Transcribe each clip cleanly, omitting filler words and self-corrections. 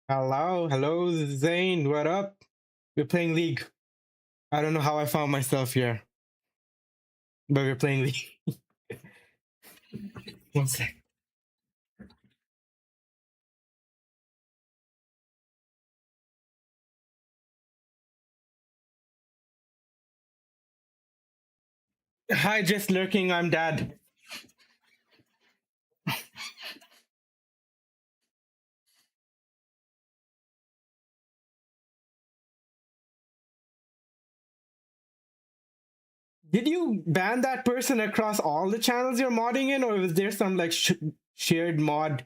Hello, Zane. What up? We're playing League. I don't know how I found myself here, but we're playing League. One sec. Hi, just lurking. I'm Dad. Did you ban that person across all the channels you're modding in, or was there some like shared mod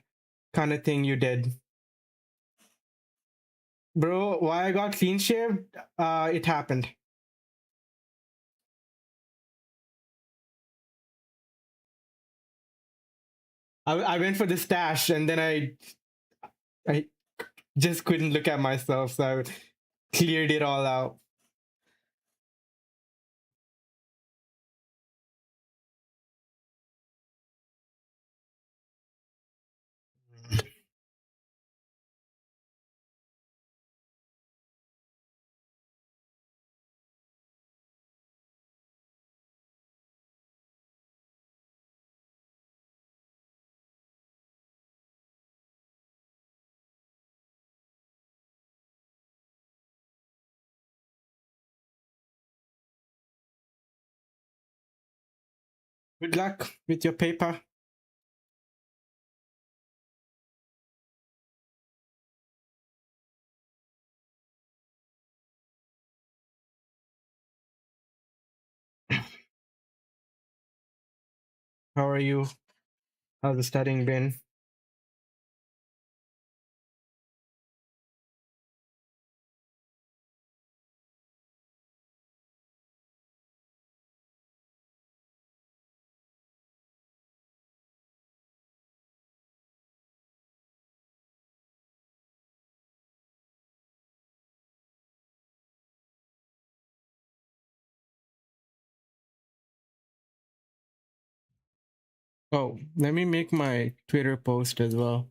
kind of thing you did? Bro, why I got clean shaved? It happened. I went for the stash and then I just couldn't look at myself, so I cleared it all out. Good luck with your paper. How are you? How's the studying been? Oh, let me make my Twitter post as well.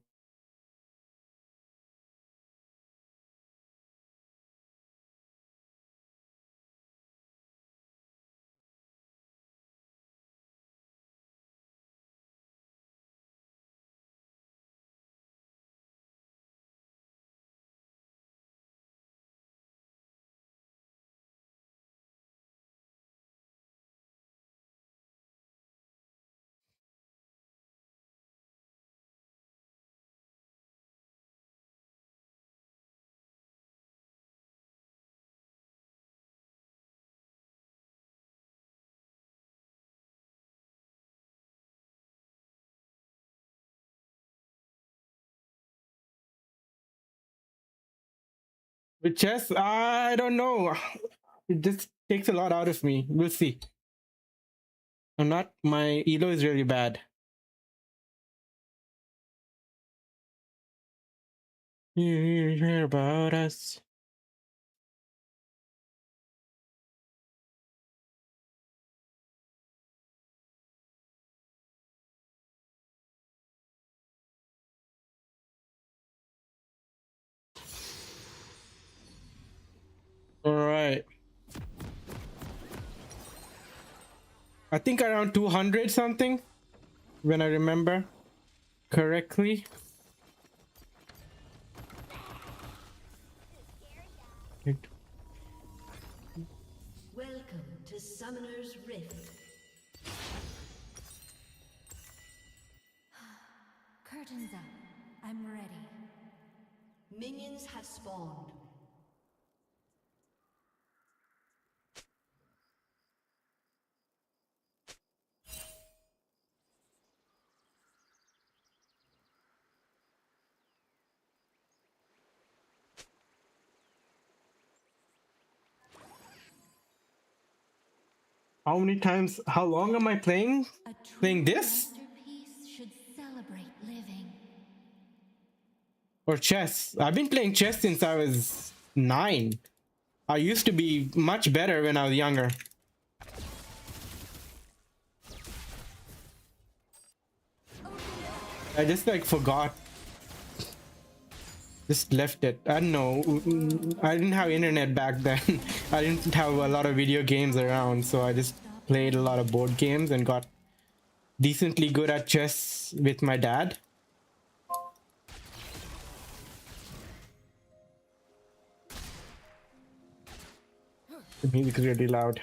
With chess, I don't know. It just takes a lot out of me. We'll see. I'm not, my elo is really bad. You hear about us. All right. I think around 200 something, when I remember correctly. Welcome to Summoner's Rift. Curtains up. I'm ready. Minions have spawned. How many times, how long am I playing? A true Playing this? masterpiece should celebrate living. Or chess? I've been playing chess since I was 9. I used to be much better when I was younger. I just like forgot. Just left it. I don't know. I didn't have internet back then. I didn't have a lot of video games around, so I just played a lot of board games and got decently good at chess with my dad. The music is really loud.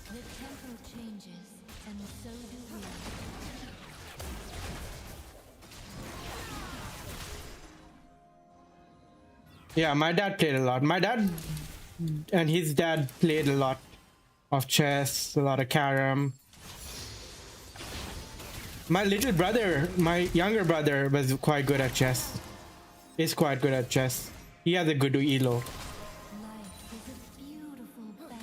The tempo changes, and so do we. Yeah, my dad played a lot. My dad and his dad played a lot of chess, a lot of carom. My little brother, my younger brother, was quite good at chess. Is quite good at chess. He has a good elo. Life is a beautiful ballad.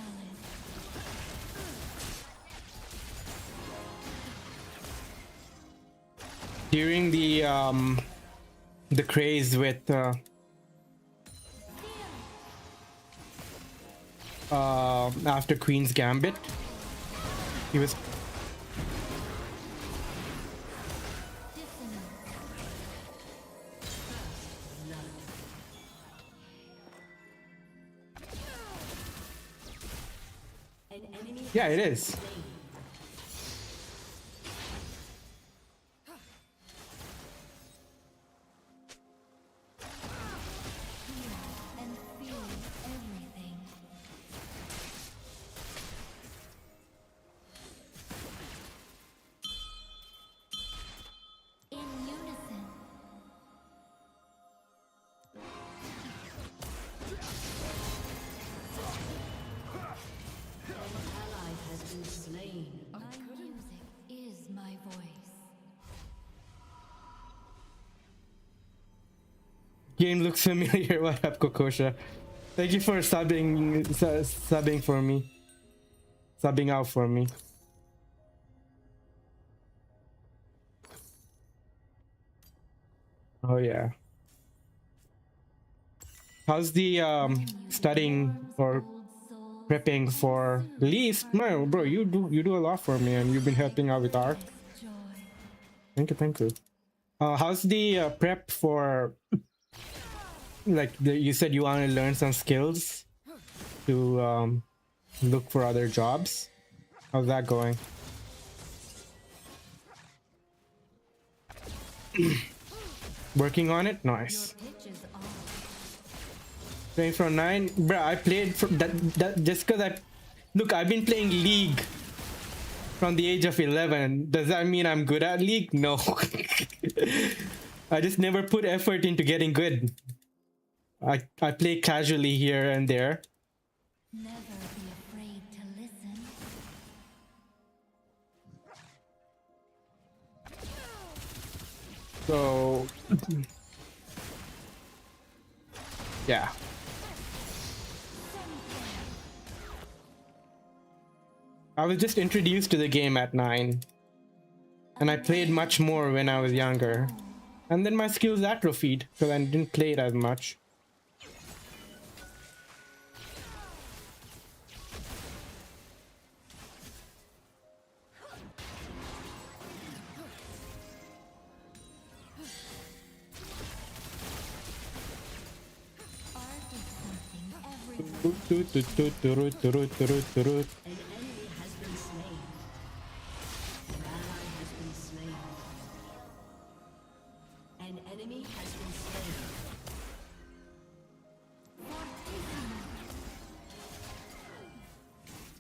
During the craze with after Queen's Gambit, he was An enemy yeah, has it been is. slain. And feel everything. In unison. An ally has been slain. My music is my voice. Game looks familiar. What up, Kokosha? Thank you for subbing for me. Subbing out for me. Oh yeah. How's the studying or prepping for least? No, bro, you do a lot for me, and you've been helping out with art. Joy. Thank you, thank you. How's the prep for like you said you want to learn some skills to look for other jobs? How's that going? Working on it? Nice. Pitch is on. Playing from 9, bro. I played for that just because I've been playing League from the age of 11. Does that mean I'm good at League? No. I just never put effort into getting good. I play casually here and there. Never be afraid to listen. So yeah. I was just introduced to the game at 9, and I played much more when I was younger. And then my skills atrophied because I didn't play it as much. Art is something everyone. An enemy has been slain. An ally has been slain. An enemy has been slain.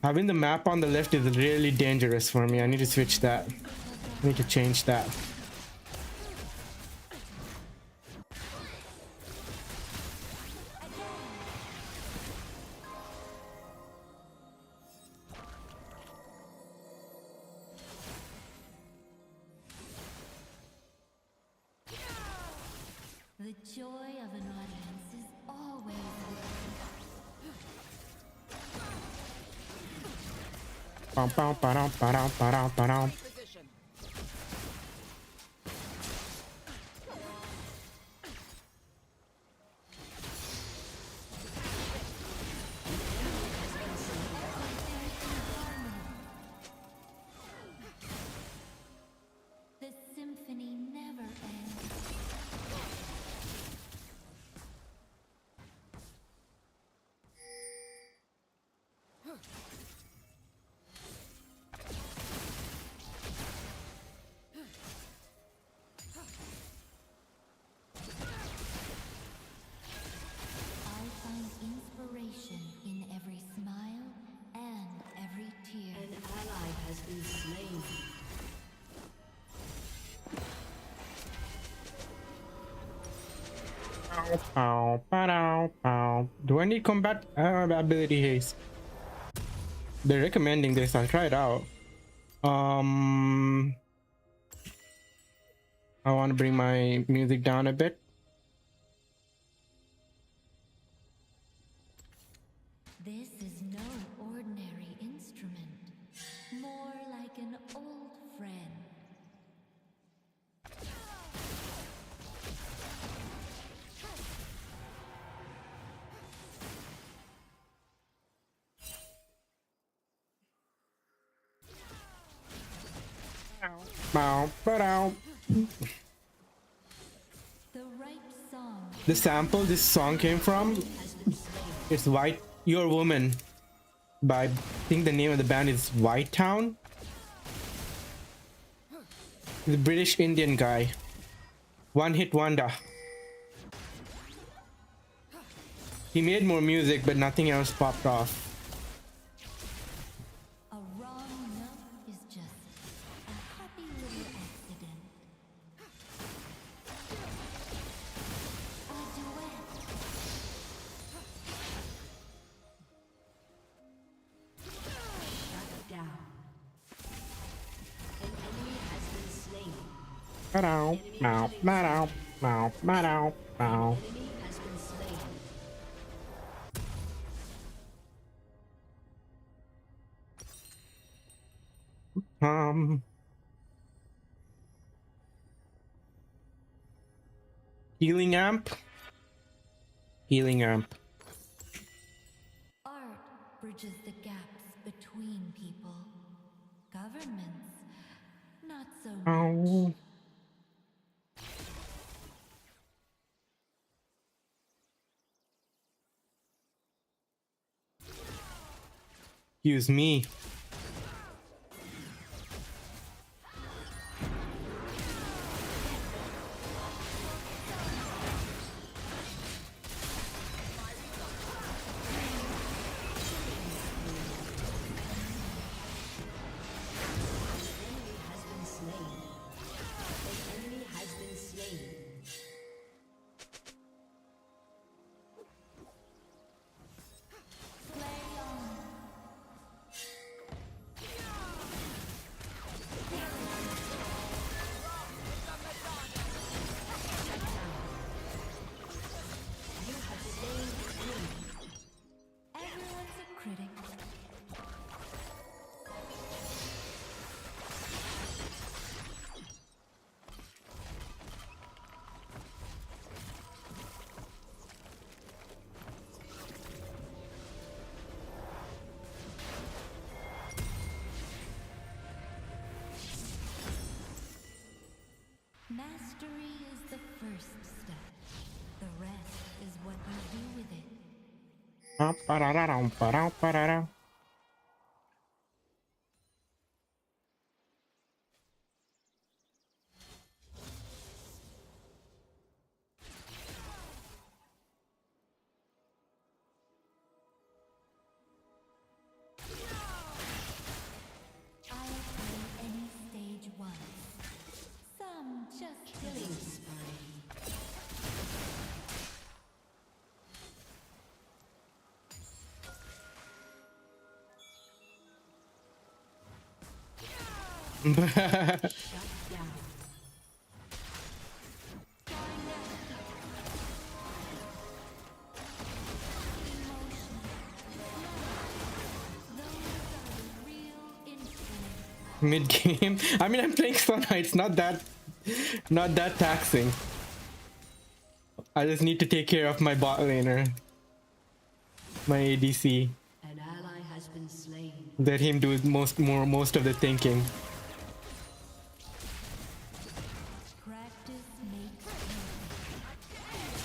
Having the map on the left is really dangerous for me. I need to switch that. I need to change that. The joy of an audience is always Bum, bum, ba-dum, ba-dum, ba-dum, ba-dum. been slain. Pow, pow, pow. Do I need combat ability haste? They're recommending this. I'll try it out. I want to bring my music down a bit. This is no ordinary instrument, more like an old friend. Pow, pow. The right song. The sample this song came from, it's White Your Woman by, I think the name of the band is White Town. The British Indian guy. One hit wonder. He made more music but nothing else popped off. A wrong note is just a happy little accident. A duet. Shut down. An enemy has been slain. Ba-dow, bow, ba-dow, bow, ba-dow, bow. Enemy has been slain. Healing amp. Healing amp. Art bridges the gaps between people. Governments, not so much. Oh. Excuse me. Everyone's a critic. Mastery is the first step. The rest is what you do with it. Ba-da-da-dum, ba-da, ba-da-da. I'll play any stage once. Some just Killing do. spree. Shut down. Real instruments. Mid game. I mean, I'm playing Sona. It's not that taxing. I just need to take care of my bot laner, my ADC. An ally has been slain. Let him do most of the thinking. Practice makes perfect.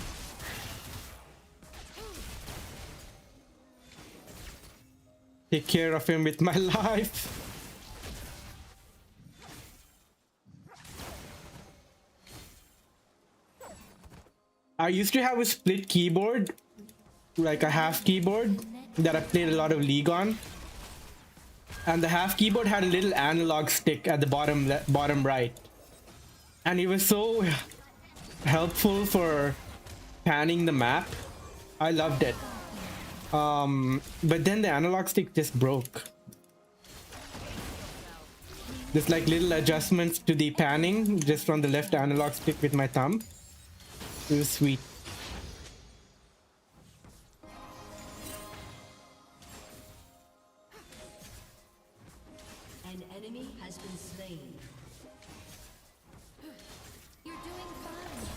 Take care of him with my life. I used to have a split keyboard, like a half keyboard that I played a lot of League on. and the half keyboard had a little analog stick at the bottom right, and it was so helpful for panning the map. I loved it. But then the analog stick just broke. There's like little adjustments to the panning just from the left analog stick with my thumb. It was sweet. An enemy has been slain. You're doing fine.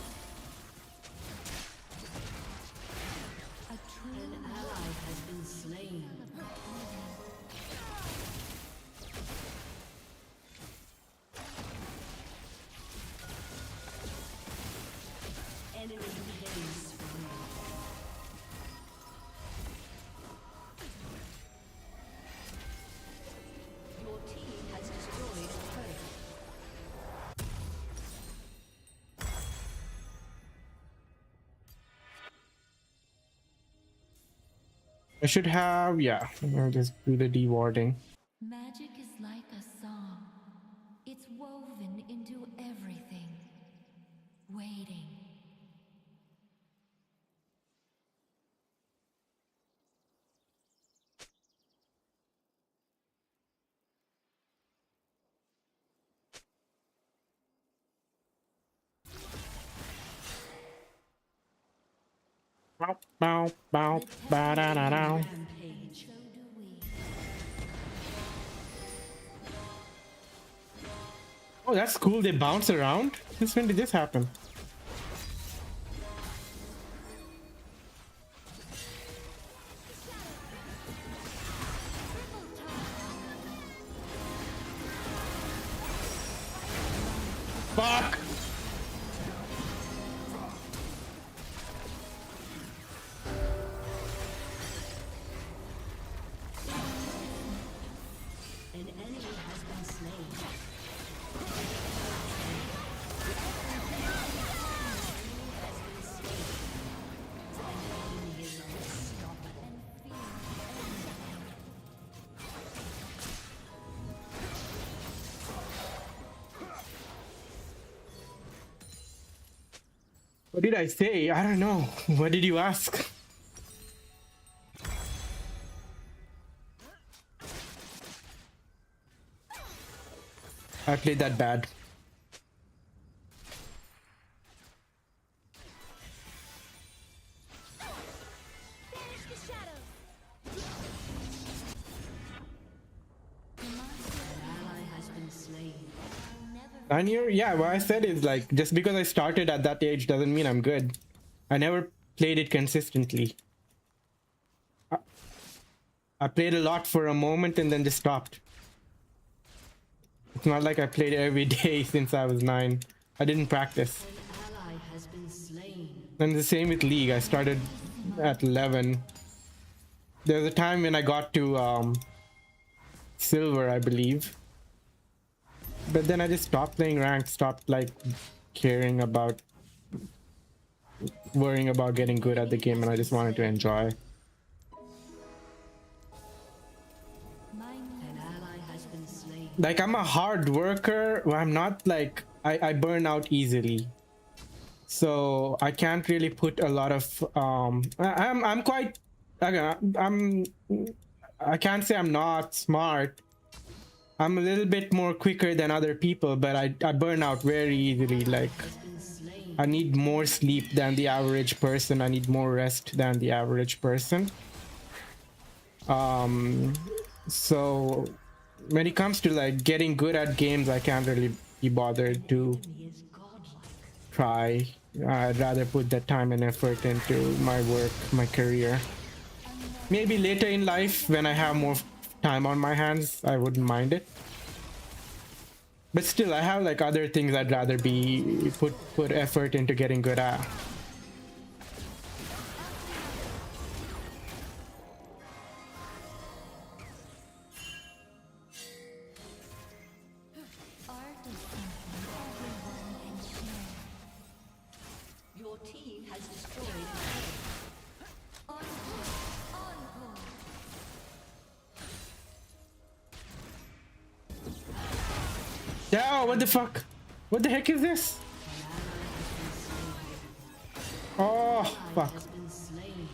A true An ally has been slain. Enemy killing spree. Your team has destroyed a turret. I should have, yeah, I'll just do the dewarding. magic is like a song. It's woven into everything. Waiting. Bow, bow, bow, ba-da-da-dow. Rampage. So do we. Oh, that's cool. They bounce around. Since when did this happen? Fuck! An enemy has been slain. Enemy is unstoppable. What did I say? I don't know. What did you ask? I played that bad. An ally has been slain. 9 year? Yeah, what I said is like, just because I started at that age doesn't mean I'm good. I never played it consistently. I played a lot for a moment and then just stopped. It's not like I played every day since I was 9. I didn't practice. An ally has been slain. And the same with League. I started at 11. There was a time when I got to silver, I believe. But then I just stopped playing ranked, stopped like caring about worrying about getting good at the game, and I just wanted to enjoy. An ally has been slain. Like, I'm a hard worker. Well, I'm not like I burn out easily. So I can't really put a lot of I'm quite I can't say I'm not smart. I'm a little bit more quicker than other people, but I burn out very easily. Like, Has been slain. I need more sleep than the average person. I need more rest than the average person. So when it comes to like getting good at games, I can't really be bothered to Enemy is godlike. try. I'd rather put that time and effort into my work, my career. Maybe later in life, when I have more time on my hands, I wouldn't mind it. But still, I have like other things I'd rather be put effort into getting good at. Art is something everyone can share. Your team has destroyed a turret. Encore! Encore! Oh, what the fuck? What the heck is this? Oh, fuck. Has been slain.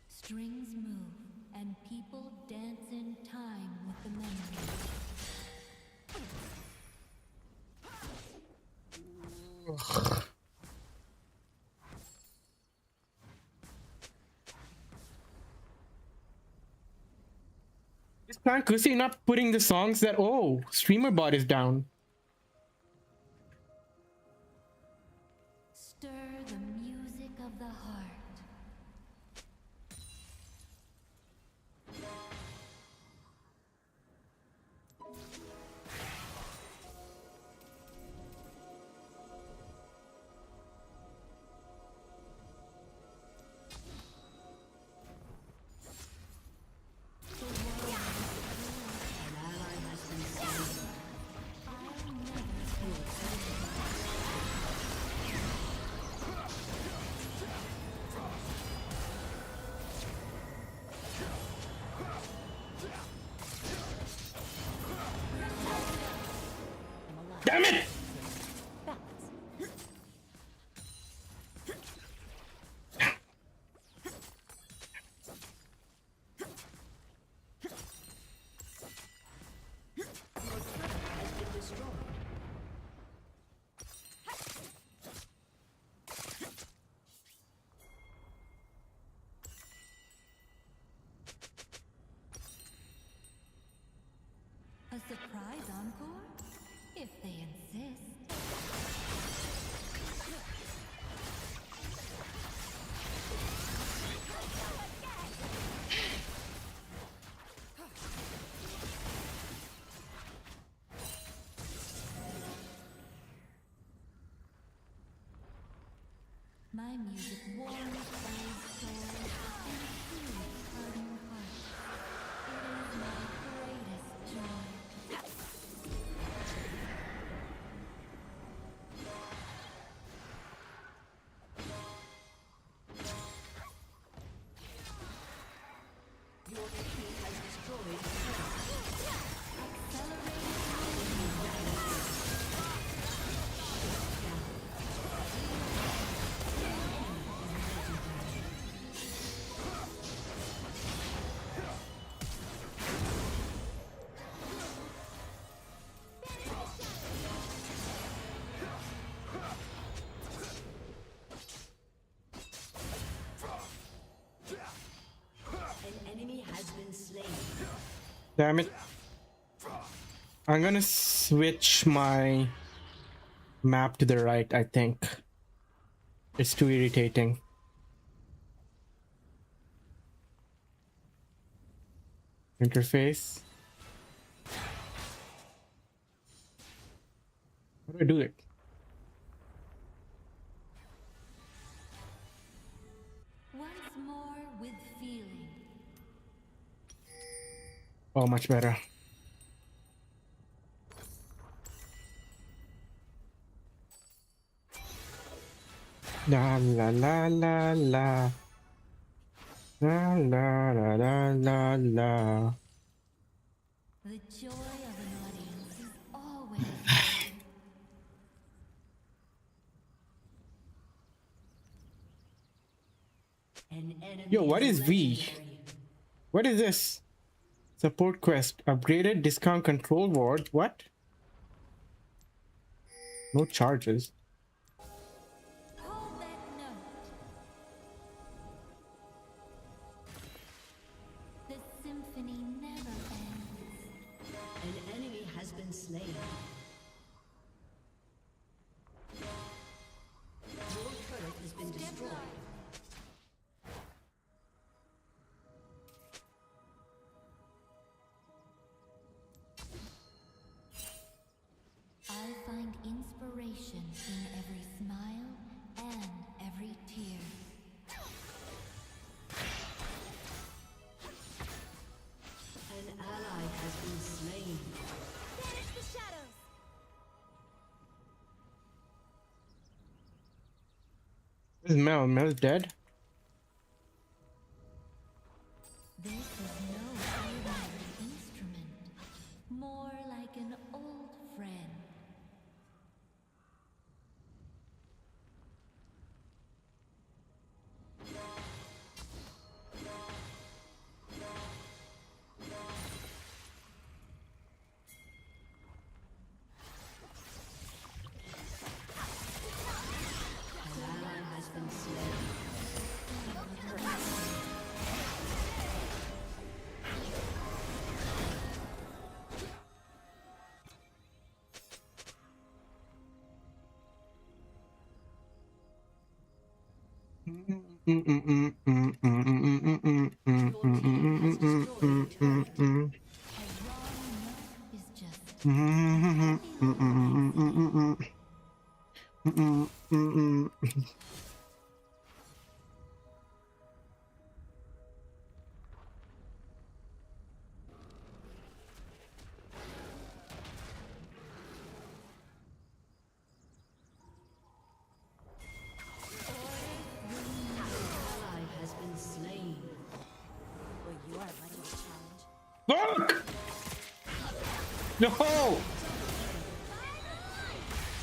Strings move, and people dance in time with the memories. Is Plan Kusi not putting the songs that, oh, streamer bot is down? Stir the music of the heart. An ally has been slain. I'll never feel safe. Damn it! Has been destroyed. A surprise encore? If they insist. My music warms old souls and soothes hardened hearts. It is my greatest joy. Your enemy has destroyed a turret. An enemy has been slain. Damn it. I'm gonna switch my map to the right, I think. It's too irritating. Interface. How do I do it? Once more with feeling. Oh, much better. La la la la la. La la la la la la. The joy of an audience is always there. An enemy Yo, what is V? legendary. What is this? Support quest. Upgraded discount control ward. What? No charges. Hold that note. The symphony never ends. An enemy has been slain. Your turret has been destroyed. I find inspiration in every smile and every tear. An ally has been slain. Banish the shadows! Is Mel? Mel's dead? This is no ordinary instrument, more like an old friend. An ally has been slain. Your team has destroyed a turret. A wrong note is just an accident. Ally has been slain. Well, you are ready to challenge. Fuck! No!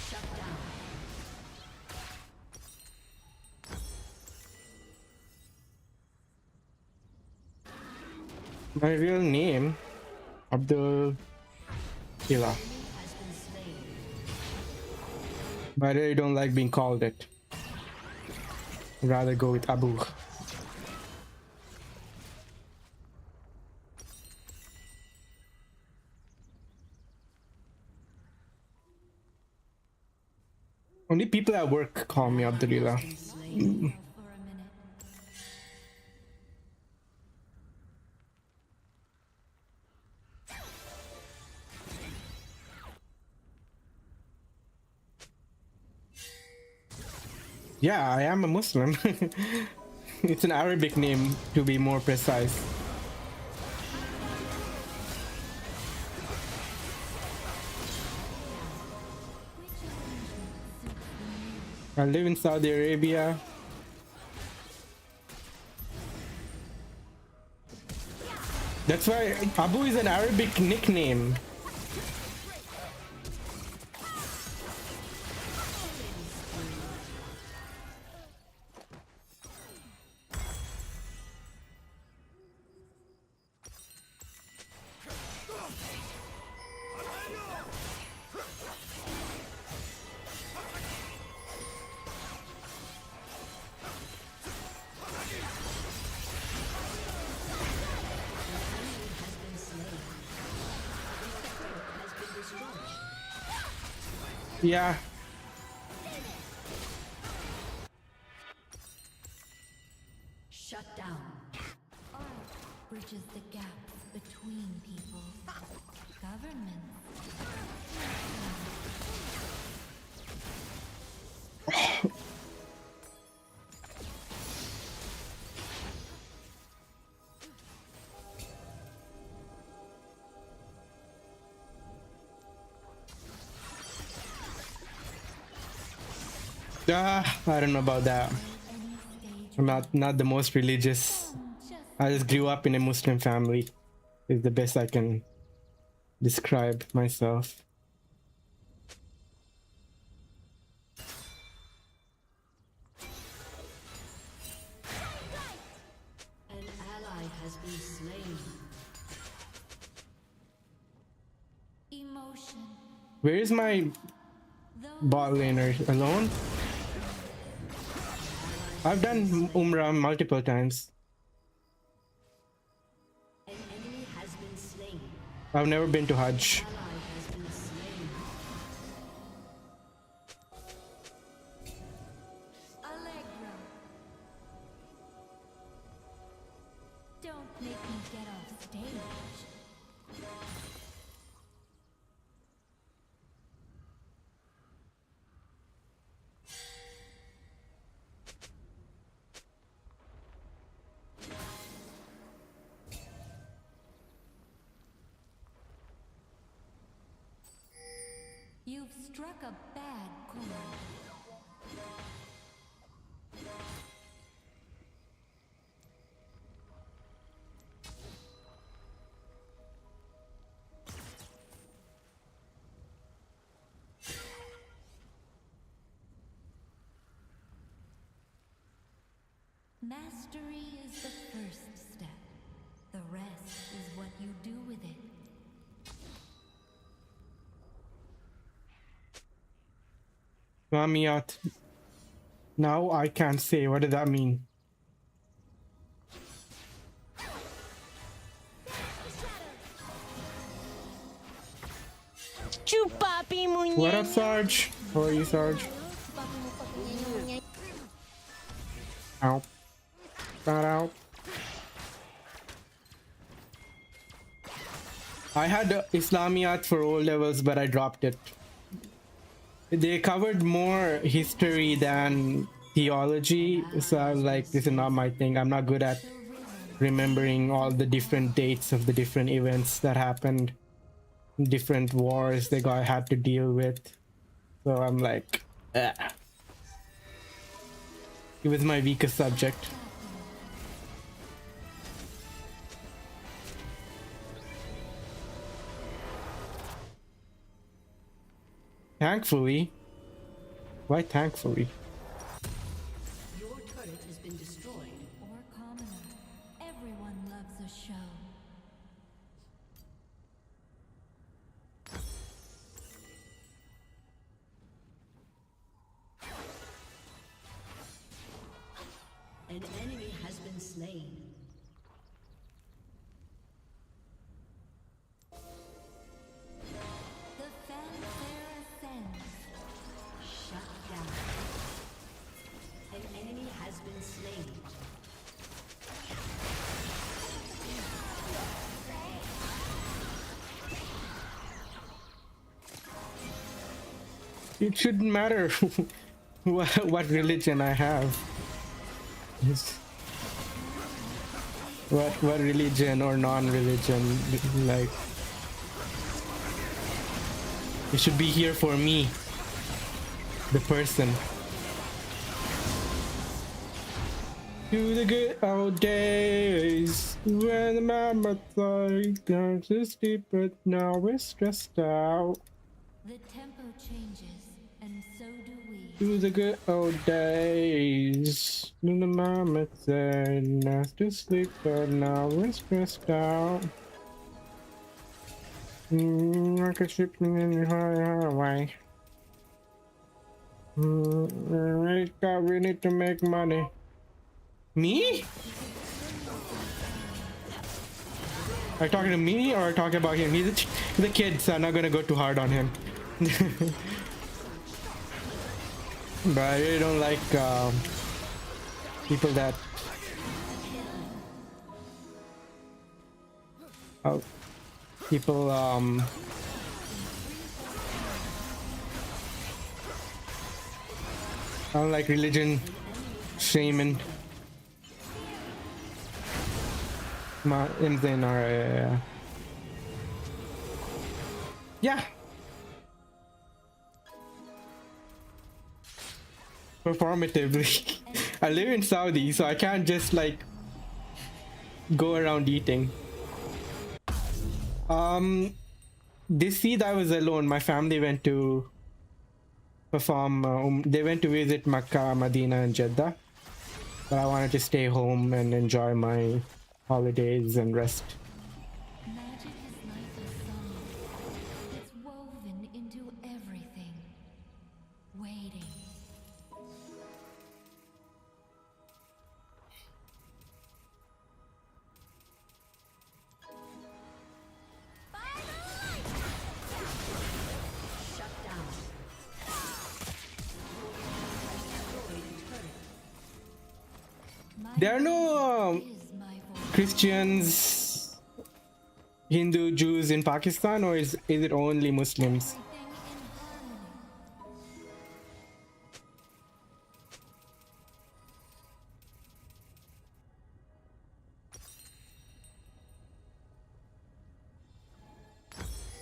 Shut down. My real name, Abdul Kila. Has been slain. But I really don't like being called it. Rather go with Abu. Only people at work call me Abdulillah. Been slain. For a minute. Yeah, I am a Muslim. It's an Arabic name to be more precise. I live in Saudi Arabia. That's why Abu is an Arabic nickname. Yeah. Shut down. Art bridges the gaps between people. Governments. I don't know about that. Any stage I'm not the most religious. just I just grew up in a Muslim family. Is the best I can describe myself. An ally has been slain. emotion. Where is my bot laner? Alone? I've done Umrah multiple times. An enemy has been slain. I've never been to Hajj. Ally has been slain. Allegro. Don't make me get off stage. You've struck a bad chord. Mastery is the first step. The rest is what you do with it. Mamiat. Now I can't say. What does that mean? Chupapi What up, muñeño. Sarge? How are you, Sarge? Ow. Got out. I had Islamiyat for O levels, but I dropped it. They covered more history than theology, so I was like, this is not my thing. I'm not good at remembering all the different dates of the different events that happened, different wars they had to deal with. So I'm like, eh. It was my weakest subject. Thankfully. Why thankfully? Your turret has been destroyed. Or commoner. Everyone loves a show. An enemy has been slain. The fanfare ascends. Shut down. An enemy has been slain. It shouldn't matter what religion I have. Just what religion or non-religion, like, it should be here for me, the person. To the good old days when the mama thought going to sleep, but now we're stressed out. The tempo changes, and so do we. To the good old days when the mama said nice to sleep, but now we're stressed out. Like a ship in the highway. We need to make money. Me? Are you talking to me or are you talking about him? He's a kid, so I'm not gonna go too hard on him. But I really don't like people that people I don't like religion shaming. Insane, yeah. Performatively. I live in Saudi, so I can't just like go around eating. This Eid I was alone. My family went to perform. They went to visit Makkah, Medina, and Jeddah. But I wanted to stay home and enjoy my holidays and rest. Magic is like a song. It's woven into everything. Waiting. Shut down. There are no Is my voice. Christians, Hindu, Jews in Pakistan, or is it only Muslims? Everything in harmony.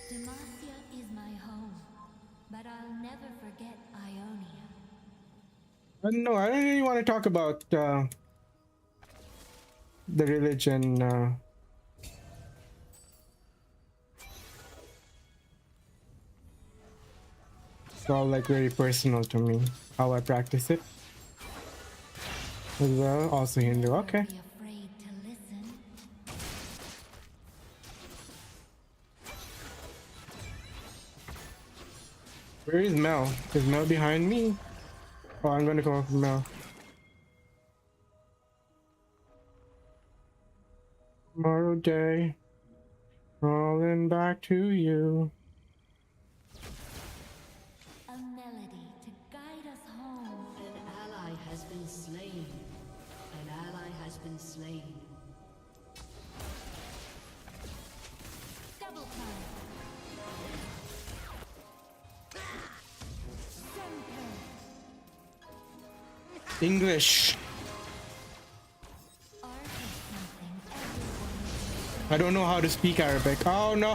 Demacia is my home, but I'll never forget Ionia. No, I don't really want to talk about the religion. It's all like very personal to me, how I practice it. as well. Also Hindu. Never Okay. be afraid to listen. Where is Mel? Is Mel behind me? Oh, I'm gonna go for Mel. Tomorrow day, crawling back to you. A melody to guide us home. An ally has been slain. An ally has been slain. Double time. Semper. English. Art is something everyone I don't know how to speak Arabic. Oh no!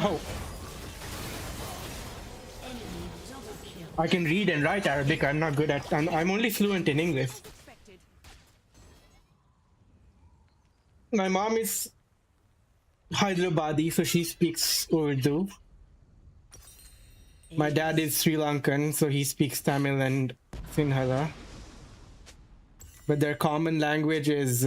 Enemy double kill. I can read and write Arabic. I'm not good at. I'm only fluent in English. My mom is Hyderabadi, so she speaks Urdu. My dad is Sri Lankan, so he speaks Tamil and Sinhala. But their common language is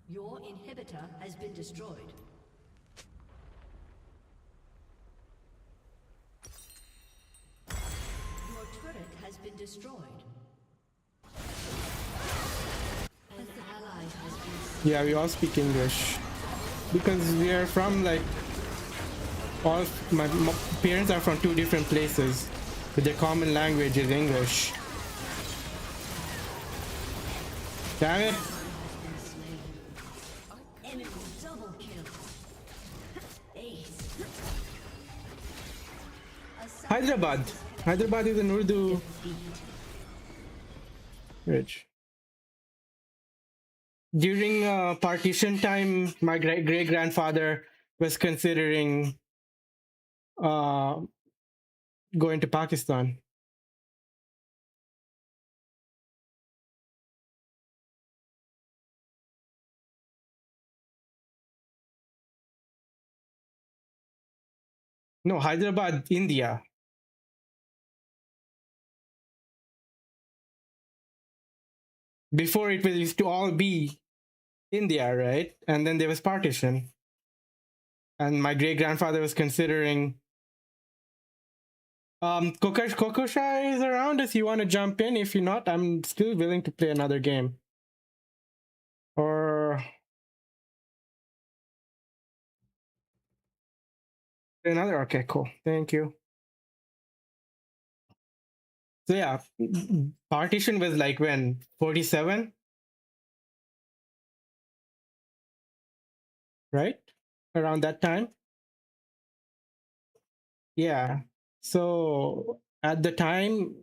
Your inhibitor has been destroyed. Your turret has been destroyed. An ally has been yeah, we all speak English because we are from like all my parents are from two different places, but their common language is English. Damn it! slain. Enemy double kill. Ace. Hyderabad. Hyderabad is an Urdu rich. During partition time, my great grandfather was considering uh, going to Pakistan. No, Hyderabad, India. Before it was used to all be India, right? And then there was partition. And my great grandfather was considering Kokosha is around if you want to jump in. If you're not, I'm still willing to play another game. Or another. Okay, cool. Thank you. So yeah, partition was like when 47, right? Around that time. Yeah. So at the time,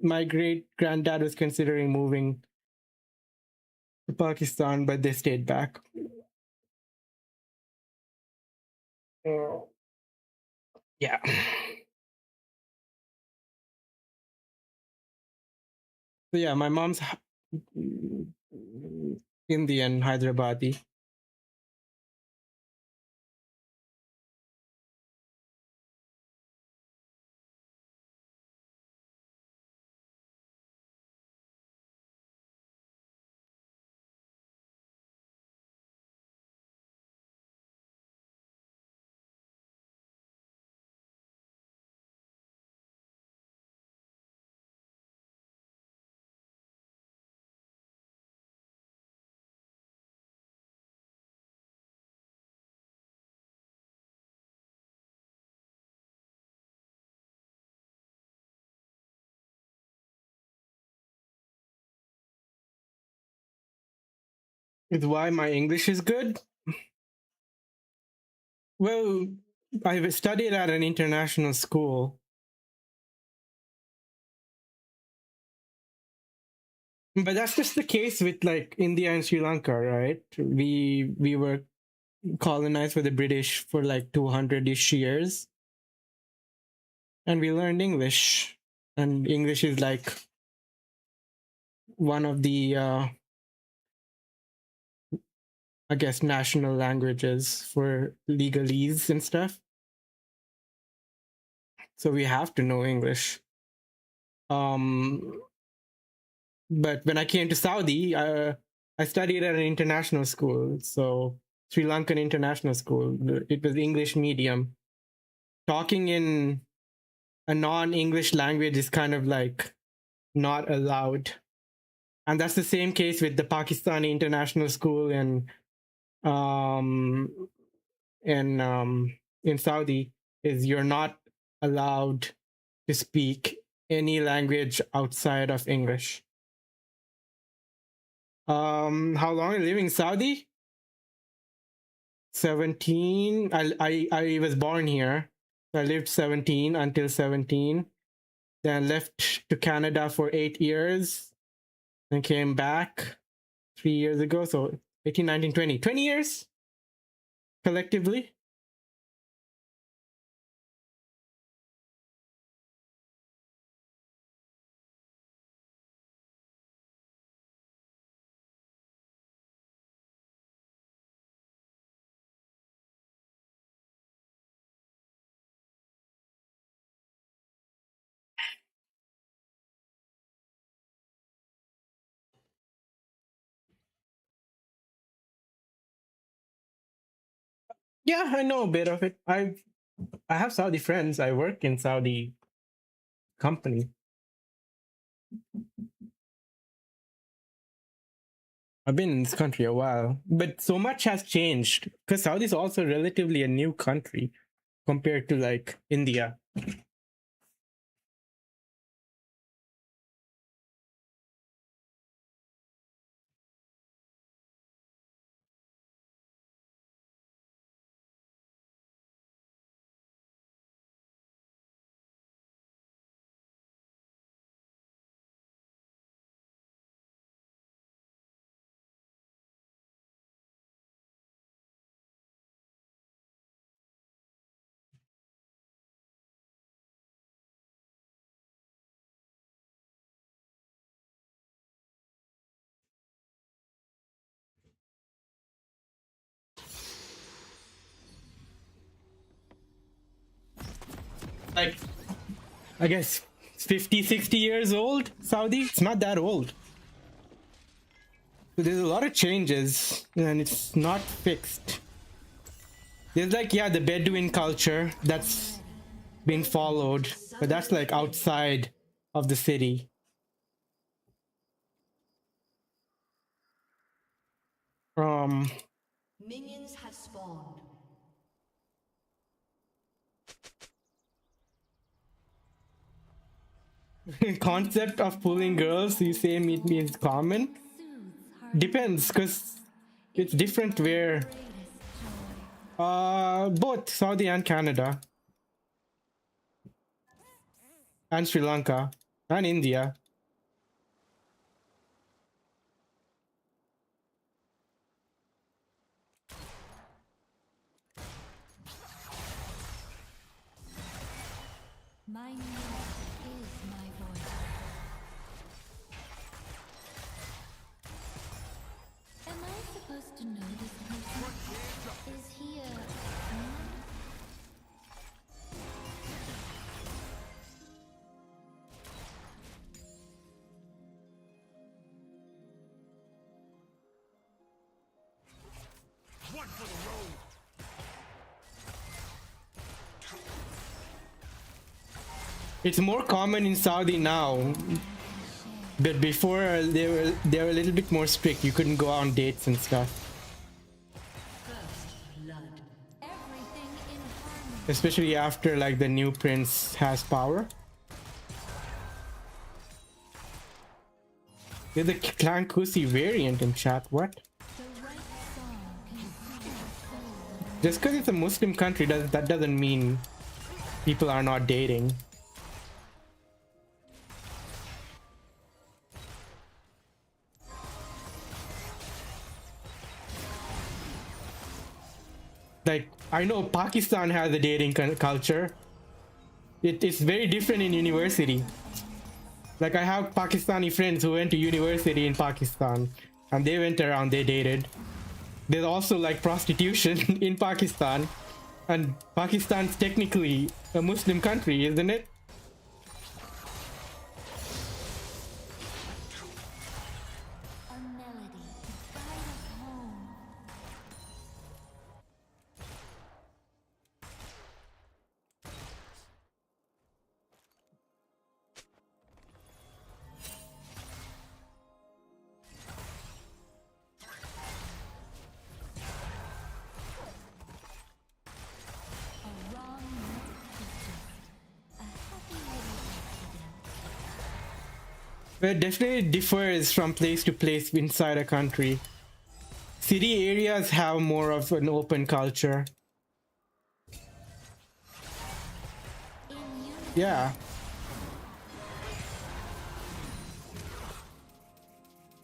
my great granddad was considering moving to Pakistan, but they stayed back. Yeah. So yeah, my mom's Indian, Hyderabadi. It's why my English is good. Well, I studied at an international school, but that's just the case with like India and Sri Lanka, right? We were colonized by the British for like 200-ish years, and we learned English, and English is like one of the I guess, national languages for legalese and stuff. So we have to know English. Um, but when I came to Saudi, I studied at an international school. So Sri Lankan international school. It was English medium. Talking in a non-English language is kind of like not allowed. And that's the same case with the Pakistani international school um, in Saudi. Is you're not allowed to speak any language outside of English. How long are you living in Saudi? 17. I was born here. I lived 17 until 17. Then left to Canada for 8 years. Then came back 3 years ago. So 18, 19, 20. 20 years collectively. Yeah, I know a bit of it. I have Saudi friends. I work in Saudi company. I've been in this country a while, but so much has changed because Saudi is also relatively a new country compared to like India. Like, I guess 50, 60 years old, Saudi. It's not that old. So there's a lot of changes and it's not fixed. There's like, yeah, the Bedouin culture that's been followed, but that's like outside of the city. Um, Minions have spawned. concept of pulling girls, you say it means common. Depends, because it's different where both Saudi and Canada and Sri Lanka and India. My music is my voice. Am I supposed to know this person? Is he a... It's more common in Saudi now, but before they were a little bit more strict. You couldn't go on dates and stuff, Everything in harmony. especially after like the new prince has power. There's a Clan Kusi variant in chat. What? The right song can free your soul. Just because it's a Muslim country that doesn't mean people are not dating. Like, I know Pakistan has a dating culture. It's very different in university. Like, I have Pakistani friends who went to university in Pakistan and they went around, they dated. there's also like prostitution in Pakistan, and Pakistan's technically a Muslim country, isn't it? A melody to guide us home. A wrong note is just a happy little accident. But it definitely differs from place to place inside a country. City areas have more of an open culture. In unity, Yeah.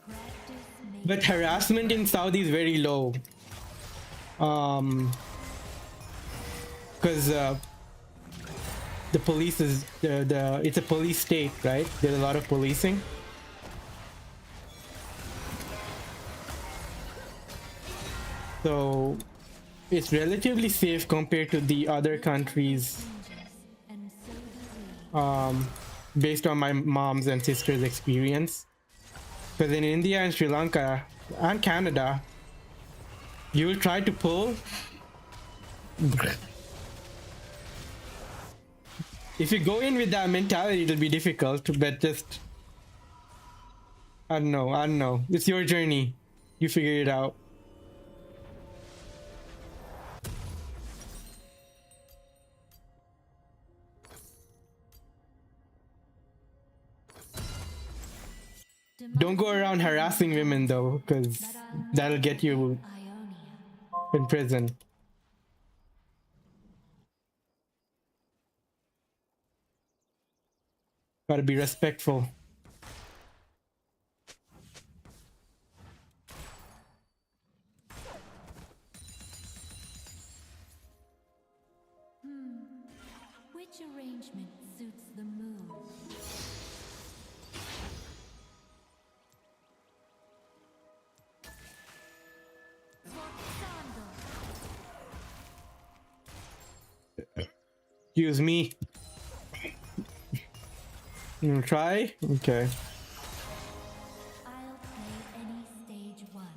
practice makes But harassment in Saudi is very low. Because the police is the it's a police state, right? There's a lot of policing. So it's relatively safe compared to the other countries, changes, and so do we. based on my mom's and sister's experience. Because in India and Sri Lanka and Canada, you will try to pull. If you go in with that mentality, it'll be difficult, but just, I don't know. I don't know. It's your journey. You figure it out. Don't go around harassing women though, because that'll get you Ionia. in prison. Gotta be respectful. Which arrangement suits the mood? Excuse me. You try? Okay. I'll play any stage once.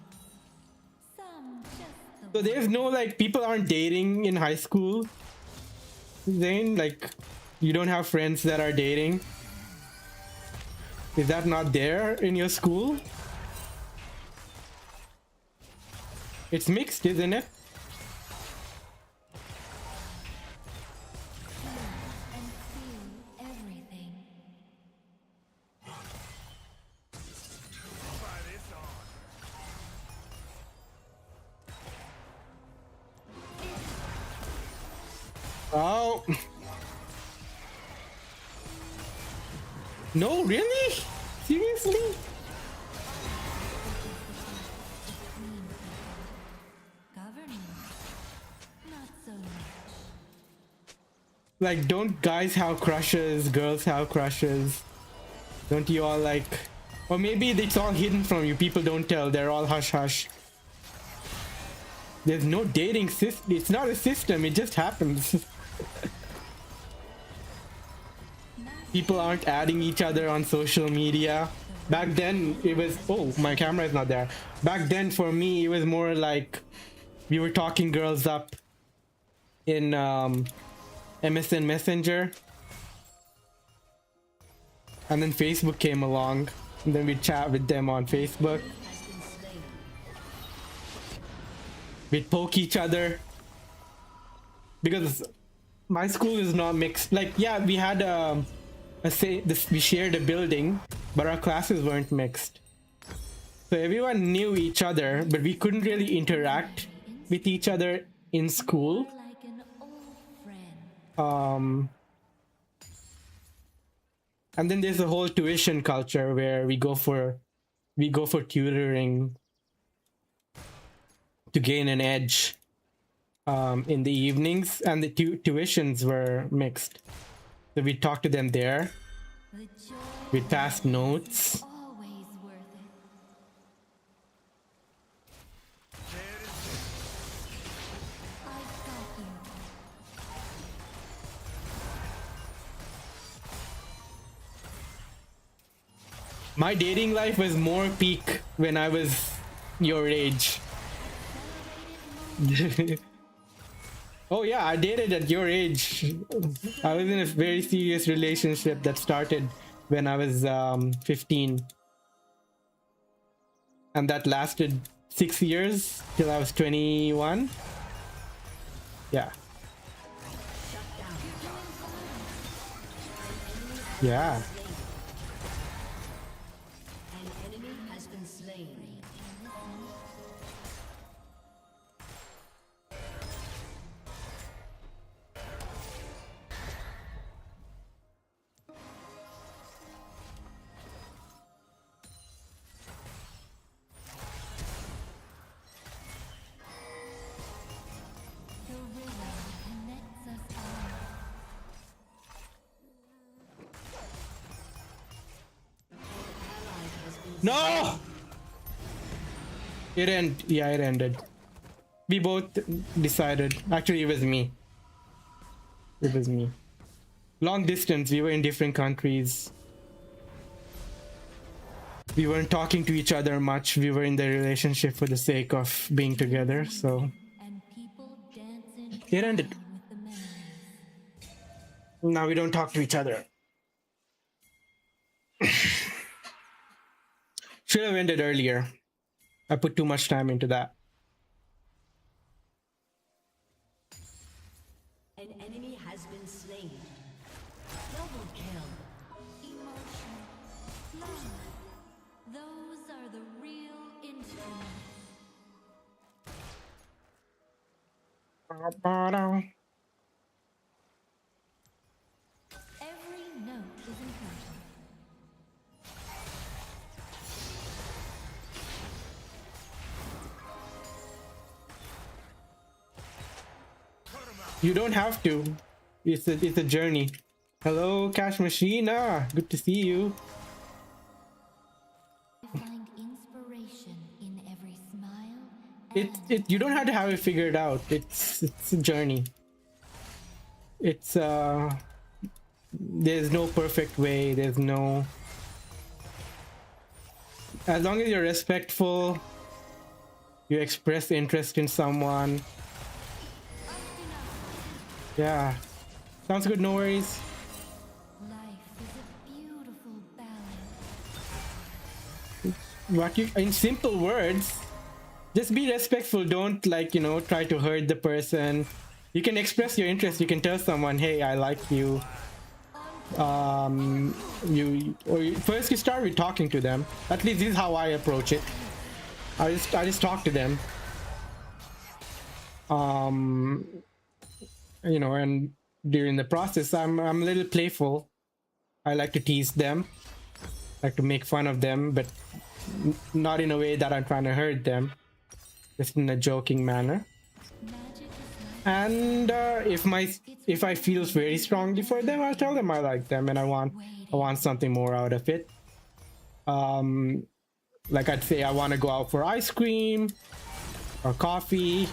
Some just So the there's no like people aren't dating in high school. Zane, like you don't have friends that are dating. Is that not there in your school? It's mixed, isn't it? and feel everything. Oh. No, really? Seriously? Government, not so much. Like, don't guys have crushes? Girls have crushes? Don't you all like... Or maybe it's all hidden from you. People don't tell. They're all hush hush. There's no dating system. It's not a system. It just happens. People aren't adding each other on social media. Back then, it was... Oh, my camera is not there. Back then, for me, it was more like... We were talking girls up in MSN Messenger. And then Facebook came along. And then we'd chat with them on Facebook. We'd poke each other. Because my school is not mixed. Like, yeah, we had we shared a building, but our classes weren't mixed. So everyone knew each other, but we couldn't really interact with each other in school. Like an old friend. And then there's a whole tuition culture where we go for tutoring to gain an edge in the evenings, and the tuitions were mixed. So we'd talk to them there. The joy We'd pass notes. always worth it. My dating life was more peak when I was your age. Oh yeah, I dated at your age. I was in a very serious relationship that started when I was 15, and that lasted 6 years till I was 21. Yeah. Yeah. An enemy has been slain. The river connects us all. No! Yeah, it ended. We both decided. Actually, it was me. It was me. Long distance, we were in different countries. We weren't talking to each other much. We were in the relationship for the sake of being together, so And people dancing it ended. with the memories. Now we don't talk to each other. Should have ended earlier. I put too much time into that. An enemy has been slain. Double kill. Emotion, love, those are the real instruments. Every note is important. You don't have to. It's a journey. Hello, Cash Machina. Good to see you. I find inspiration in every smile. You don't have to have it figured out. It's a journey. It's there's no perfect way. There's no, as long as you're respectful, you express interest in someone. Yeah, sounds good. No worries. Life is a beautiful balance. What you, in simple words, just be respectful. Don't, like, try to hurt the person. You can express your interest. You can tell someone, hey, I like you. First you start with talking to them. At least this is how I approach it. I just talk to them. And during the process, I'm a little playful. I like to tease them, like to make fun of them, but not in a way that I'm trying to hurt them, just in a joking manner. Magic is And if I feel very strongly for them, I'll tell them I like them and I want something more out of it. Like I'd say I want to go out for ice cream or coffee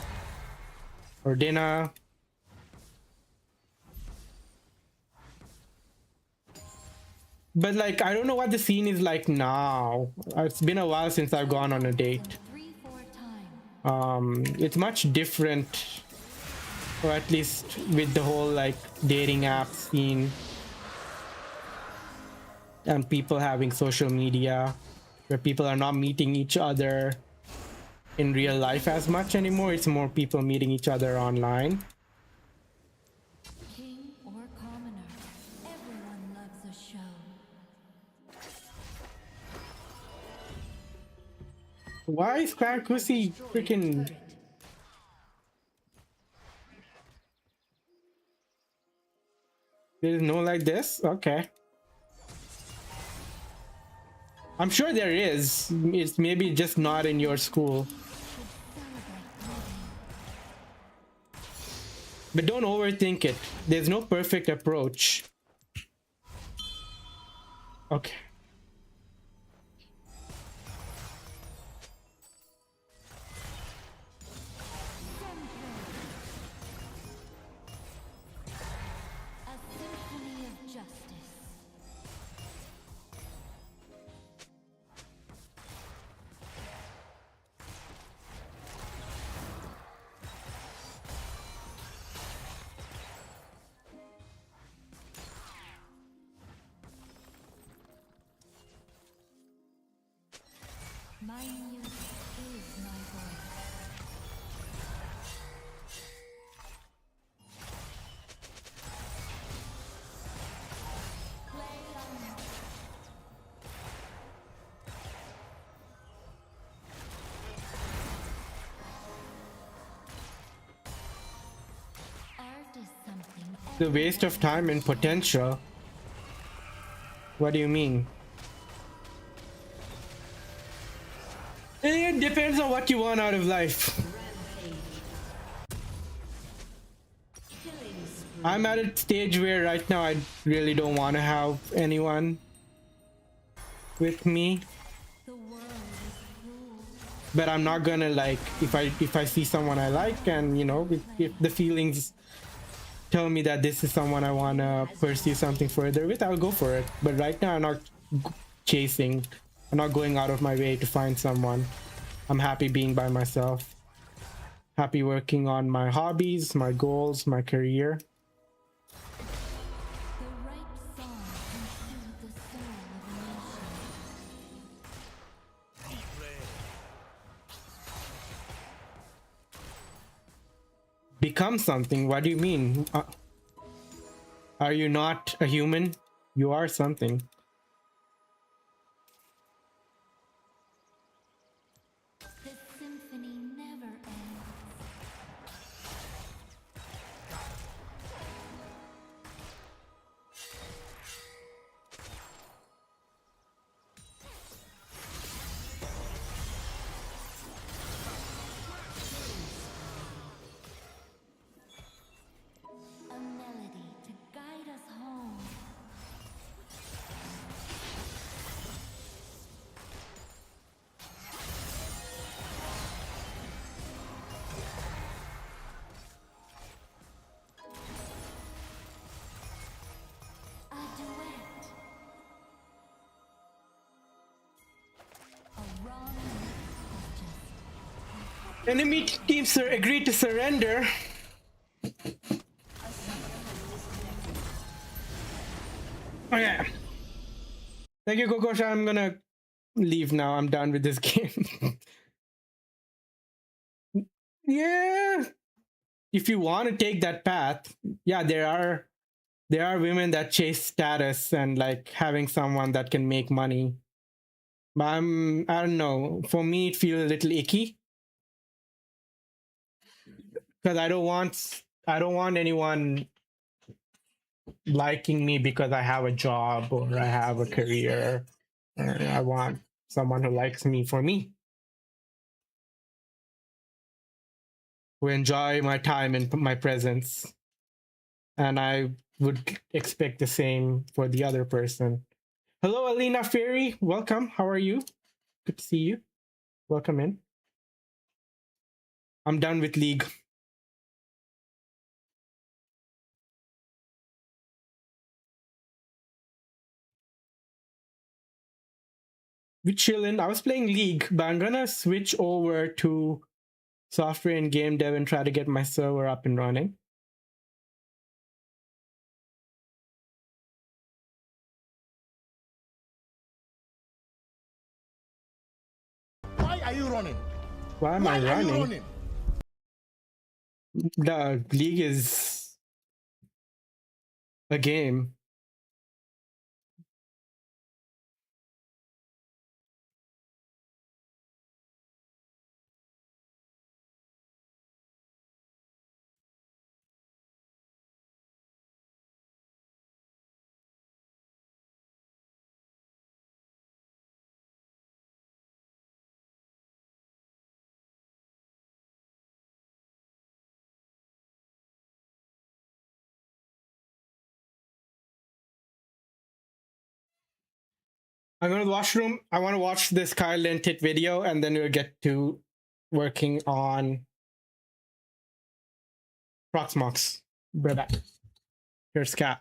or dinner. But like, I don't know what the scene is like now. It's been a while since I've gone on a date. 3-4 times. It's much different, or at least with the whole like dating app scene and people having social media, where people are not meeting each other in real life as much anymore. It's more people meeting each other online. King or commoner, everyone loves a show. Why is Clarkusi freaking... There's no like this? Okay. I'm sure there is. It's maybe just not in your school. But don't overthink it. There's no perfect approach. Okay. A symphony of justice. My music is my voice. Play on. Art is something The waste of time and potential. What do you mean? It depends on what you want out of life. I'm at a stage where right now I really don't want to have anyone with me, the world is cruel. but I'm not gonna like if I see someone I like and you know if the feelings tell me that this is someone I want to pursue something further with, I'll go for it. But right now I'm not chasing. I'm not going out of my way to find someone. I'm happy being by myself. Happy working on my hobbies, my goals, my career. The right song can soothe the soul of a nation. Become something? What do you mean? Are you not a human? You are something. The symphony never ends. A melody to guide us home. A duet. A wrong move is just Enemy teams agreed to surrender. Okay. Thank you, Kokosha. I'm gonna leave now. I'm done with this game. Yeah. If you want to take that path, yeah, there are women that chase status and like having someone that can make money. But I don't know. For me, it feels a little icky because I don't want anyone liking me because I have a job or I have a career. I want someone who likes me for me, who enjoy my time and my presence. And I would expect the same for the other person. Hello, Alina Ferry. Welcome. How are you? Good to see you. Welcome in. I'm done with League. We chillin'. I was playing League, but I'm gonna switch over to software and game dev and try to get my server up and running. Why are you running? Why am I Why are you running? running? The League is a game. I'm going to the washroom. I want to watch this Kyle Lintit video and then we'll get to working on Proxmox. Be back. Here's Cat.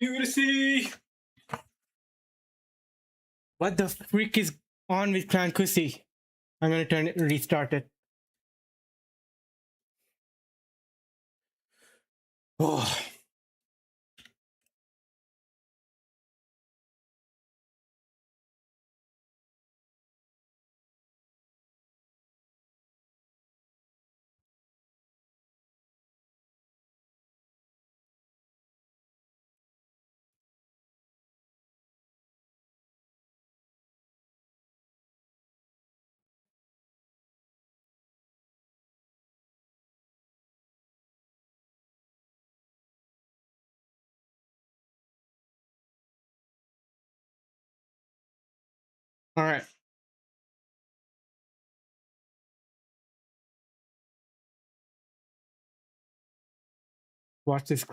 UC! What the freak is on with Clan Kusi? I'm gonna restart it. Oh. All right. Watch this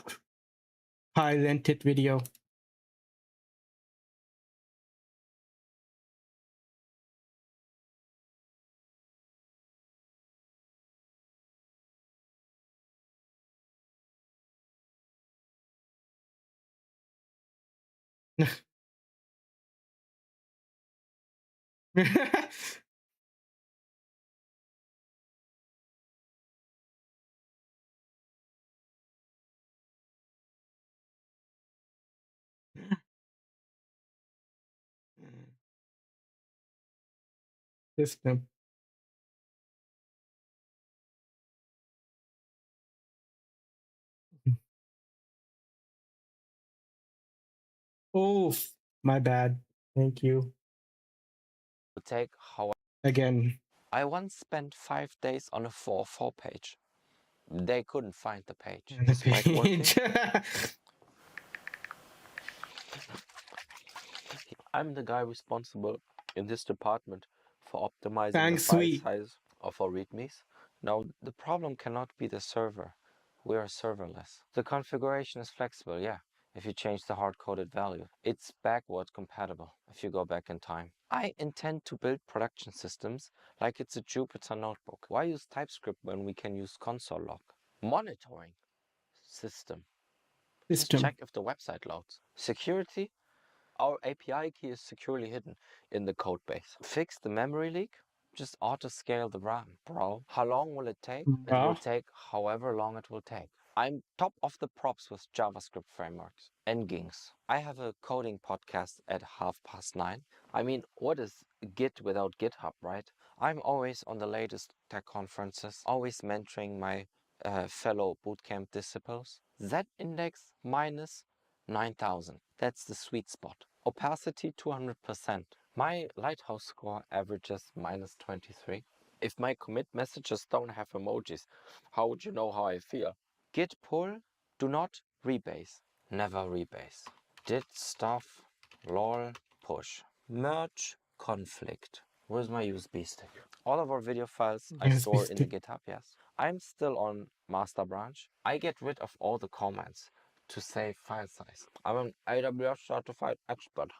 high-rented video. System. Oh, my bad. Thank you. Take how Again. I once spent 5 days on a 404 page. They couldn't find the page. The Despite working, page. I'm the guy responsible in this department for optimizing the Fang file Sui. size of our readmes. Now, the problem cannot be the server. We are serverless. The configuration is flexible, yeah. If you change the hard-coded value, it's backward compatible if you go back in time. I intend to build production systems like it's a Jupyter notebook. Why use TypeScript when we can use console log? Monitoring system. Just check if the website loads. Security. Our API key is securely hidden in the code base. Fix the memory leak. Just auto-scale the RAM, bro. How long will it take? It will take however long it will take. I'm top of the props with JavaScript frameworks. Nginx. I have a coding podcast at 9:30. I mean, what is Git without GitHub, right? I'm always on the latest tech conferences, always mentoring my fellow bootcamp disciples. Z-index minus 9,000. That's the sweet spot. Opacity 200%. My lighthouse score averages minus 23. If my commit messages don't have emojis, how would you know how I feel? Git pull, do not rebase. Never rebase. Did stuff, lol, push. Merge conflict. Where's my USB stick? All of our video files I store in the GitHub, yes. I'm still on master branch. I get rid of all the comments to save file size. I'm an AWS certified expert.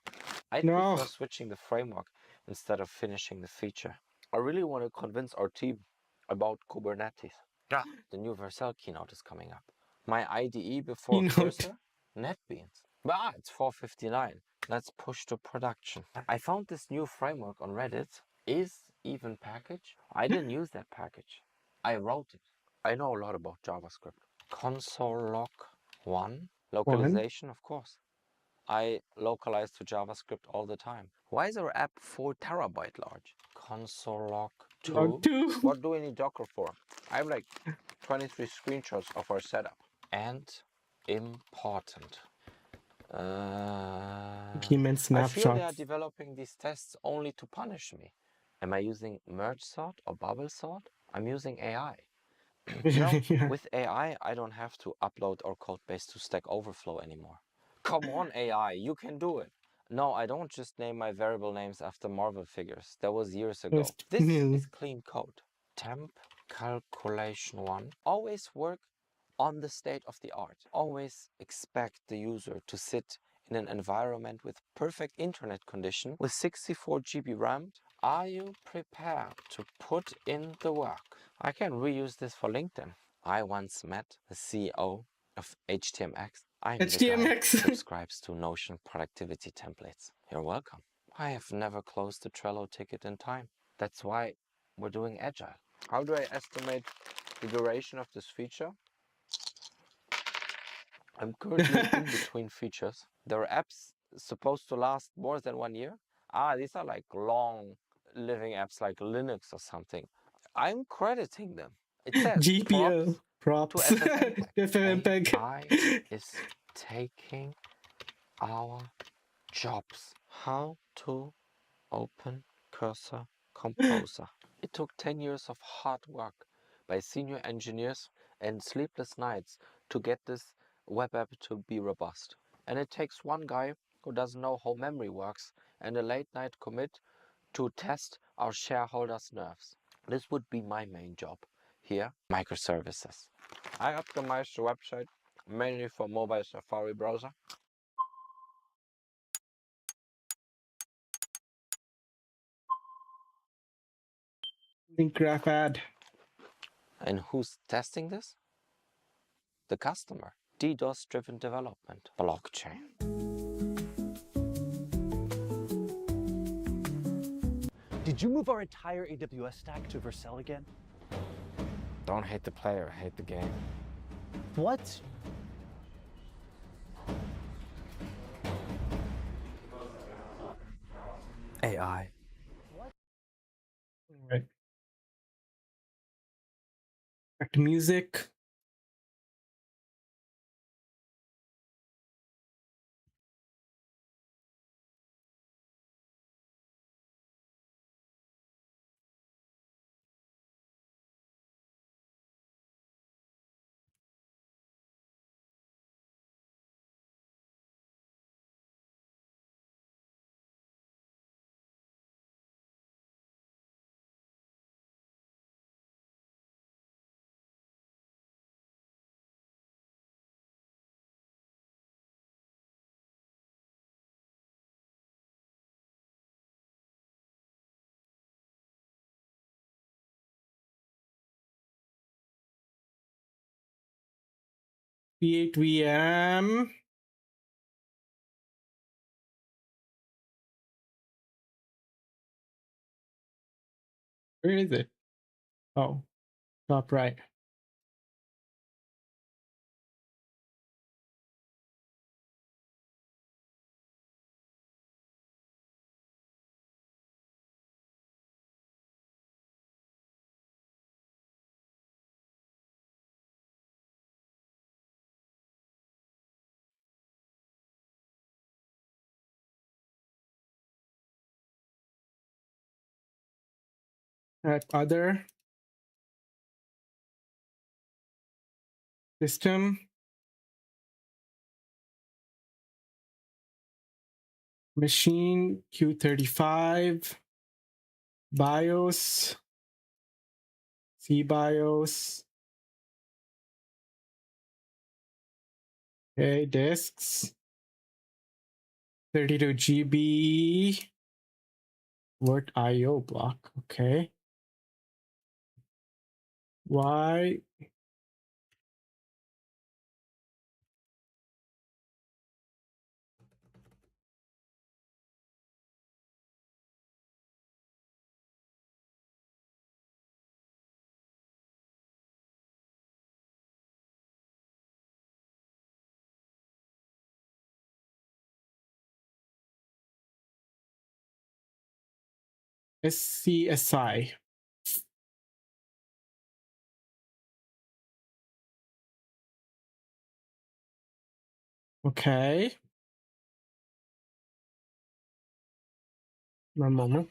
I prefer switching the framework instead of finishing the feature. I really want to convince our team about Kubernetes. Yeah. The new Vercel keynote is coming up. My IDE before Cursor? NetBeans. Bah, it's 4:59. Let's push to production. I found this new framework on Reddit. Is even package? I didn't use that package. I wrote it. I know a lot about JavaScript. Console log 1. Localization, of course. I localize to JavaScript all the time. Why is our app 4 terabyte large? Console log 2. What do we need Docker for? I have like 23 screenshots of our setup. And important. I feel they are developing these tests only to punish me. Am I using merge sort or bubble sort? I'm using AI. With AI, I don't have to upload our code base to Stack Overflow anymore. Come on, AI, you can do it. No, I don't just name my variable names after Marvel figures. That was years ago. This is clean code. Temp calculation 1. Always work on the state of the art. Always expect the user to sit in an environment with perfect internet condition with 64 GB RAM. Are you prepared to put in the work? I can reuse this for LinkedIn. I once met the CEO of HTMX. I'm the guy who HTMX. subscribes to Notion productivity templates. You're welcome. I have never closed a Trello ticket in time. That's why we're doing Agile. How do I estimate the duration of this feature? I'm currently in between features. There are apps supposed to last more than 1 year. These are like long living apps like Linux or something. I'm crediting them. It says GPL props to props. FFmpeg. FFmpeg. AI is taking our jobs. How to open cursor composer. It took 10 years of hard work by senior engineers and sleepless nights to get this web app to be robust. And it takes one guy who doesn't know how memory works and a late night commit to test our shareholders' nerves. This would be my main job here, microservices. I optimized the website mainly for mobile Safari browser. Link graph ad. And who's testing this? The customer. DDoS-driven development. Blockchain. Did you move our entire AWS stack to Vercel again? Don't hate the player, hate the game. What? AI. Right. Back to music. V8 VM. Where is it? Oh, top right. At other system. Machine Q35. BIOS. CBIOS. Okay, disks. 32 GB. Word IO block. Okay. Y. SCSI. Okay. One moment.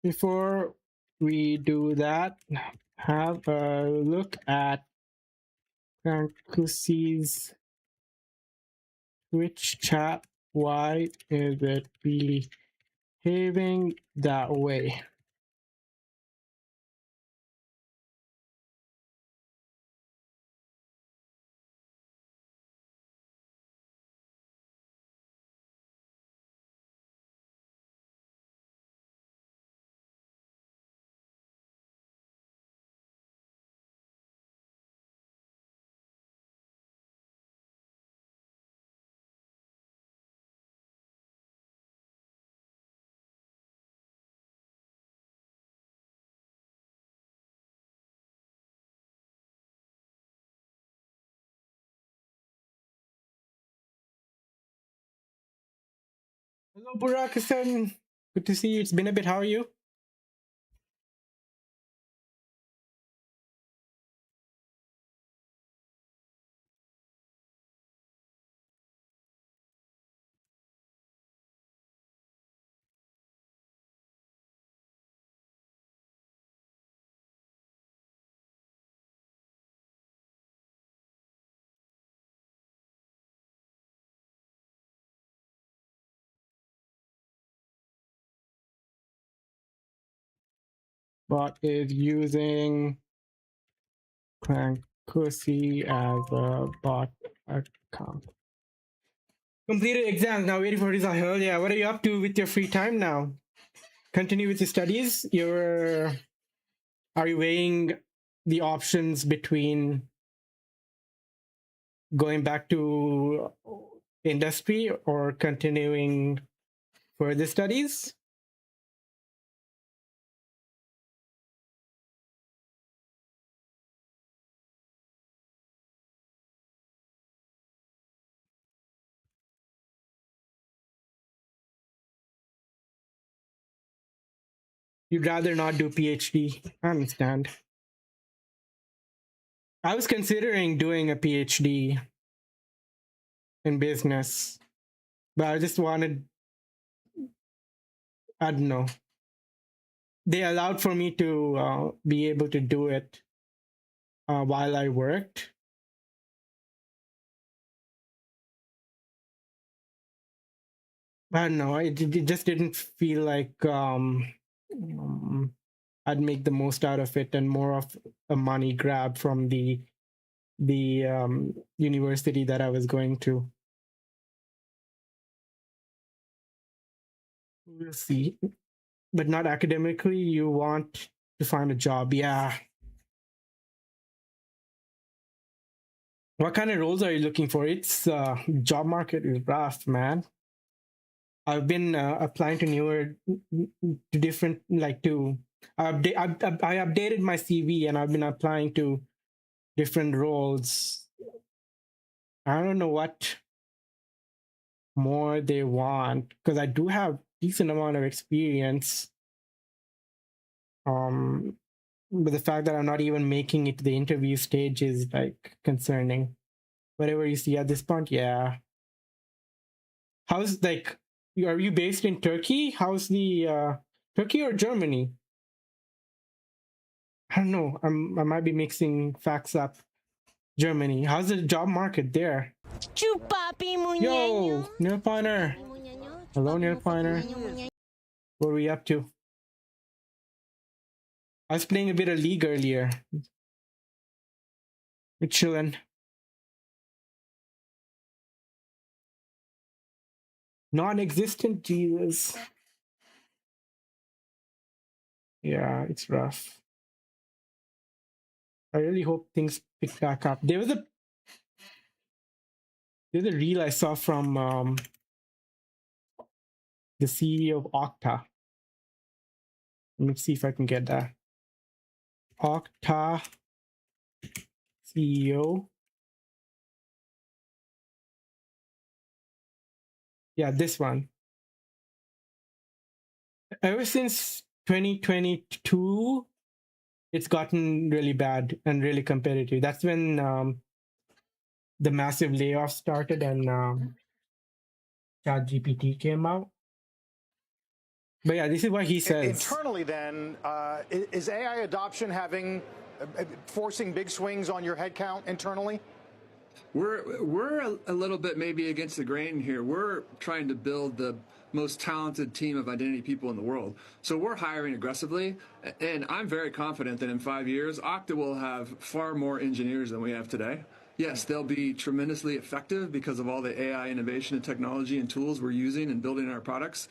before we do that, have a look at Frankusi's Twitch chat. Why is it behaving that way? Hello, Burak-san. Good to see you. It's been a bit. How are you? Bot is using Crankusi as a bot account. Completed exams, now waiting for result. Hell yeah. What are you up to with your free time now? Continue with your studies? Are you weighing the options between going back to industry or continuing further studies? You'd rather not do PhD. I understand. I was considering doing a PhD in business, but I just wanted, I don't know. They allowed for me to be able to do it while I worked. I don't know. It just didn't feel like I'd make the most out of it, and more of a money grab from the university that I was going to. We'll see, but not academically. You want to find a job, yeah. What kind of roles are you looking for? It's job market is rough, man. I've been applying to different, like to I updated my CV and I've been applying to different roles. I don't know what more they want because I do have decent amount of experience. But the fact that I'm not even making it to the interview stage is like concerning. Whatever you see at this point, yeah. How's like, are you based in Turkey? How's the Turkey or Germany? I don't know. I might be mixing facts up. Germany. How's the job market there? Yo, Nail Piner. Hello, Nail Piner. What are we up to? I was playing a bit of League earlier. We're chilling. Non-existent, Jesus. Yeah, it's rough. I really hope things pick back up. There's a reel I saw from the CEO of Okta. Let me see if I can get that. Okta CEO. Yeah, this one. Ever since 2022, it's gotten really bad and really competitive. That's when the massive layoffs started and ChatGPT came out. But yeah, this is what he says. Internally, then, is AI adoption forcing big swings on your headcount internally? We're a little bit maybe against the grain here. We're trying to build the most talented team of identity people in the world. So we're hiring aggressively, and I'm very confident that in 5 years, Okta will have far more engineers than we have today. Yes, they'll be tremendously effective because of all the AI innovation and technology and tools we're using and building our products.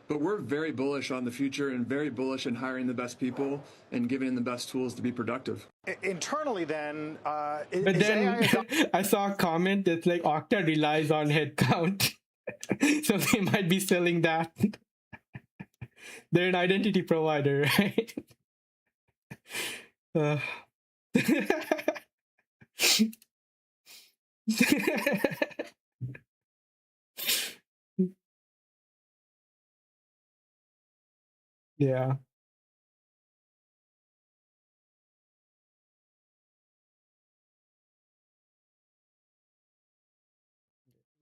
But we're very bullish on the future and very bullish in hiring the best people and giving them the best tools to be productive. Internally, then, But then I saw a comment that's like Okta relies on headcount. So they might be selling that. They're an identity provider, right? Uh. Yeah.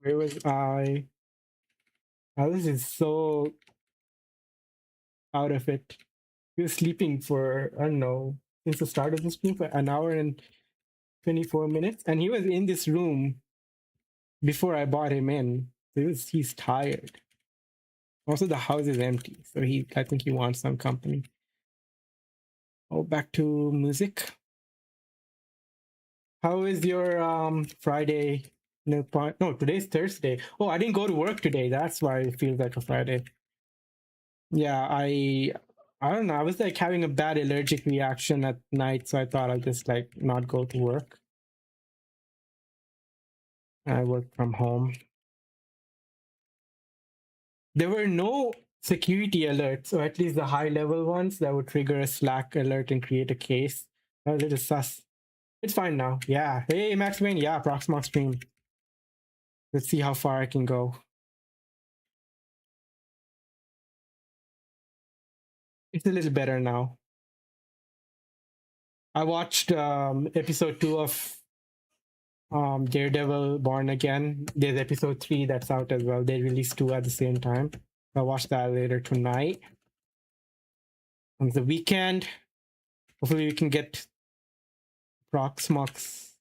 Where was I? Alice is so out of it. He was sleeping for, I don't know, since the start of the stream for an hour and 24 minutes. And he was in this room before I brought him in. So he's tired. Also, the house is empty. So I think he wants some company. Oh, back to music. How is your Friday? No, today's Thursday. Oh, I didn't go to work today. That's why it feels like a Friday. Yeah, I don't know. I was like having a bad allergic reaction at night, so I thought I'll just like not go to work. I work from home. There were no security alerts, or at least the high level ones that would trigger a Slack alert and create a case. That was a little sus. It's fine now. Yeah. Hey, Max Wayne. Yeah, Proxmox stream. Let's see how far I can go. It's a little better now. I watched episode 2 of Daredevil Born Again. There's episode 3 that's out as well. They released 2 at the same time. I'll watch that later tonight. On the weekend, hopefully we can get Proxmox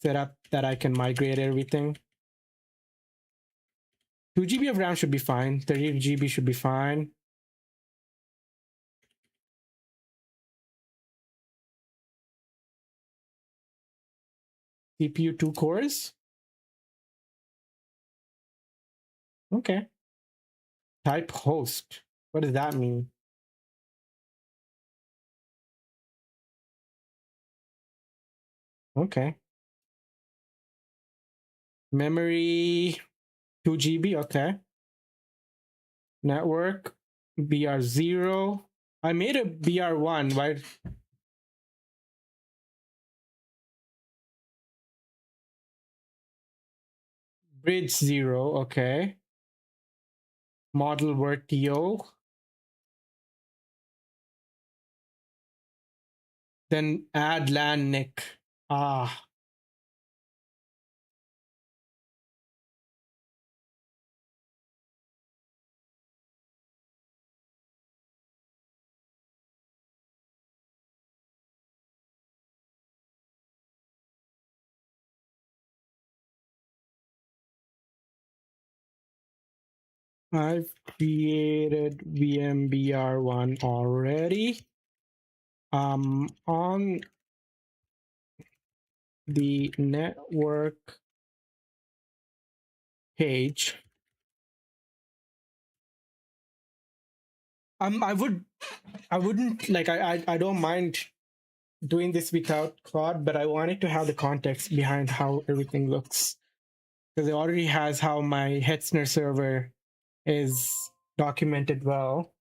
set up that I can migrate everything. 2 GB of RAM should be fine. 30 GB should be fine. CPU 2 cores. Okay. Type host. What does that mean? Okay. Memory 2 GB. Okay. Network BR0. I made a BR1. Why? Bridge 0. Okay. Model word TO. Then add LAN NIC. Ah. I've created VMBR1 already. On the network page, I wouldn't like I don't mind doing this without Claude, but I wanted to have the context behind how everything looks, because it already has how my Hetzner server is documented well.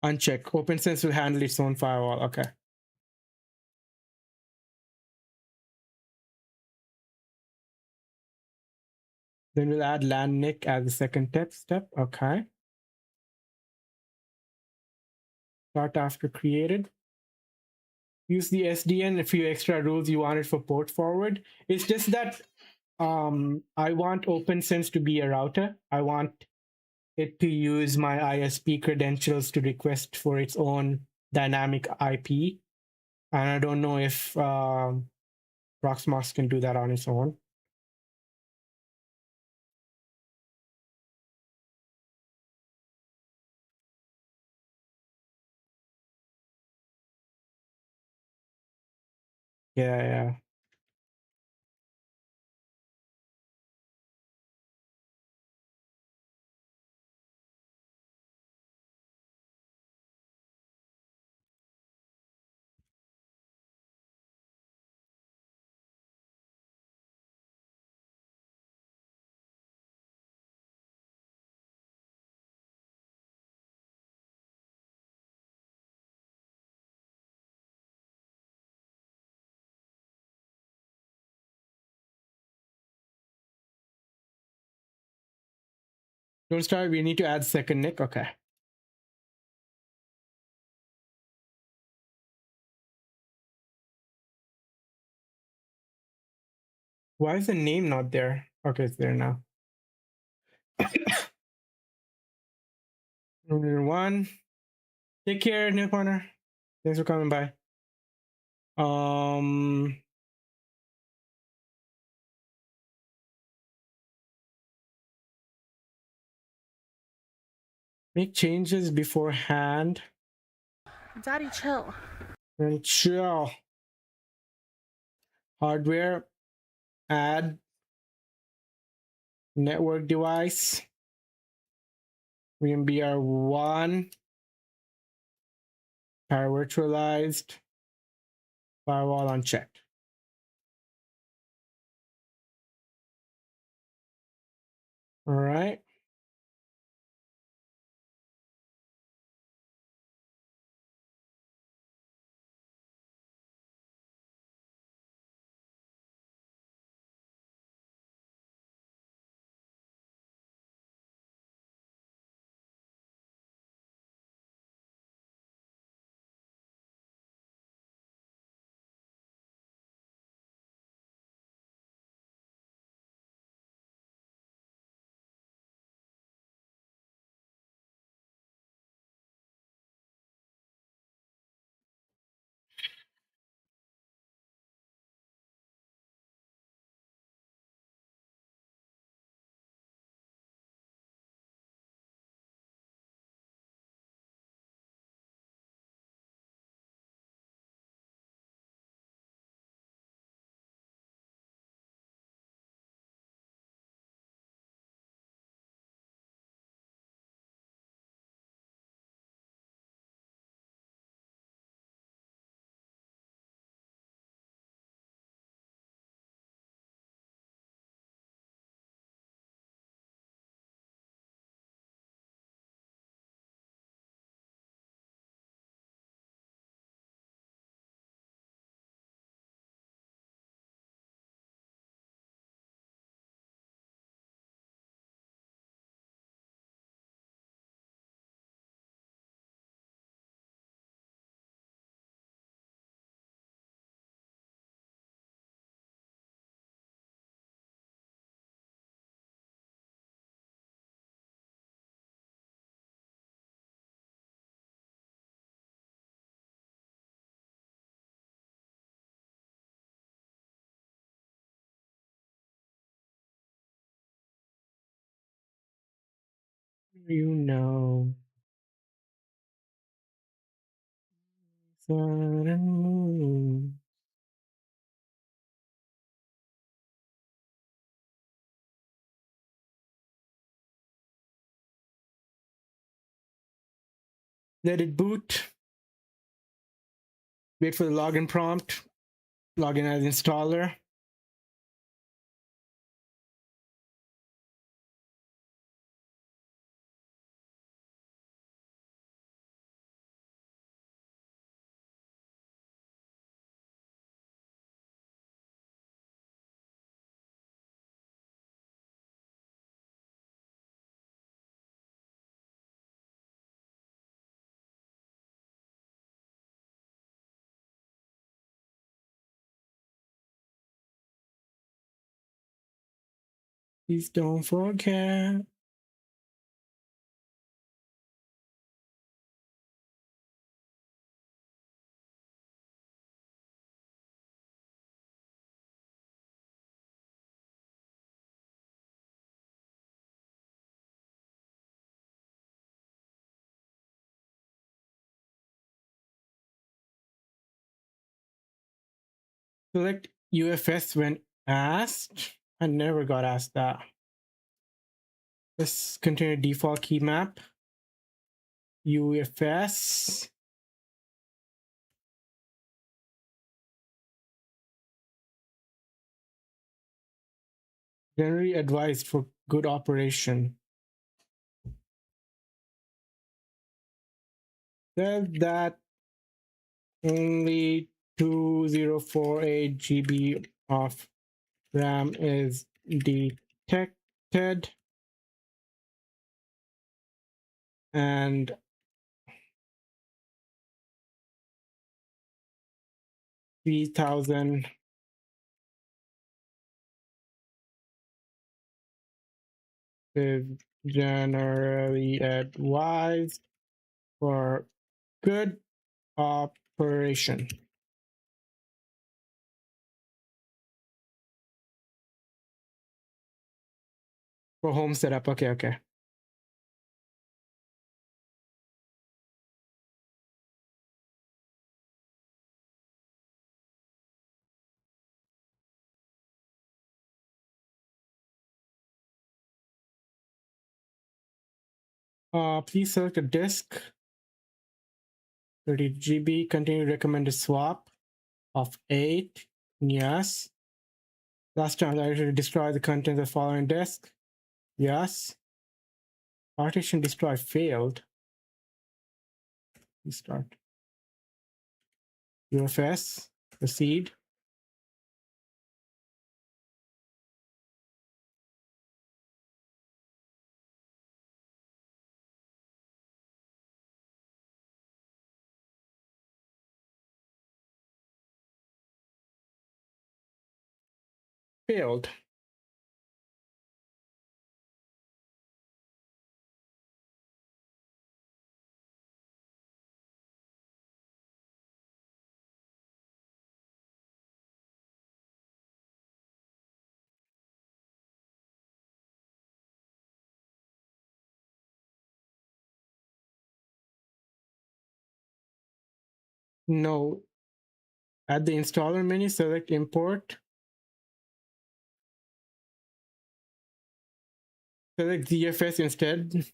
Uncheck. OpenSense will handle its own firewall. Okay. Then we'll add LAN NIC as the second step. Okay. Start after created. Use the SDN, a few extra rules you wanted for port forward. It's just that I want OpenSense to be a router. I want it to use my ISP credentials to request for its own dynamic IP. And I don't know if Proxmox can do that on its own. Yeah. Don't start. We need to add second NIC. Okay. Why is the name not there? Okay, it's there now. Number 1. Take care, New Corner. Thanks for coming by. Make changes beforehand. Daddy, chill. And chill. Hardware. Add. Network device. VMBR 1. Power virtualized. Firewall unchecked. All right. You know. Sun and moon. Let it boot. Wait for the login prompt. Login as installer. Please don't forget. Select UFS when asked. I never got asked that. Let's continue default key map. UFS. Generally advised for good operation. Says that only 2048 GB of RAM is detected, and $3,000 is generally advised for good operation. For home setup, okay. Please select a disk, 30 GB, continue recommended swap of 8, yes. Last time I should destroy the contents of the following disk, yes. Partition destroy failed. Restart. UFS, proceed. Failed. No. At the installer menu, select import. Select ZFS instead.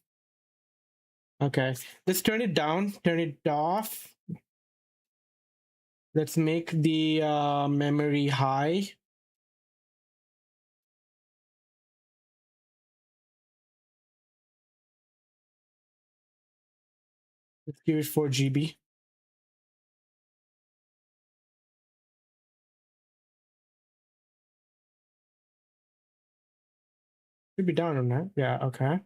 Okay, let's turn it down, turn it off. Let's make the memory high. Let's give it 4 GB. Should be down on that. Yeah, okay.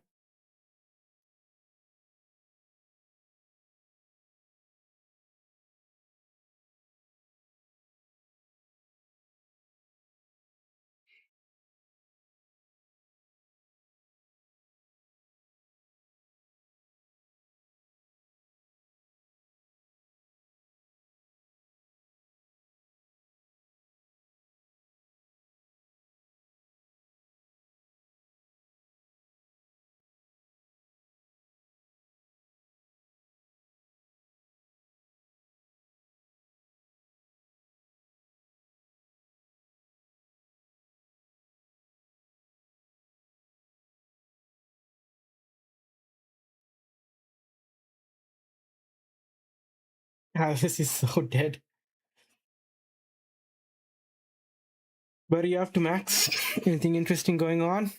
This is so dead. But you have to Max. Anything interesting going on?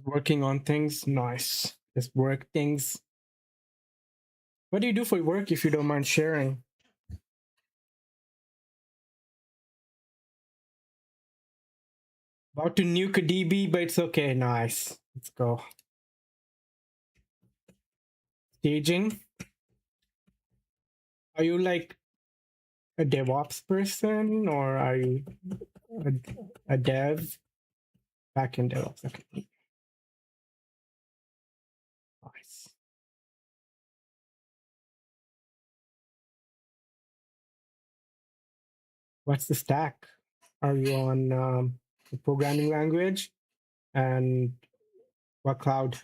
Working on things. Nice. Just work things. What do you do for work if you don't mind sharing? About to nuke a DB, but it's okay. Nice. Let's go. Staging. Are you like a DevOps person or are you a dev? Back in DevOps. Okay. Nice. What's the stack? Are you on the programming language? And what cloud?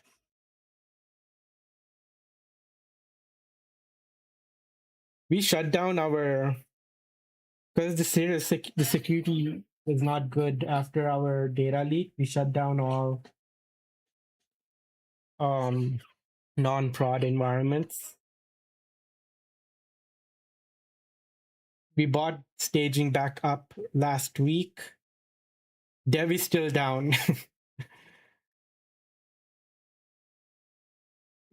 We shut down our because the security is not good after our data leak. We shut down all non-prod environments. We bought staging back up last week. Dev is still down.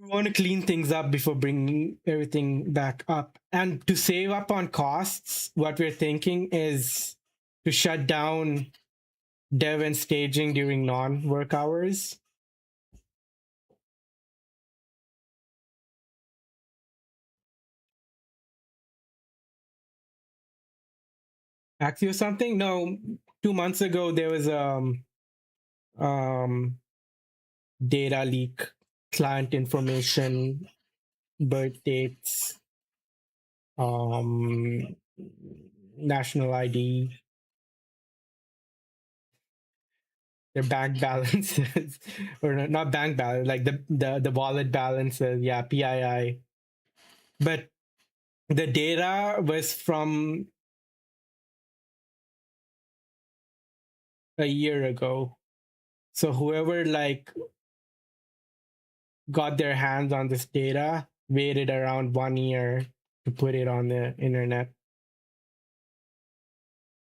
We want to clean things up before bringing everything back up. And to save up on costs, what we're thinking is to shut down dev and staging during non-work hours. Axio something? No, 2 months ago there was data leak, client information, birth dates, national ID, their bank balances, or not bank balance, like the wallet balances, yeah, PII. But the data was from a year ago. So whoever like got their hands on this data waited around 1 year to put it on the internet.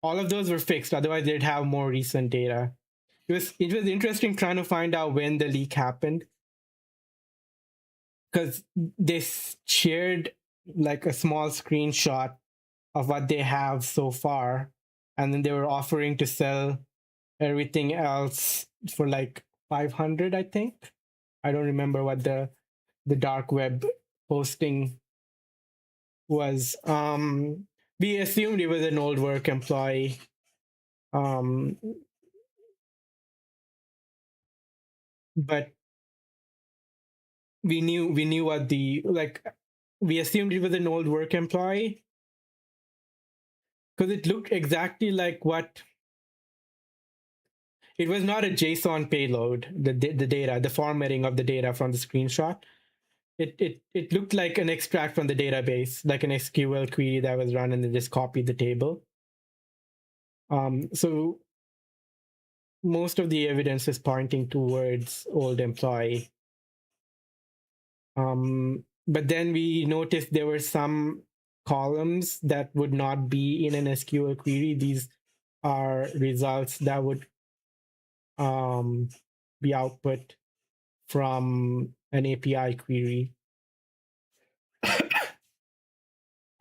All of those were fixed, otherwise they'd have more recent data. It was interesting trying to find out when the leak happened, because they shared like a small screenshot of what they have so far, and then they were offering to sell everything else for like 500, I think. I don't remember what the dark web posting was. We assumed it was an old work employee. But we knew what the like. We assumed it was an old work employee because it looked exactly like what. It was not a JSON payload. The data, the formatting of the data from the screenshot. It looked like an extract from the database, like an SQL query that was run, and they just copied the table. So most of the evidence is pointing towards old employee. But then we noticed there were some columns that would not be in an SQL query. These are results that would be output from an API query.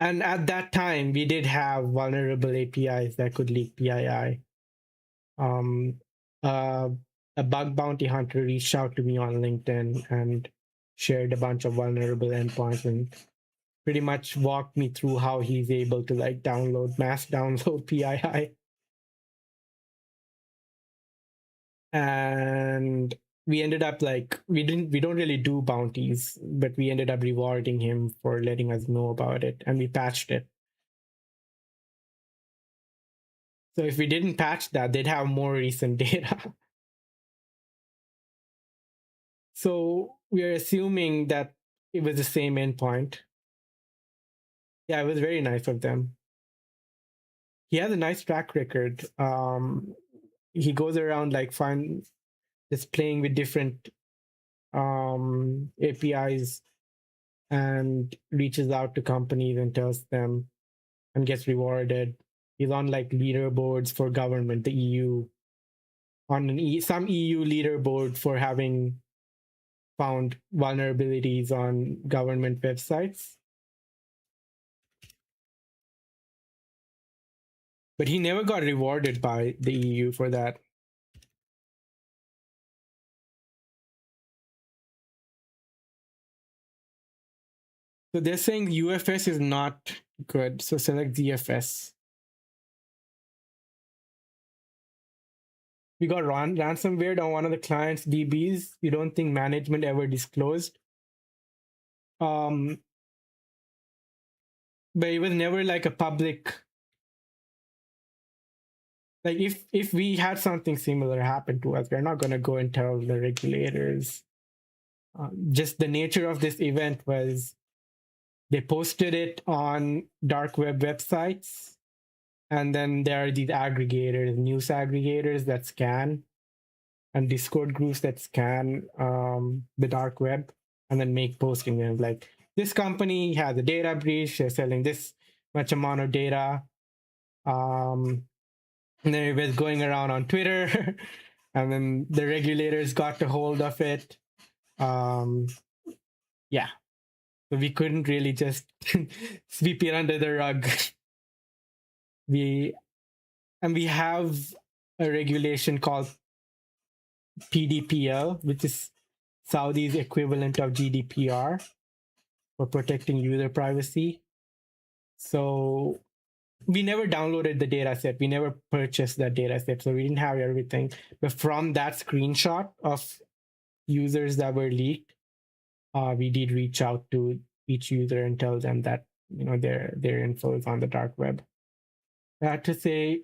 And at that time, we did have vulnerable APIs that could leak PII. A bug bounty hunter reached out to me on LinkedIn and shared a bunch of vulnerable endpoints and pretty much walked me through how he's able to like mass download PII. And we ended up like we don't really do bounties, but we ended up rewarding him for letting us know about it, and we patched it. So if we didn't patch that, they'd have more recent data. So we are assuming that it was the same endpoint. Yeah, it was very nice of them. He has a nice track record. He goes around like just playing with different APIs and reaches out to companies and tells them and gets rewarded. He's on like leaderboards for government, the EU. on some EU leaderboard for having found vulnerabilities on government websites. But he never got rewarded by the EU for that. So they're saying UFS is not good. So select ZFS. We got ransomware on one of the client's DBs. You don't think management ever disclosed? But it was never like a public. Like if we had something similar happen to us, we're not going to go and tell the regulators. Just the nature of this event was they posted it on dark web websites, and then there are these aggregators, news aggregators that scan, and Discord groups that scan the dark web and then make posting and like, this company has a data breach, they're selling this much amount of data. And then it was going around on Twitter, and then the regulators got a hold of it. Yeah, so we couldn't really just sweep it under the rug. We have a regulation called PDPL, which is Saudi's equivalent of GDPR for protecting user privacy. So we never downloaded the data set. We never purchased that data set. So we didn't have everything. But from that screenshot of users that were leaked, we did reach out to each user and tell them that, you know, their info is on the dark web. I had to say,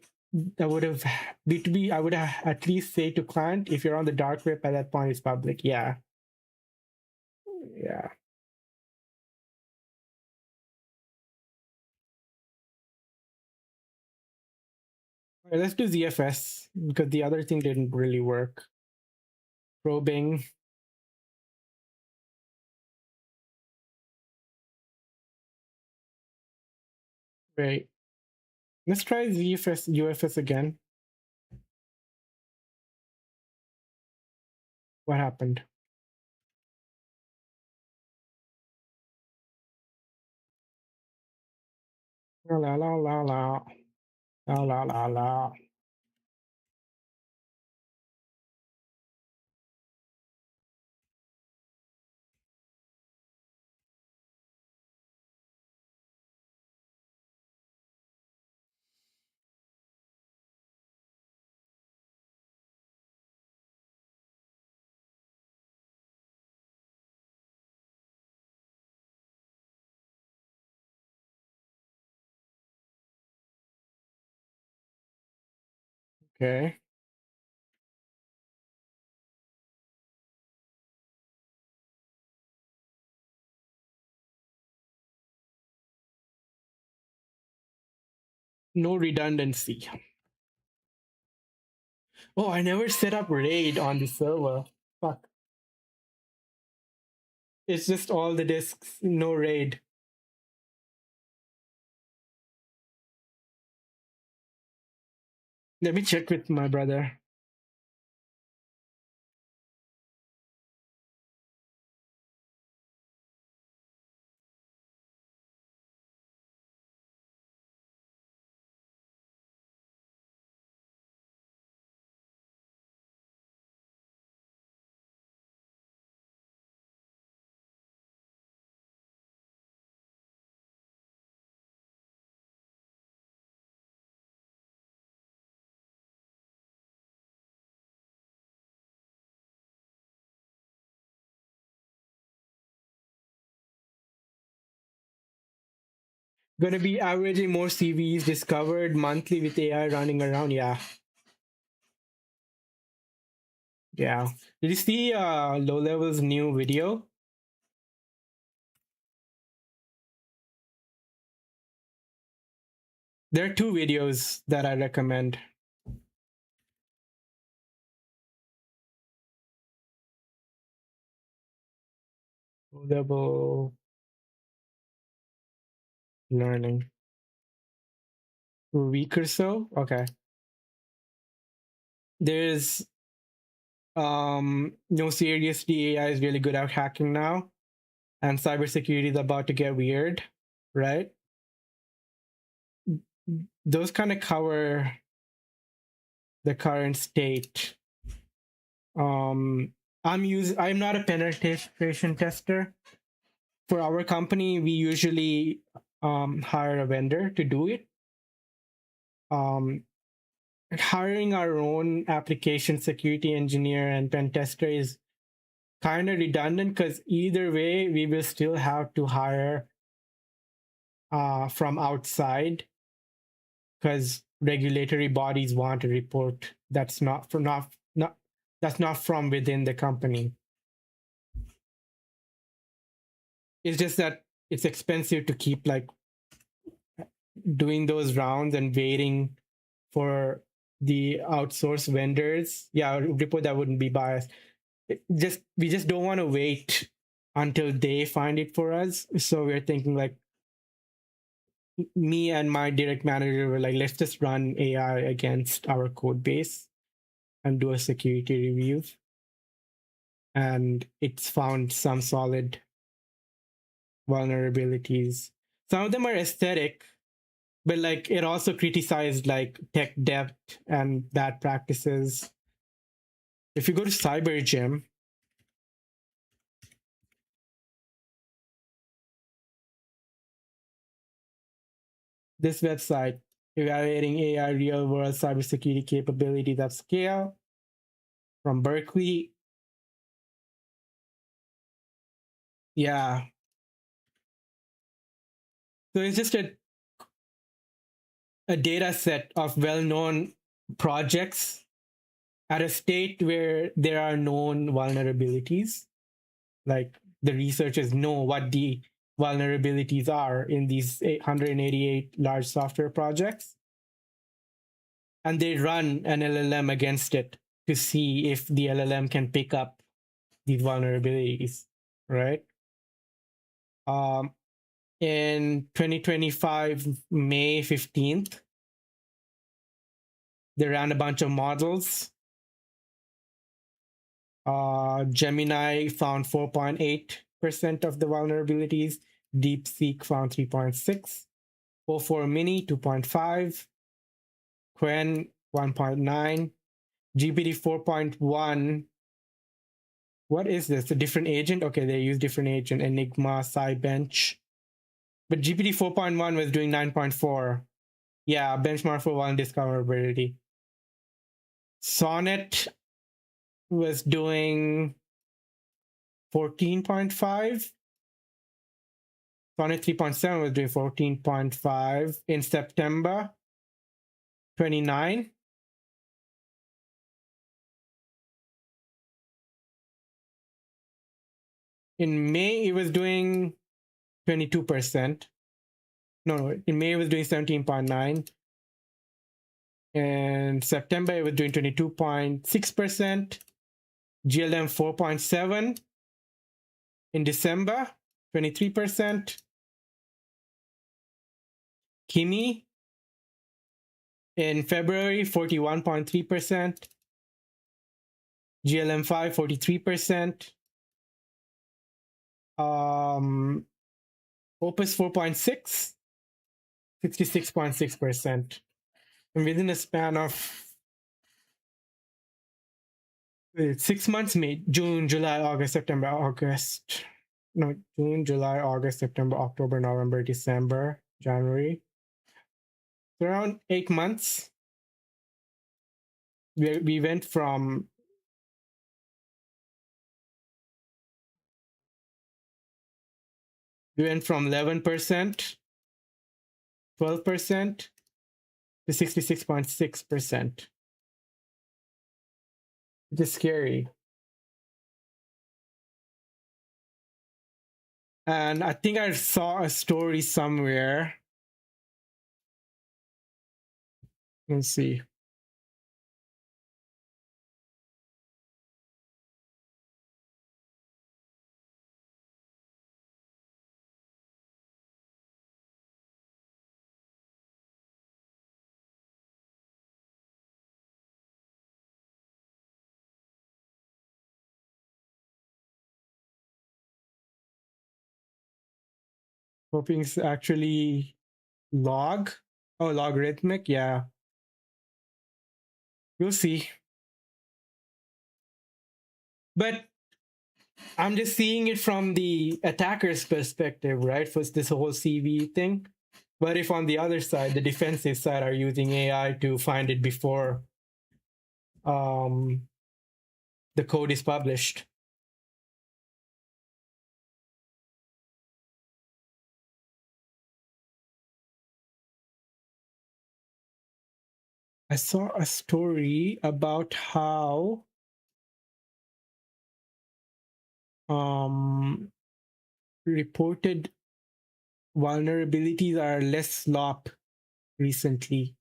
I would have B2B, I would have at least say to client, if you're on the dark web at that point, it's public. Yeah. Yeah. All right, let's do ZFS because the other thing didn't really work. Probing. Wait. Let's try ZFS UFS again. What happened? La la la la la la la la la. Okay. No redundancy. Oh, I never set up RAID on the server. Fuck. It's just all the disks, no RAID. Let me check with my brother. Gonna be averaging more CVs discovered monthly with AI running around. Yeah. Yeah. Did you see Low Level's new video? There are two videos that I recommend. Low Level learning. A week or so? Okay. there's no, seriously, AI is really good at hacking now, and cybersecurity is about to get weird, right? Those kind of cover the current state. I'm not a penetration tester. For our company, we usually hire a vendor to do it. Hiring our own application security engineer and pen tester is kind of redundant because either way, we will still have to hire from outside because regulatory bodies want a report that's not from within the company. It's just that it's expensive to keep like doing those rounds and waiting for the outsourced vendors. Yeah, a report that wouldn't be biased. We just don't want to wait until they find it for us. So we're thinking like me and my direct manager were like, let's just run AI against our code base and do a security review. And it's found some solid vulnerabilities. Some of them are aesthetic, but like it also criticized like tech debt and bad practices. If you go to CyberGym, this website evaluating AI real world cybersecurity capabilities at scale from Berkeley. Yeah. So it's just a data set of well-known projects at a state where there are known vulnerabilities. Like the researchers know what the vulnerabilities are in these 188 large software projects. And they run an LLM against it to see if the LLM can pick up these vulnerabilities, right? In 2025, May 15th, they ran a bunch of models. Gemini found 4.8% of the vulnerabilities. DeepSeek found 3.6. O4 Mini 2.5. Quen 1.9. GPT 4.1. What is this? A different agent? Okay, they use different agent. Enigma, SciBench. But GPT 4.1 was doing 9.4. Yeah, benchmark for one discoverability. Sonnet was doing 14.5. Sonnet 3.7 was doing 14.5 in September 29. In May, it was doing 22%. No, in May, it was doing 17.9. In September, it was doing 22.6%. GLM 4.7. In December, 23%. Kimi in February, 41.3%. GLM5, 43%. Opus 4.6, 66.6%. And within a span of 6 months, May, June, July, August, September, August. No, June, July, August, September, October, November, December, January. So around 8 months, we went from we went from 11%, 12% to 66.6%. It is scary. And I think I saw a story somewhere. Let's see. Hoping it's actually log. Oh, logarithmic. Yeah, we'll see. But I'm just seeing it from the attacker's perspective, right? For this whole CV thing. But if on the other side, the defensive side are using AI to find it before the code is published. I saw a story about how reported vulnerabilities are less slop recently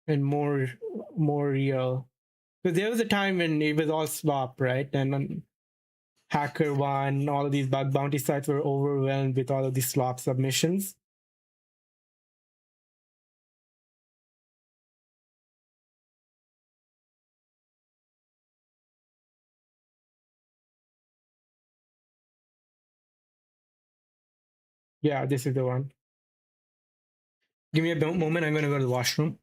and more real. Because there was a time when it was all slop, right? And HackerOne, all of these bug bounty sites were overwhelmed with all of these slop submissions. Yeah, this is the one. Give me a moment. I'm going to go to the washroom.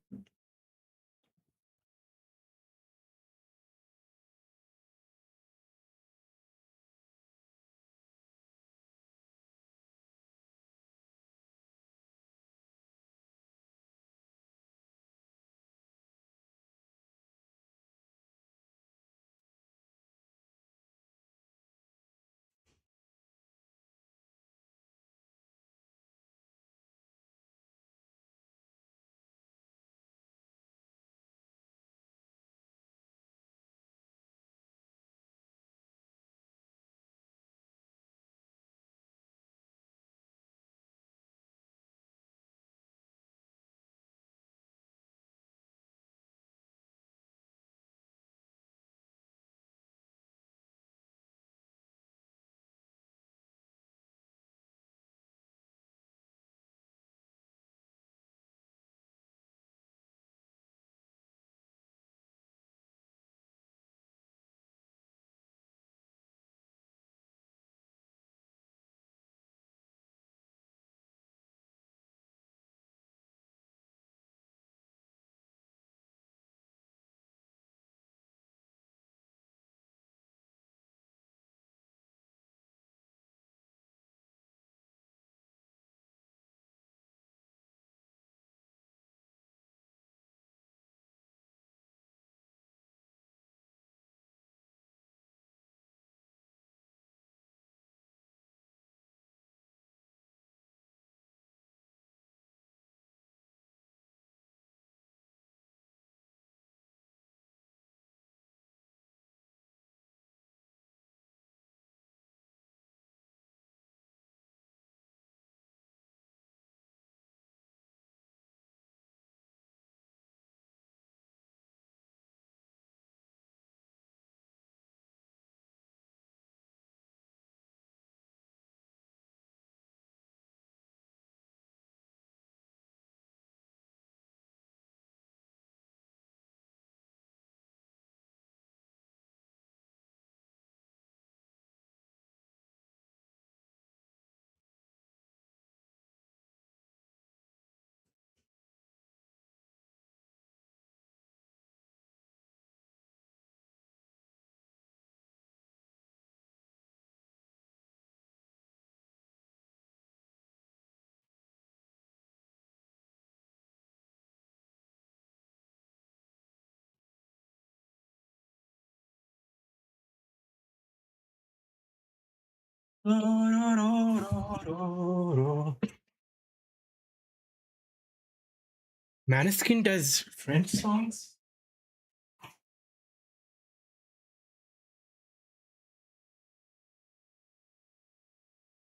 Maneskin does French songs?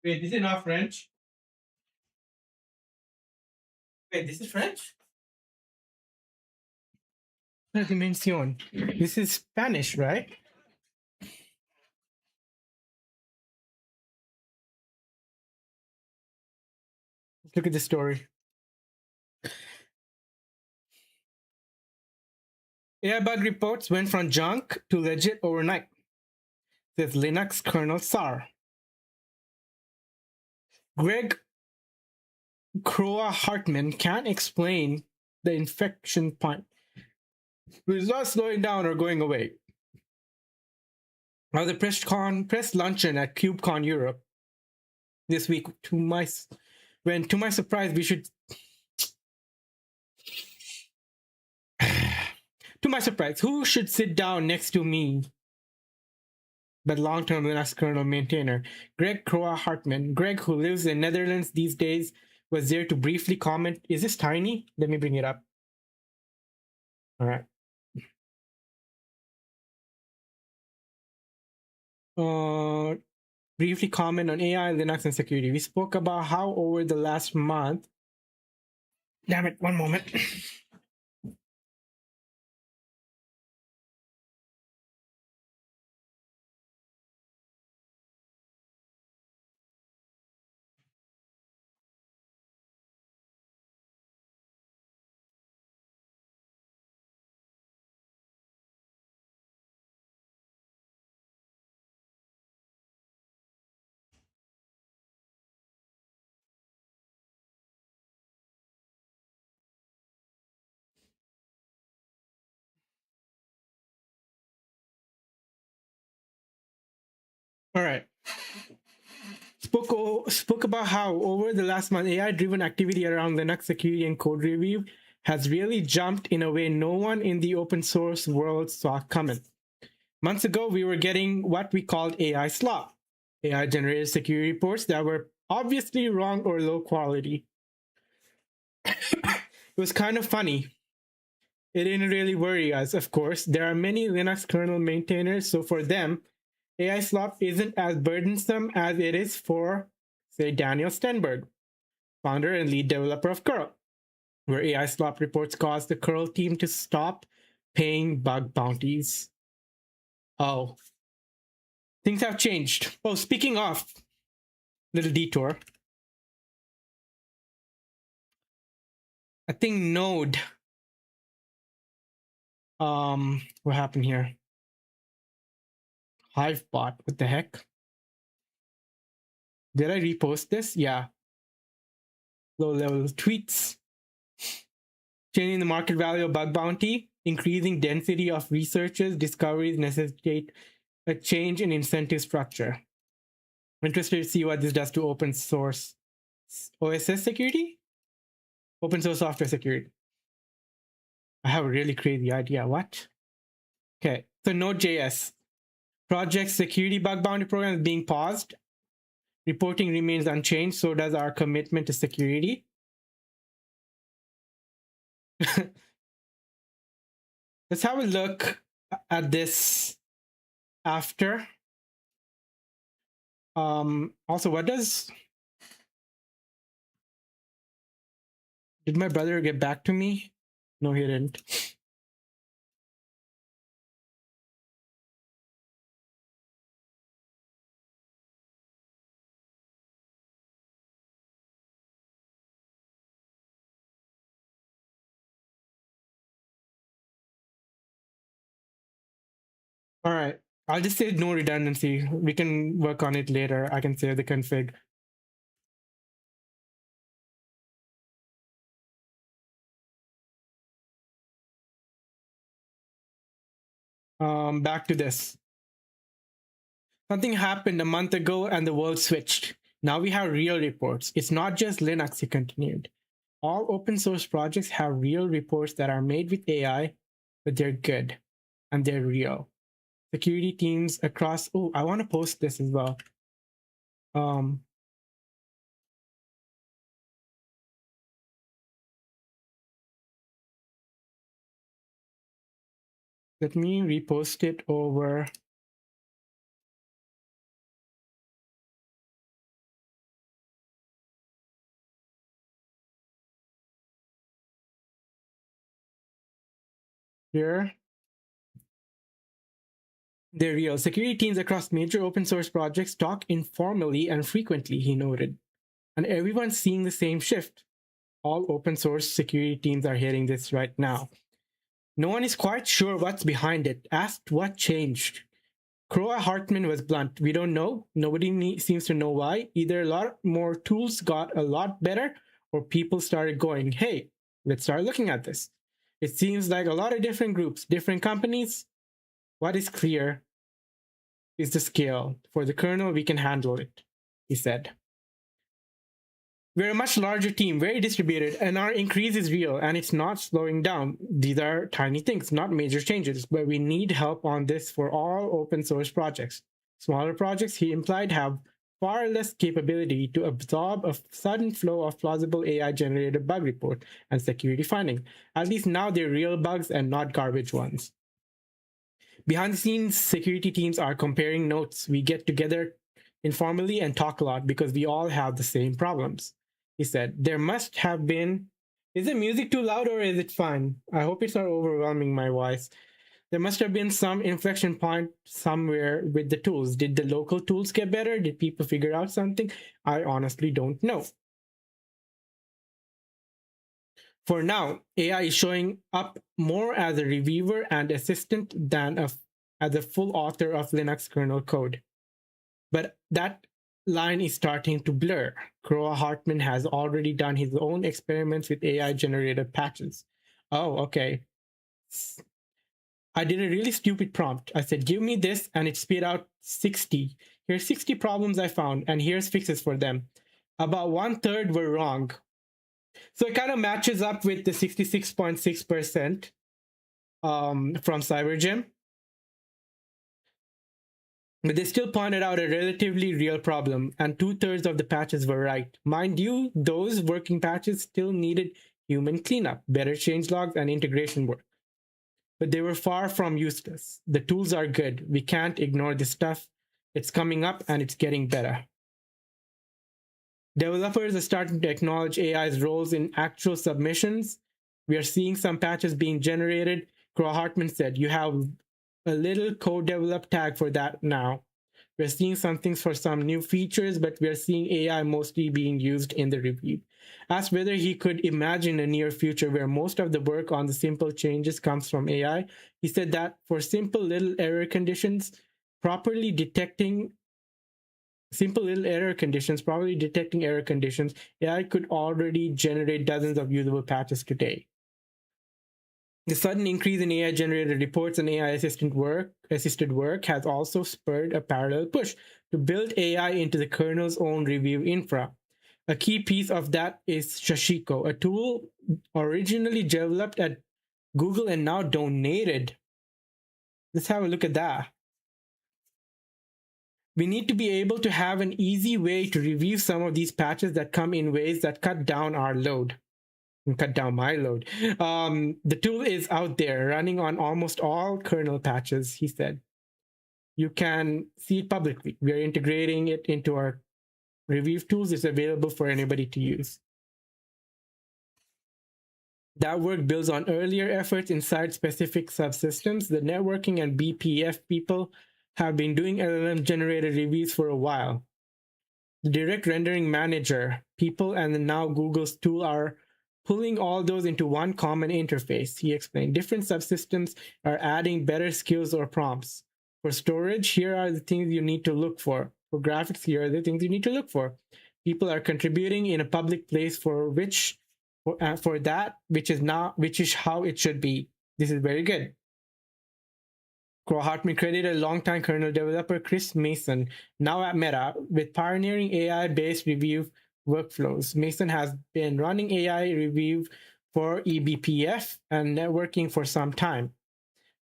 Wait, this is not French? Wait, this is French? La Dimension. This is Spanish, right? Look at the story. AI bug reports went from junk to legit overnight, says Linux kernel SAR. Greg Croa Hartman can't explain the infection point. It's not slowing down or going away. Now the press luncheon at KubeCon Europe this week, to my surprise, who should sit down next to me? But long-term Linux kernel maintainer, Greg Croa Hartman. Greg, who lives in Netherlands these days, was there to briefly comment. Is this tiny? Let me bring it up. All right. Briefly comment on AI, Linux, and security. We spoke about how over the last month. Damn it, one moment. All right. Spoke about how over the last month, AI-driven activity around Linux security and code review has really jumped in a way no one in the open source world saw coming. Months ago, we were getting what we called AI slop, AI-generated security reports that were obviously wrong or low quality. It was kind of funny. It didn't really worry us, of course. There are many Linux kernel maintainers, so for them, AI slop isn't as burdensome as it is for, say, Daniel Stenberg, founder and lead developer of curl, where AI slop reports caused the curl team to stop paying bug bounties. Oh, things have changed. Oh, speaking of, little detour. I think Node. What happened here? Hivebot, what the heck? Did I repost this? Yeah. Low level tweets. Changing the market value of bug bounty, increasing density of researchers, discoveries necessitate a change in incentive structure. I'm interested to see what this does to open source OSS security? Open source software security. I have a really crazy idea. What? Okay, so Node.js. Project security bug bounty program is being paused. Reporting remains unchanged, so does our commitment to security. Let's have a look at this after. Also, what does... Did my brother get back to me? No, he didn't. All right. I'll just say no redundancy. We can work on it later. I can save the config. Back to this. Something happened a month ago and the world switched. Now we have real reports. It's not just Linux, he continued. All open source projects have real reports that are made with AI, but they're good and they're real. Security teams across... Oh, I want to post this as well. Let me repost it over... here. They're real. Security teams across major open source projects talk informally and frequently, he noted. And everyone's seeing the same shift. All open source security teams are hearing this right now. No one is quite sure what's behind it. Asked what changed. Croa Hartman was blunt. We don't know. Nobody seems to know why. Either a lot more tools got a lot better, or people started going, hey, let's start looking at this. It seems like a lot of different groups, different companies. What is clear is the scale. For the kernel, we can handle it, he said. We're a much larger team, very distributed, and our increase is real, and it's not slowing down. These are tiny things, not major changes, but we need help on this for all open source projects. Smaller projects, he implied, have far less capability to absorb a sudden flow of plausible AI-generated bug report and security finding. At least now they're real bugs and not garbage ones. Behind the scenes, security teams are comparing notes. We get together informally and talk a lot because we all have the same problems. He said, there must have been... Is the music too loud or is it fine? I hope it's not overwhelming my voice. There must have been some inflection point somewhere with the tools. Did the local tools get better? Did people figure out something? I honestly don't know. For now, AI is showing up more as a reviewer and assistant than as a full author of Linux kernel code. But that line is starting to blur. Croa Hartman has already done his own experiments with AI-generated patches. Oh, okay. I did a really stupid prompt. I said, give me this, and it spit out 60. Here's 60 problems I found, and here's fixes for them. About 1/3 were wrong. So it kind of matches up with the 66.6% from CyberGym. But they still pointed out a relatively real problem, and 2/3 of the patches were right. Mind you, those working patches still needed human cleanup, better changelogs, and integration work. But they were far from useless. The tools are good. We can't ignore this stuff. It's coming up and it's getting better. Developers are starting to acknowledge AI's roles in actual submissions. We are seeing some patches being generated. Crow Hartman said, you have a little code develop tag for that now. We're seeing some things for some new features, but we're seeing AI mostly being used in the review. Asked whether he could imagine a near future where most of the work on the simple changes comes from AI, he said that for simple little error conditions, properly detecting error conditions, AI could already generate dozens of usable patches today. The sudden increase in AI-generated reports and AI-assisted work has also spurred a parallel push to build AI into the kernel's own review infra. A key piece of that is Shashiko, a tool originally developed at Google and now donated. Let's have a look at that. We need to be able to have an easy way to review some of these patches that come in ways that cut down our load. And cut down my load. The tool is out there, running on almost all kernel patches, he said. You can see it publicly. We are integrating it into our review tools. It's available for anybody to use. That work builds on earlier efforts inside specific subsystems. The networking and BPF people have been doing LLM-generated reviews for a while. The direct rendering manager people and now Google's tool are pulling all those into one common interface, he explained. Different subsystems are adding better skills or prompts. For storage, here are the things you need to look for. For graphics, here are the things you need to look for. People are contributing in a public place for that, which is how it should be. This is very good. Crow Hartman credited longtime kernel developer Chris Mason, now at Meta, with pioneering AI-based review workflows. Mason has been running AI review for eBPF and networking for some time.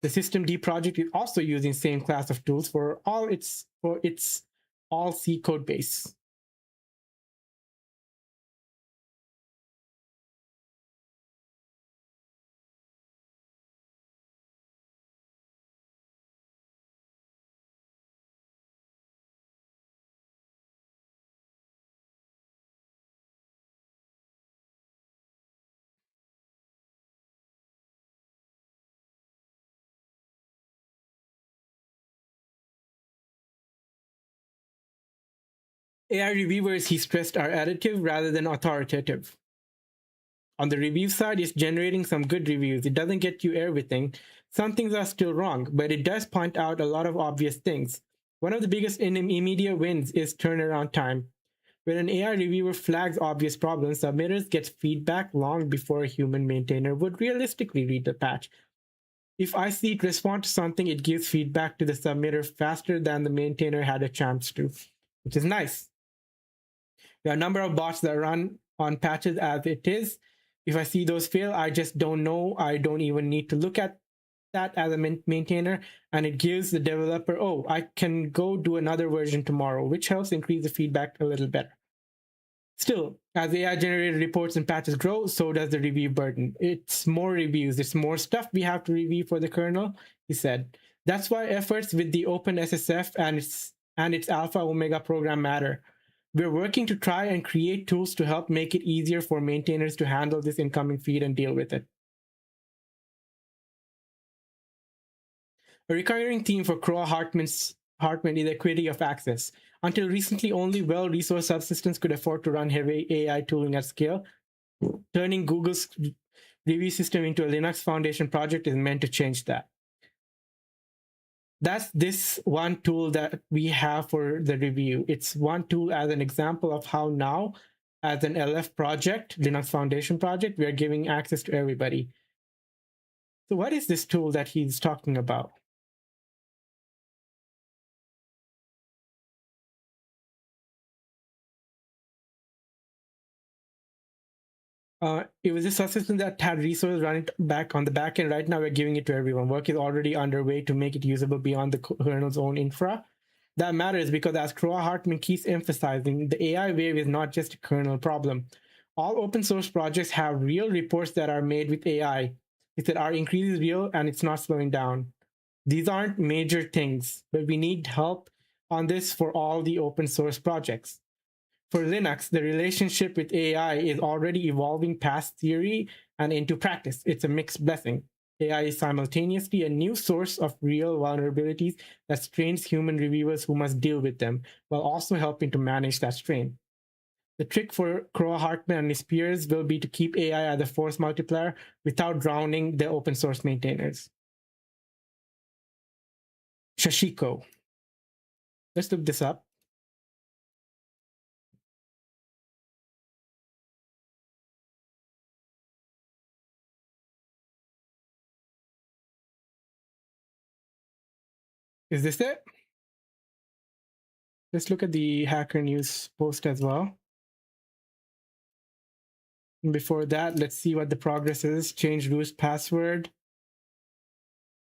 The systemd project is also using same class of tools for its all C code base. AI reviewers, he stressed, are additive rather than authoritative. On the review side, it's generating some good reviews. It doesn't get you everything. Some things are still wrong, but it does point out a lot of obvious things. One of the biggest immediate wins is turnaround time. When an AI reviewer flags obvious problems, submitters get feedback long before a human maintainer would realistically read the patch. If I see it respond to something, it gives feedback to the submitter faster than the maintainer had a chance to, which is nice. There are a number of bots that run on patches as it is. If I see those fail, I just don't know. I don't even need to look at that as a maintainer, and it gives the developer, oh, I can go do another version tomorrow, which helps increase the feedback a little better. Still, as AI-generated reports and patches grow, so does the review burden. It's more reviews, it's more stuff we have to review for the kernel, he said. That's why efforts with the OpenSSF and its Alpha Omega program matter. We're working to try and create tools to help make it easier for maintainers to handle this incoming feed and deal with it. A recurring theme for Crow Hartman is equity of access. Until recently, only well-resourced subsystems could afford to run heavy AI tooling at scale. Turning Google's review system into a Linux Foundation project is meant to change that. That's this one tool that we have for the review. It's one tool as an example of how now, as an LF project, Linux Foundation project, we are giving access to everybody. So what is this tool that he's talking about? It was a subsystem that had resources running back on the back end. Right now, we're giving it to everyone. Work is already underway to make it usable beyond the kernel's own infra. That matters because, as Crow Hartman keeps emphasizing, the AI wave is not just a kernel problem. All open source projects have real reports that are made with AI. He said our increase is real and it's not slowing down. These aren't major things, but we need help on this for all the open source projects. For Linux, the relationship with AI is already evolving past theory and into practice. It's a mixed blessing. AI is simultaneously a new source of real vulnerabilities that strains human reviewers who must deal with them, while also helping to manage that strain. The trick for Crow Hartman and his peers will be to keep AI as a force multiplier without drowning the open source maintainers. Shashiko. Let's look this up. Is this it? Let's look at the Hacker News post as well. And before that, let's see what the progress is. Change root password.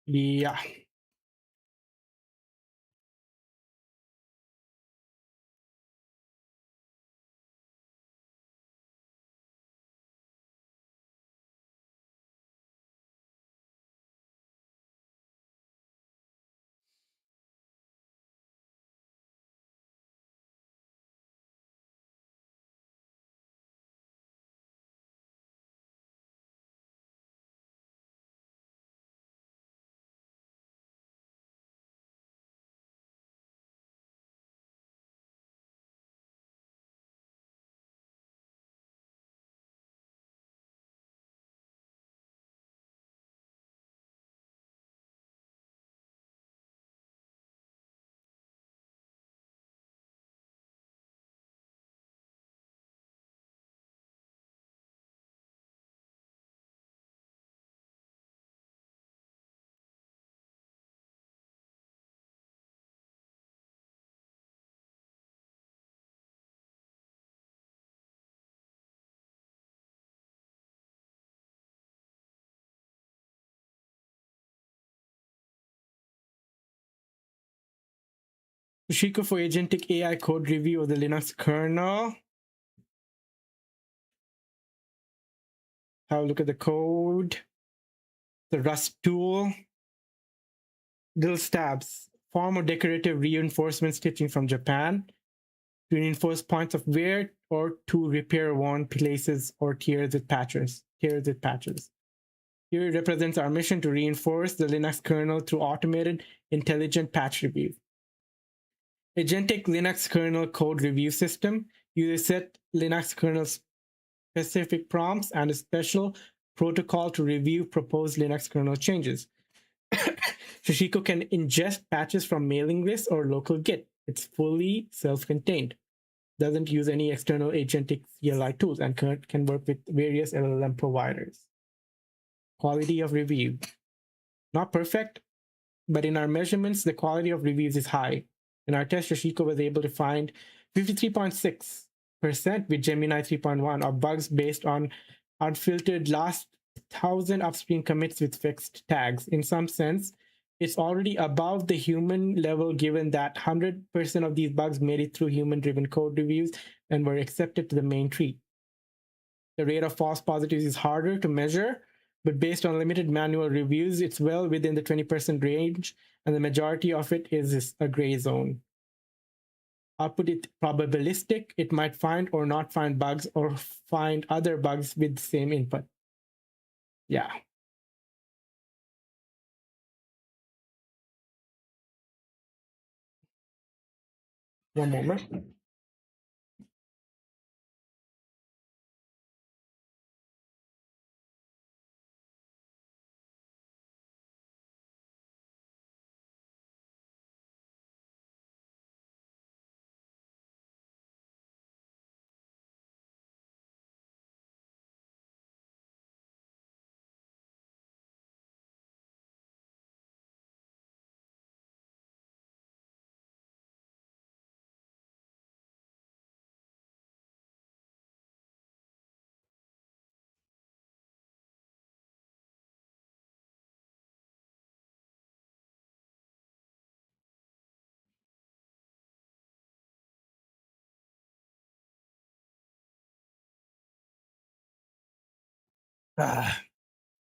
Yeah. Shashiko for agentic AI code review of the Linux kernel. Have a look at the code. The Rust tool. Little stabs. Form or decorative reinforcement stitching from Japan to reinforce points of wear or to repair worn places or tears with patches. Here it represents our mission to reinforce the Linux kernel through automated, intelligent patch review. Agentic Linux kernel code review system uses set Linux kernel specific prompts, and a special protocol to review proposed Linux kernel changes. Shishiko can ingest patches from mailing lists or local Git. It's fully self-contained. Doesn't use any external agentic CLI tools and can work with various LLM providers. Quality of review. Not perfect, but in our measurements, the quality of reviews is high. In our test, Yoshiko was able to find 53.6% with Gemini 3.1 of bugs based on unfiltered last 1,000 upstream commits with fixed tags. In some sense, it's already above the human level given that 100% of these bugs made it through human-driven code reviews and were accepted to the main tree. The rate of false positives is harder to measure, but based on limited manual reviews, it's well within the 20% range, and the majority of it is a gray zone. Output it probabilistic. It might find or not find bugs or find other bugs with the same input. Yeah. One moment.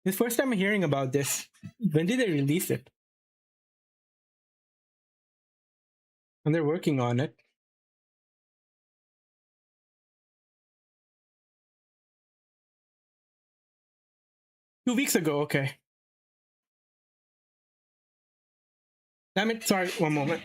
This first time I'm hearing about this. When did they release it? And they're working on it. 2 weeks ago, okay. Damn it, sorry, one moment.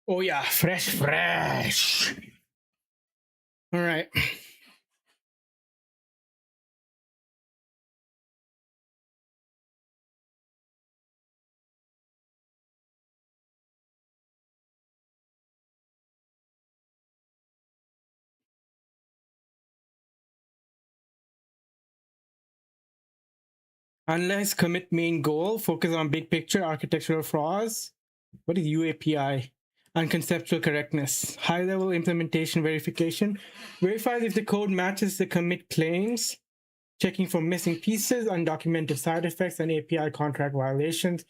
Oh yeah, fresh. All right. Unless commit main goal, focus on big picture architectural flaws. What is UAPI? Unconceptual correctness. High level implementation verification. Verifies if the code matches the commit claims. Checking for missing pieces, undocumented side effects, and API contract violations.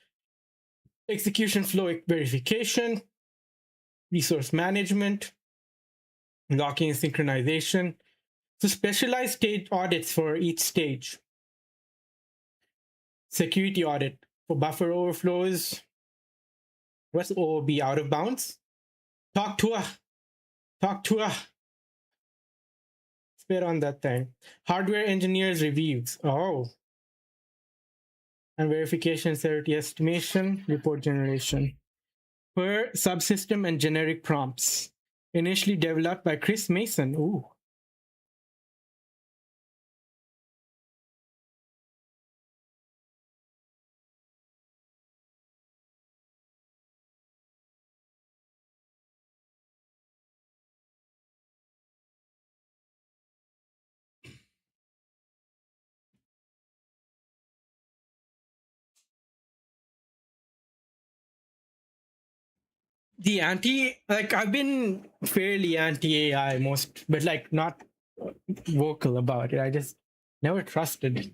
Execution flow verification. Resource management. Locking and synchronization. So specialized stage audits for each stage. Security audit for buffer overflows. What's OOB, out of bounds? Talk to a. Spit on that thing. Hardware engineers reviews. Oh. And verification, severity estimation, report generation. Per subsystem and generic prompts. Initially developed by Chris Mason. Ooh. The I've been fairly anti-AI but like not vocal about it. I just never trusted.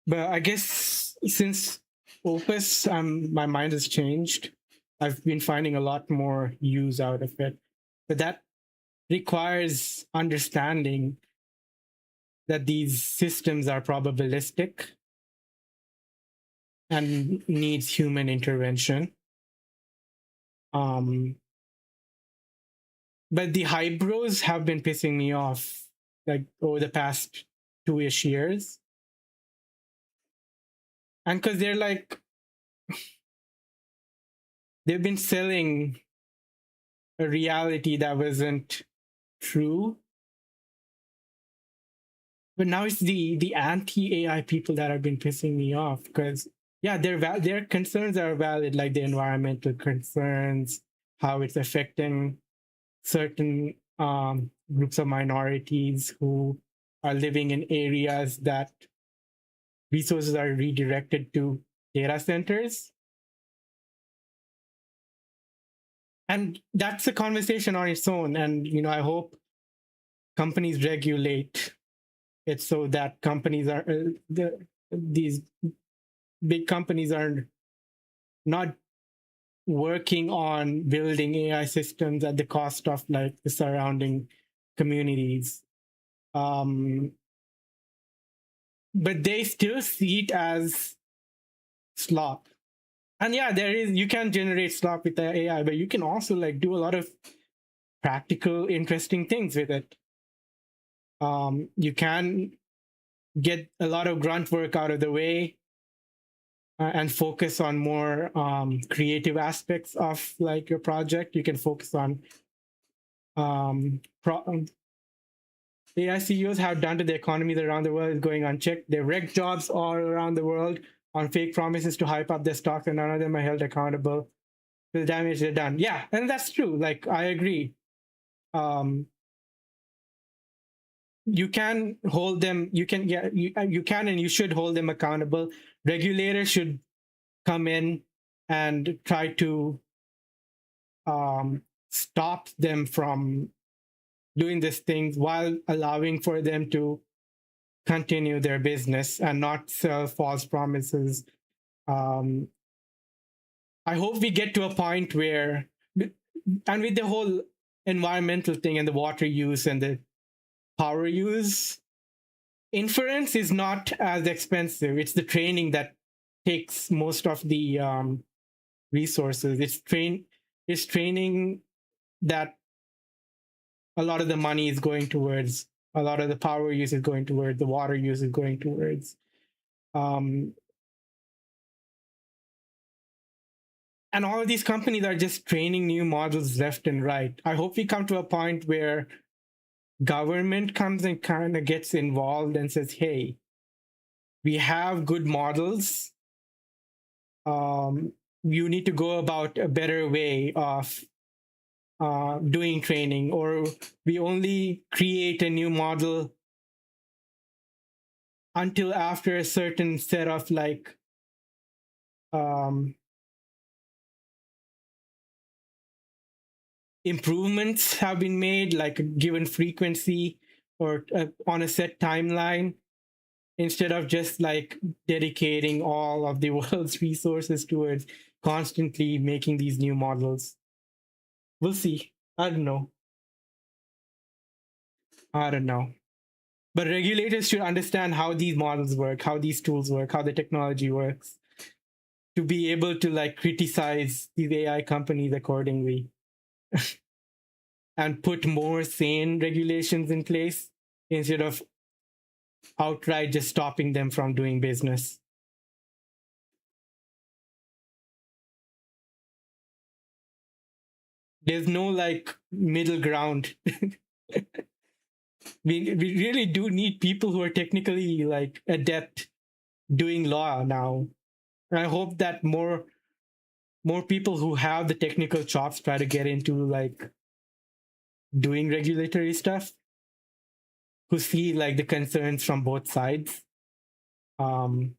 But I guess since Opus, my mind has changed. I've been finding a lot more use out of it. But that requires understanding that these systems are probabilistic and needs human intervention. But the hybros have been pissing me off like over the past 2-ish years. And because they've been selling a reality that wasn't true. But now it's the anti-AI people that have been pissing me off because, yeah, their concerns are valid, like the environmental concerns, how it's affecting certain groups of minorities who are living in areas that resources are redirected to data centers. And that's a conversation on its own. And, I hope companies regulate it so that companies are, these big companies are not working on building AI systems at the cost of like the surrounding communities. But they still see it as slop. And yeah, you can generate slop with the AI, but you can also like do a lot of practical, interesting things with it. You can get a lot of grunt work out of the way and focus on more creative aspects of your project. You can focus on AI CEOs have done to the economies around the world is going unchecked. They wreck jobs all around the world on fake promises to hype up their stocks, and none of them are held accountable for the damage they've done. Yeah, and that's true. I agree. You can hold them. You can and you should hold them accountable. Regulators should come in and try to stop them from doing these things while allowing for them to continue their business and not sell false promises. I hope we get to a point where, and with the whole environmental thing and the water use and the power use, inference is not as expensive. It's the training that takes most of the resources. It's training that a lot of the money is going towards, a lot of the power use is going towards, the water use is going towards. And all of these companies are just training new models left and right. I hope we come to a point where government comes and kind of gets involved and says, hey, we have good models. You need to go about a better way of doing training, or we only create a new model until after a certain set of like improvements have been made, like a given frequency or on a set timeline, instead of just like dedicating all of the world's resources towards constantly making these new models. We'll see. I don't know. But regulators should understand how these models work, how these tools work, how the technology works, to be able to like criticize these AI companies accordingly and put more sane regulations in place instead of outright just stopping them from doing business. There's no like middle ground. we really do need people who are technically like adept doing law now. And I hope that more people who have the technical chops try to get into like doing regulatory stuff, who see like the concerns from both sides. That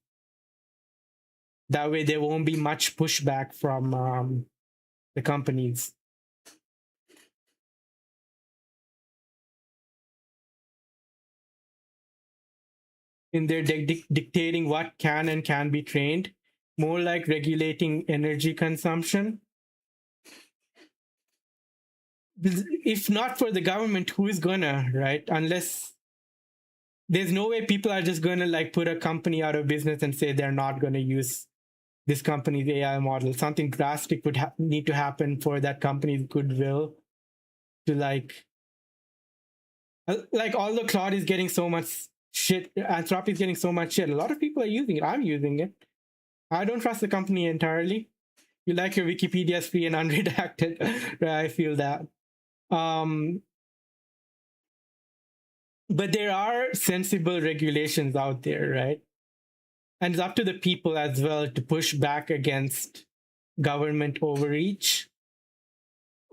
way there won't be much pushback from the companies. In their dictating what can be trained, more like regulating energy consumption. If not for the government, who is gonna, right? Unless there's no way people are just gonna like put a company out of business and say they're not gonna use this company's AI model. Something drastic would need to happen for that company's goodwill to like although Claude is getting so much shit, Anthropic is getting so much shit. A lot of people are using it. I'm using it. I don't trust the company entirely. You like your Wikipedia's free and unredacted. Right? I feel that. But there are sensible regulations out there, right? And it's up to the people as well to push back against government overreach.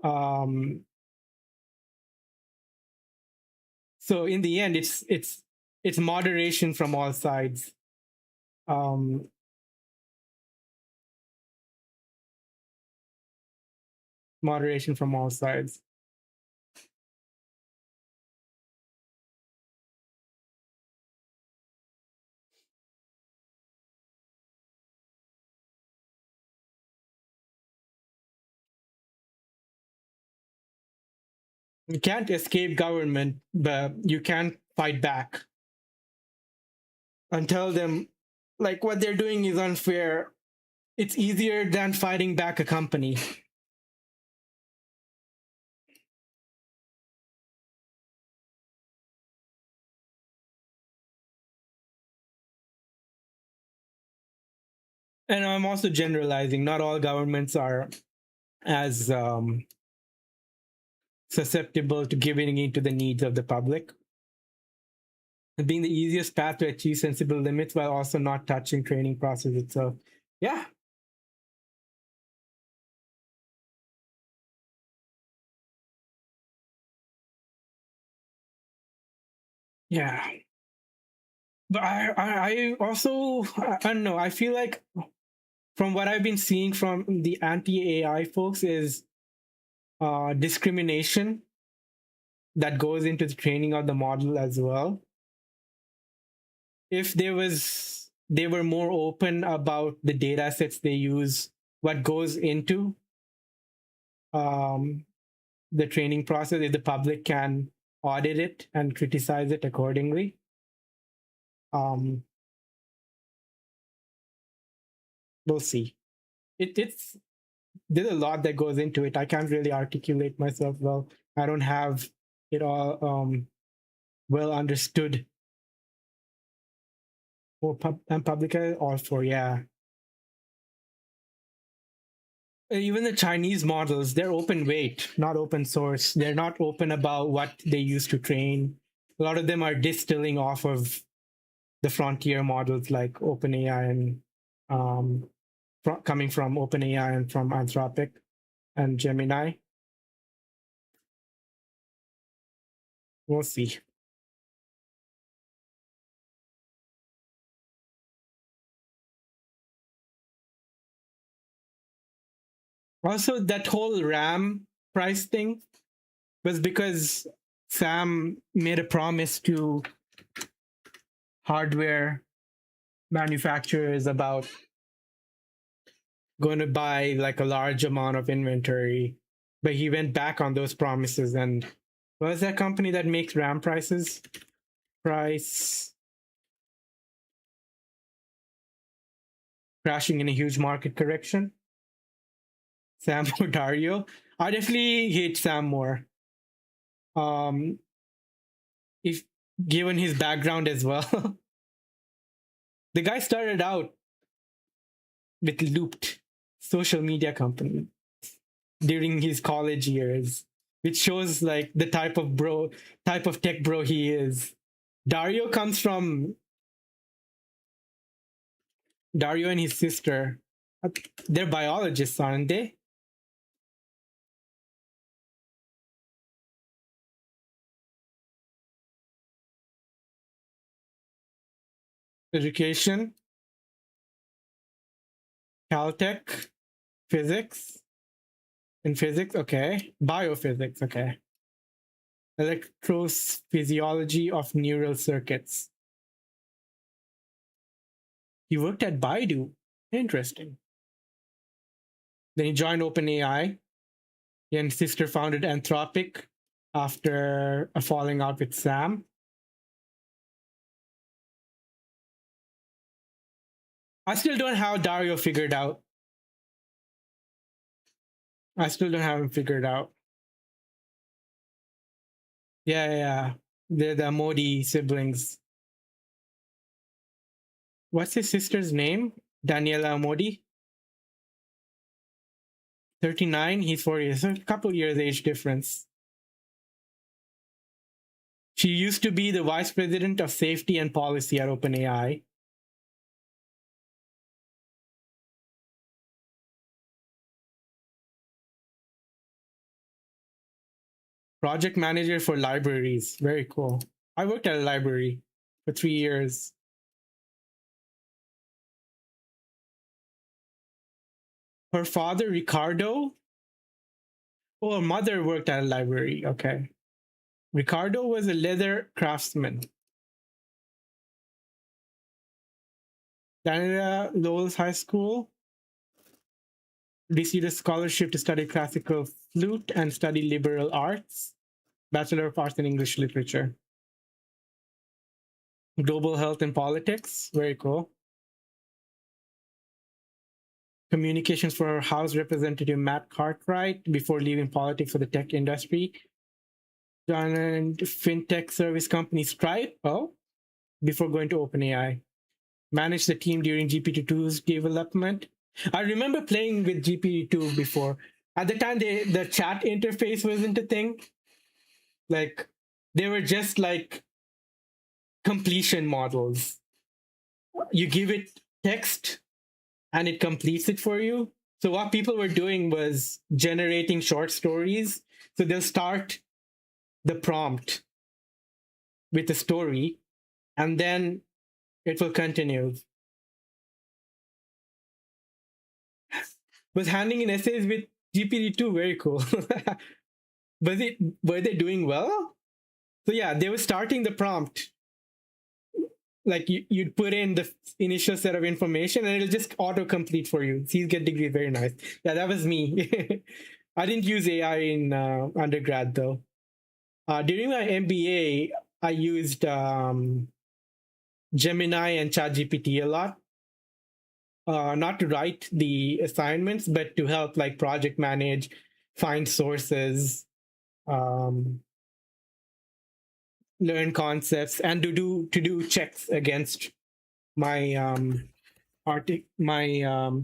So in the end, it's moderation from all sides. Moderation from all sides. You can't escape government, but you can fight back and tell them like what they're doing is unfair. It's easier than fighting back a company. And I'm also generalizing. Not all governments are as susceptible to giving in to the needs of the public. It being the easiest path to achieve sensible limits while also not touching training process itself. Yeah. Yeah. But I also, I don't know, I feel like from what I've been seeing from the anti-AI folks is discrimination that goes into the training of the model as well. If they were more open about the data sets they use, what goes into the training process, if the public can audit it and criticize it accordingly. We'll see. It's there's a lot that goes into it. I can't really articulate myself well. I don't have it all well understood for public or for even the Chinese models, they're open weight, not open source. They're not open about what they use to train. A lot of them are distilling off of the frontier models like OpenAI and coming from OpenAI and from Anthropic and Gemini. We'll see. Also, that whole RAM price thing was because Sam made a promise to hardware manufacturers about going to buy like a large amount of inventory, but he went back on those promises. And what was that company that makes RAM prices? Price crashing in a huge market correction. Sam or Dario? I definitely hate Sam more. If given his background as well. The guy started out with Looped, social media company, during his college years, which shows like the type of tech bro he is. Dario comes from Dario and his sister. They're biologists, aren't they? Education, Caltech, physics, and physics, okay. Biophysics, okay. Electrophysiology of neural circuits. He worked at Baidu. Interesting. Then he joined OpenAI. He and his sister founded Anthropic after a falling out with Sam. I still don't have Dario figured out. I still don't have him figured out. Yeah. They're the Modi siblings. What's his sister's name? Daniela Modi. 39, he's 40. So a couple years age difference. She used to be the vice president of safety and policy at OpenAI. Project manager for libraries. Very cool. I worked at a library for 3 years. Her father, Ricardo. Oh, her mother worked at a library. Okay. Ricardo was a leather craftsman. Canada Lowell's High School received a scholarship to study classical flute and study liberal arts. Bachelor of Arts in English Literature. Global Health and Politics. Very cool. Communications for House Representative Matt Cartwright before leaving politics for the tech industry. Joined fintech service company Stripe, before going to OpenAI. Managed the team during GPT-2's development. I remember playing with GPT-2 before. At the time, the chat interface wasn't a thing. Like, they were just like completion models. You give it text and it completes it for you. So what people were doing was generating short stories. So they'll start the prompt with a story and then it will continue. Was handing in essays with GPT-2 very cool. Were they doing well? So yeah, they were starting the prompt. Like you'd put in the initial set of information and it'll just autocomplete for you. C's get degree, very nice. Yeah, that was me. I didn't use AI in undergrad though. During my MBA, I used Gemini and ChatGPT a lot. Not to write the assignments, but to help like project manage, find sources, learn concepts, and to do checks against my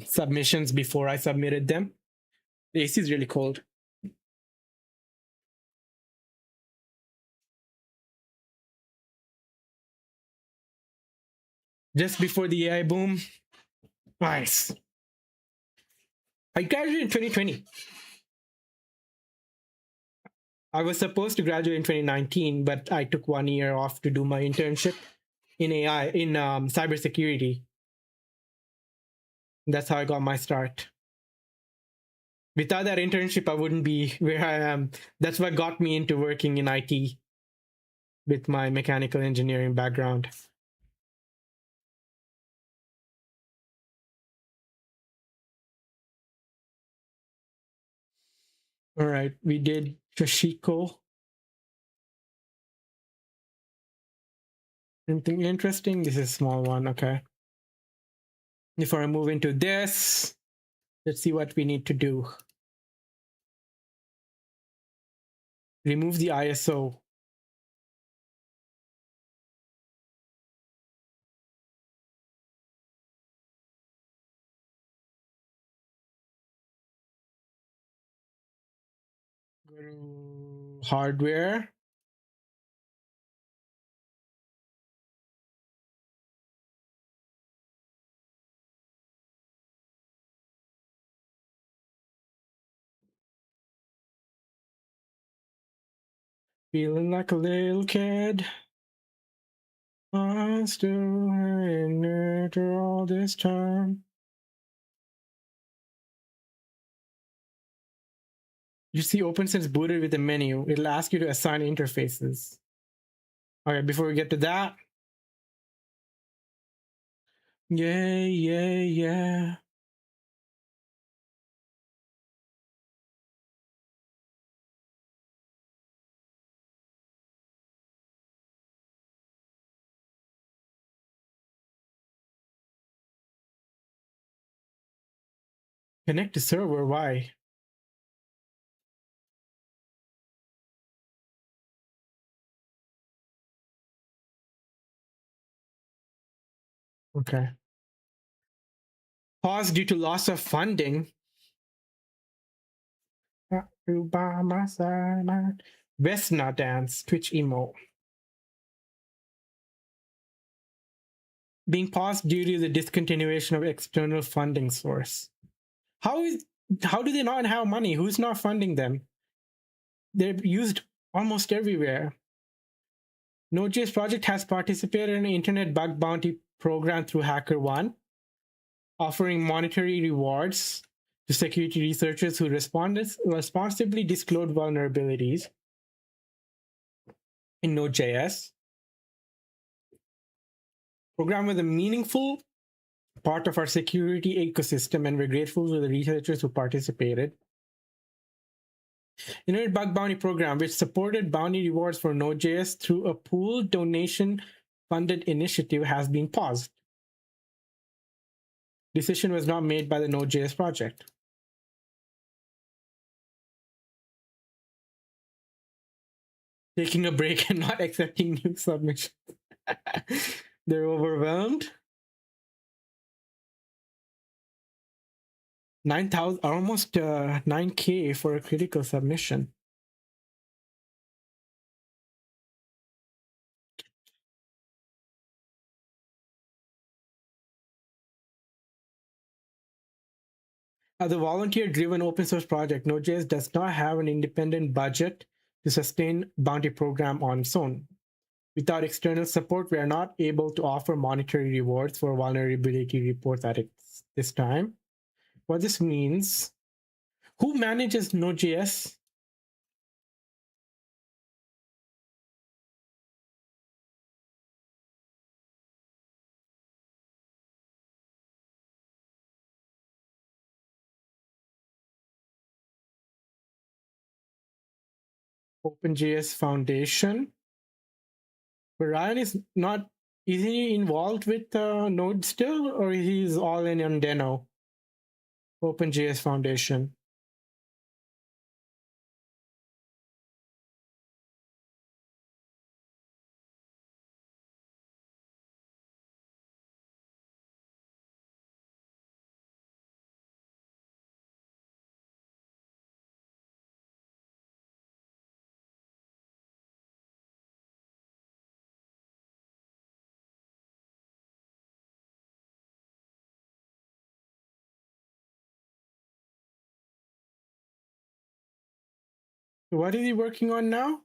submissions before I submitted them. The AC is really cold. Just before the AI boom. Nice. I graduated in 2020. I was supposed to graduate in 2019, but I took 1 year off to do my internship in AI, in cybersecurity. That's how I got my start. Without that internship, I wouldn't be where I am. That's what got me into working in IT with my mechanical engineering background. All right, we did Shashiko. Anything interesting? This is a small one, okay. Before I move into this, let's see what we need to do. Remove the ISO. Go to hardware. Feeling like a little kid. I'm still in after all this time. You see OpenSense booted with a menu. It'll ask you to assign interfaces. All right, before we get to that. Yeah. Connect to server, why? Okay. Pause due to loss of funding. You by my side, Vesna dance, Twitch emo. Being paused due to the discontinuation of external funding source. How do they not have money? Who's not funding them? They're used almost everywhere. Node.js project has participated in an internet bug bounty program through HackerOne, offering monetary rewards to security researchers who responsibly disclose vulnerabilities in Node.js. Program was a meaningful part of our security ecosystem, and we're grateful to the researchers who participated. Internet Bug Bounty Program, which supported bounty rewards for Node.js through a pooled donation-funded initiative, has been paused. Decision was not made by the Node.js project. Taking a break and not accepting new submissions. They're overwhelmed. 9,000, almost 9K for a critical submission. As a volunteer-driven open source project, Node.js does not have an independent budget to sustain bounty program on its own. Without external support, we are not able to offer monetary rewards for vulnerability reports at this time. What this means, who manages Node.js? OpenJS Foundation. But Ryan is not, is he involved with Node still, or he's all in on Deno? OpenJS Foundation. What is he working on now?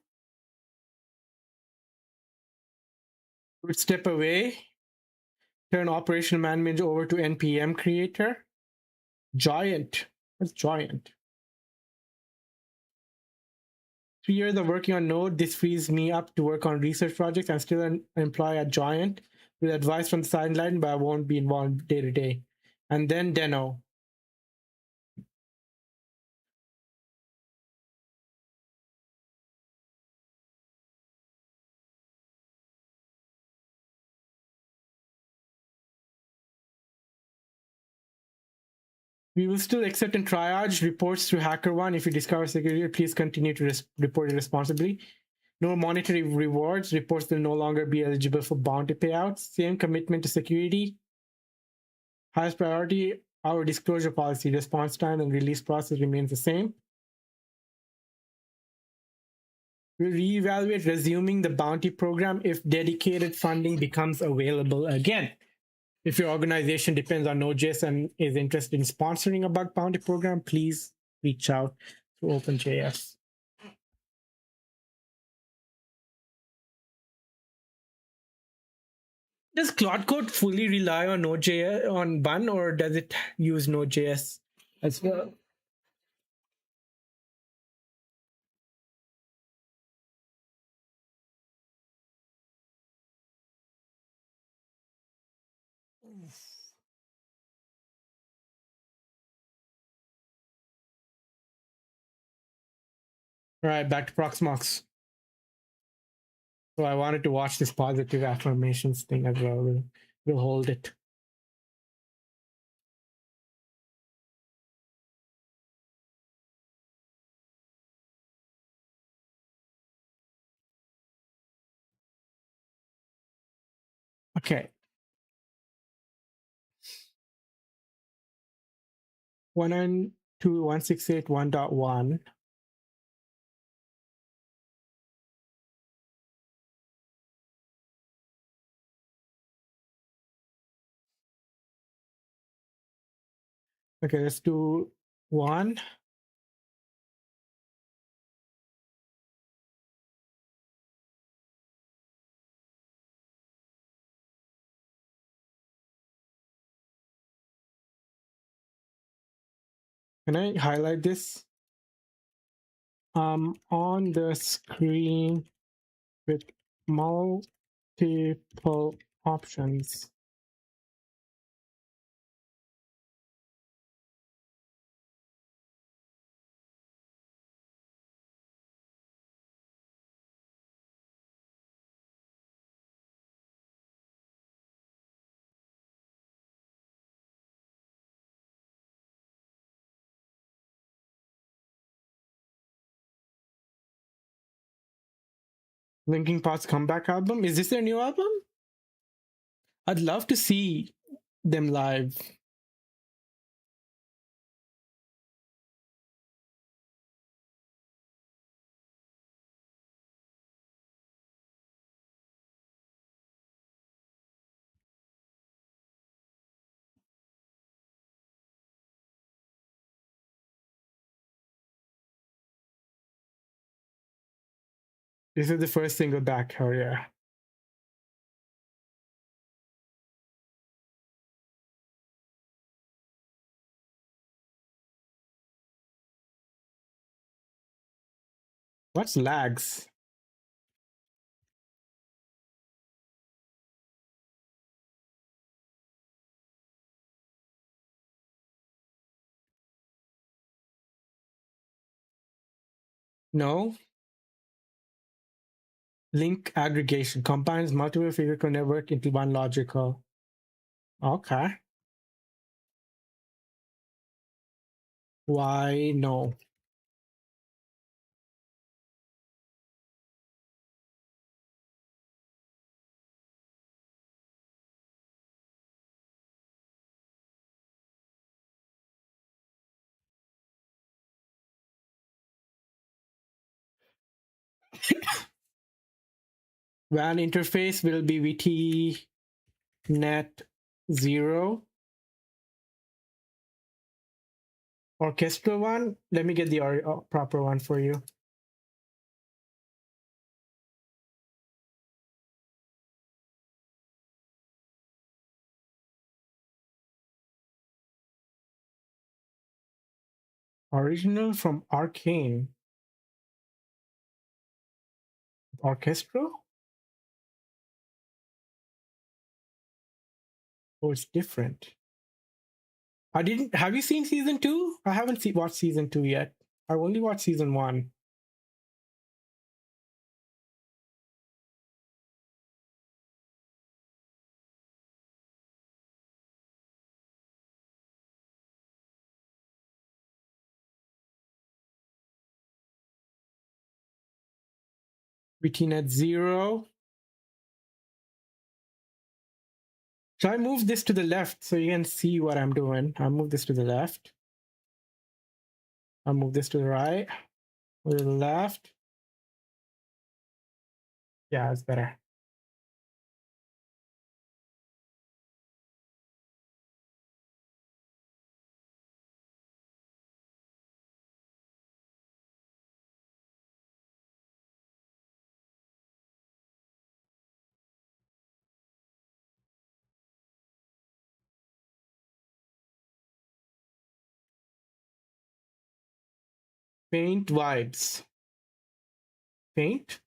Would step away, turn operational management over to NPM creator. Giant. What's Giant? 3 years of working on Node. This frees me up to work on research projects. I'm still an employee at Giant with advice from the sideline, but I won't be involved day to day. And then Deno. We will still accept and triage reports through HackerOne. If you discover security, please continue to report it responsibly. No monetary rewards. Reports will no longer be eligible for bounty payouts. Same commitment to security. Highest priority, our disclosure policy, response time and release process remains the same. We'll reevaluate resuming the bounty program if dedicated funding becomes available again. If your organization depends on Node.js and is interested in sponsoring a bug bounty program, please reach out to OpenJS. Does Cloud Code fully rely on Node.js on Bun, or does it use Node.js as well? All right, back to Proxmox. So I wanted to watch this positive affirmations thing as well. We'll hold it. Okay. 192.168.1.1. Okay, let's do 1. Can I highlight this? On the screen with multiple options. Linkin Park's comeback album. Is this their new album? I'd love to see them live. This is the first single back. Oh yeah. What's lags? No. Link aggregation combines multiple physical network into one logical. Okay. Why no? WAN interface will be VT net 0. Orchestral one. Let me get the proper one for you. Original from Arcane. Orchestra? Oh, it's different. I didn't. Have you seen season 2? I haven't watched season 2 yet. I've only watched season 1. Between at 0. So I move this to the left so you can see what I'm doing. I'll move this to the left. I'll move this to the right. To the left. Yeah, it's better. Paint vibes. Paint?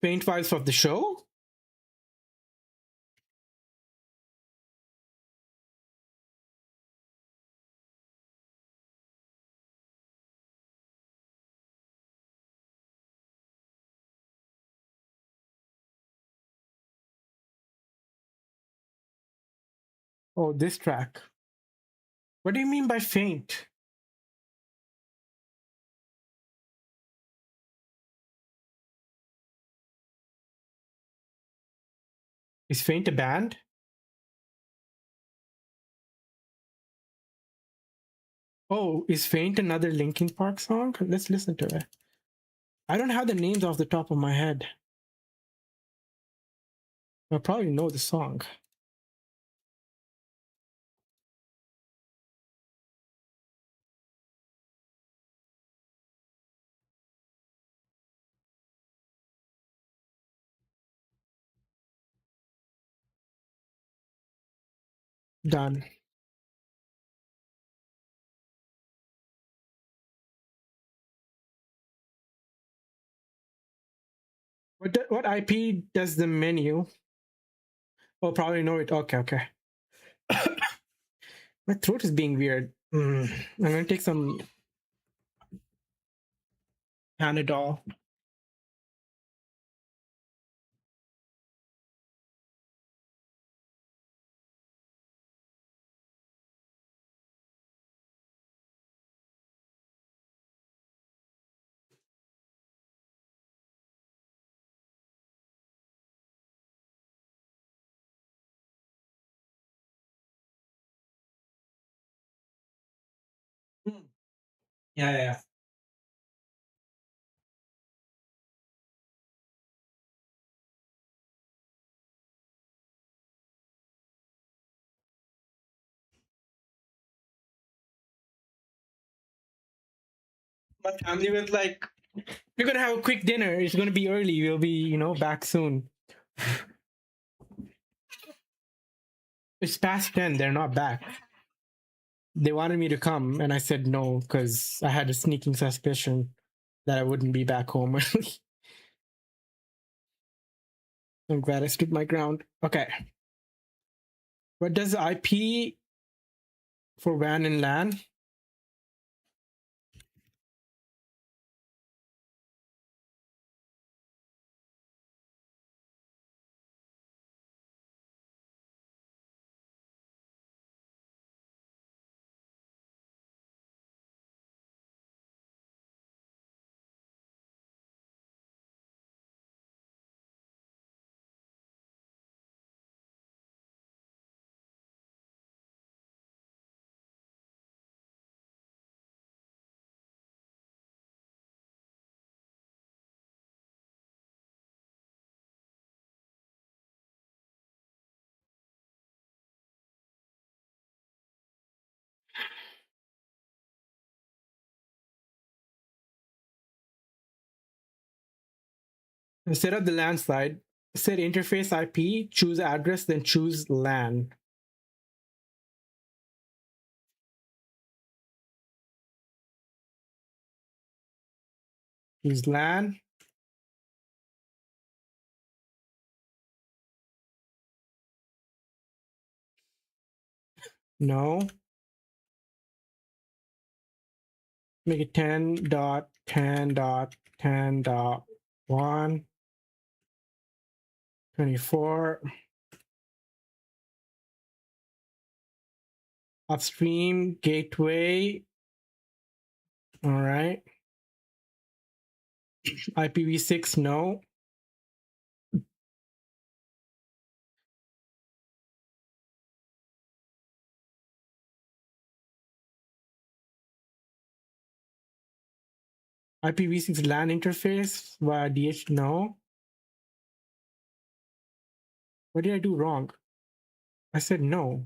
Paint vibes of the show? Oh, this track. What do you mean by faint? Is Faint a band? Oh, is Faint another Linkin Park song? Let's listen to it. I don't have the names off the top of my head. I probably know the song. Done. What IP does the menu? Oh, probably know it. Okay, okay. My throat is being weird. I'm gonna take some Panadol. Yeah, yeah. My family was like, "We're gonna have a quick dinner. It's gonna be early. We'll be, back soon." It's past 10. They're not back. They wanted me to come, and I said no because I had a sneaking suspicion that I wouldn't be back home early. I'm glad I stood my ground. Okay. What does IP for WAN and LAN? Instead of the LAN slide, set interface IP, choose address, then choose LAN. Use LAN. No. Make it 10.10.10.1. 24. Upstream gateway. All right. IPv6, no. IPv6 LAN interface via DH, no. What did I do wrong? I said no.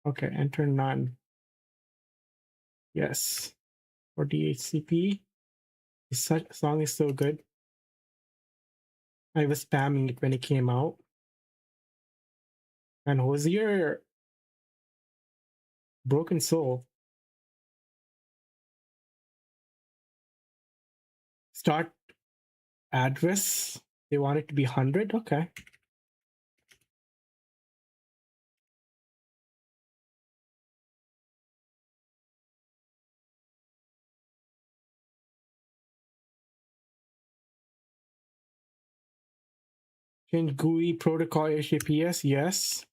Okay, enter none. Yes. For DHCP. This song is so good. I was spamming it when it came out. And Hosier, Broken Soul. Start address. They want it to be 100. Okay. Change GUI protocol HTTPS. Yes.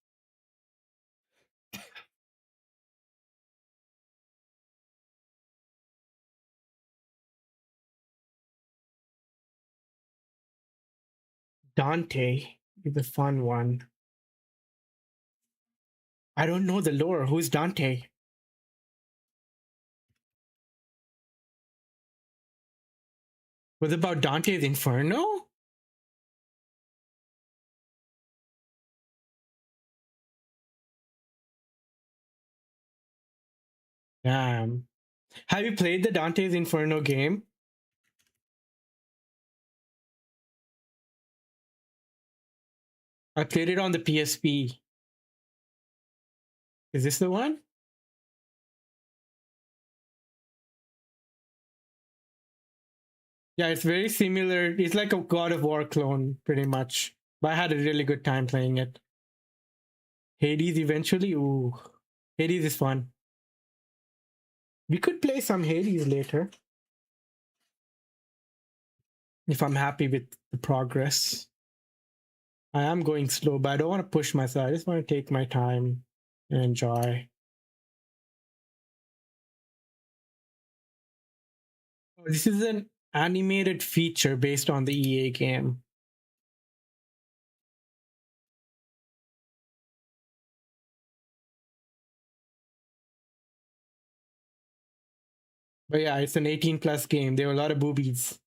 Dante is a fun one. I don't know the lore. Who's Dante? Was it about Dante's Inferno? Damn. Have you played the Dante's Inferno game? I played it on the PSP. Is this the one? Yeah, it's very similar. It's like a God of War clone, pretty much. But I had a really good time playing it. Hades eventually? Ooh. Hades is fun. We could play some Hades later. If I'm happy with the progress. I am going slow, but I don't want to push myself. I just want to take my time and enjoy. This is an animated feature based on the EA game. But yeah, it's an 18 plus game. There were a lot of boobies.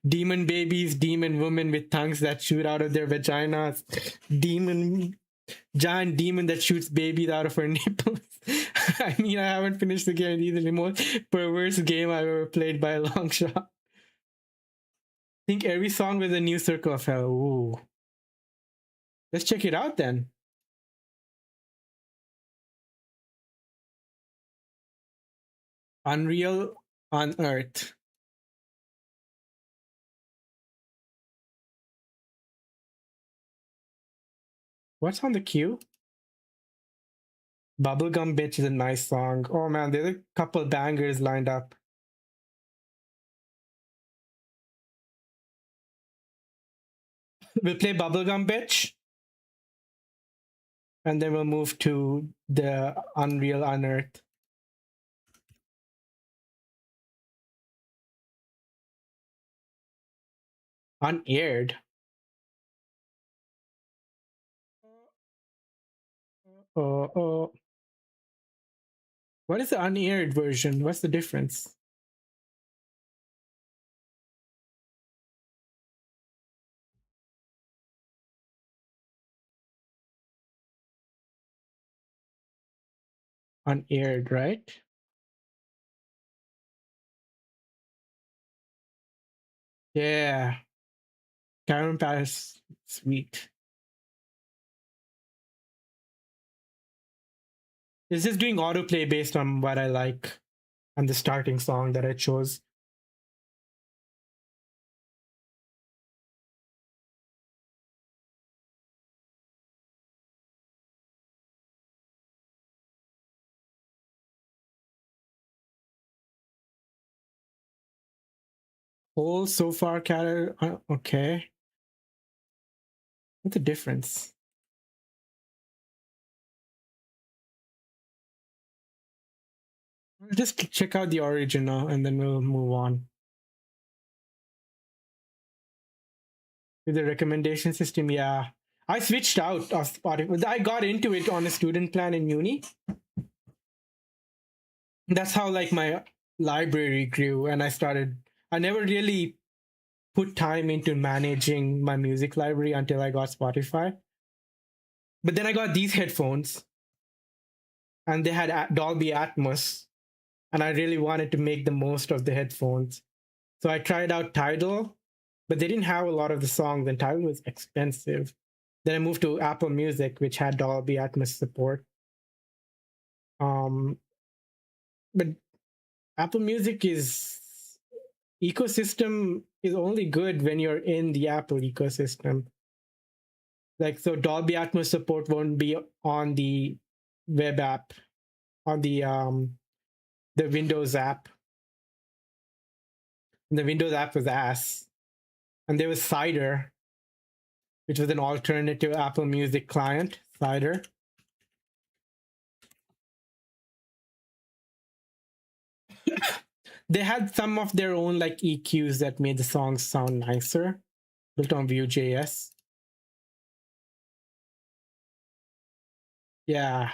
Demon babies, demon women with tongues that shoot out of their vaginas, giant demon that shoots babies out of her nipples. I mean, I haven't finished the game. It's the most perverse game I've ever played by a long shot. I think every song was a new circle of hell. Ooh. Let's check it out then. Unreal on Earth. What's on the queue? Bubblegum Bitch is a nice song. Oh man, there's a couple bangers lined up. We'll play Bubblegum Bitch. And then we'll move to the Unreal Unearthed. Unaired. Oh. What is the unaired version? What's the difference? Unaired, right? Yeah. Caravan Palace, sweet. It's just doing autoplay based on what I like and the starting song that I chose. Whole so far okay. What's the difference? Just check out the original and then we'll move on. With the recommendation system, yeah. I switched out of Spotify. I got into it on a student plan in uni. That's how like my library grew, and I never really put time into managing my music library until I got Spotify. But then I got these headphones and they had Dolby Atmos, and I really wanted to make the most of the headphones. So I tried out Tidal, but they didn't have a lot of the songs, and Tidal was expensive. Then I moved to Apple Music, which had Dolby Atmos support. But Apple Music ecosystem is only good when you're in the Apple ecosystem. Like, so Dolby Atmos support won't be on the web app, on the Windows app. And the Windows app was ass. And there was Cider, which was an alternative Apple Music client, Cider. They had some of their own like EQs that made the songs sound nicer, built on Vue.js. Yeah.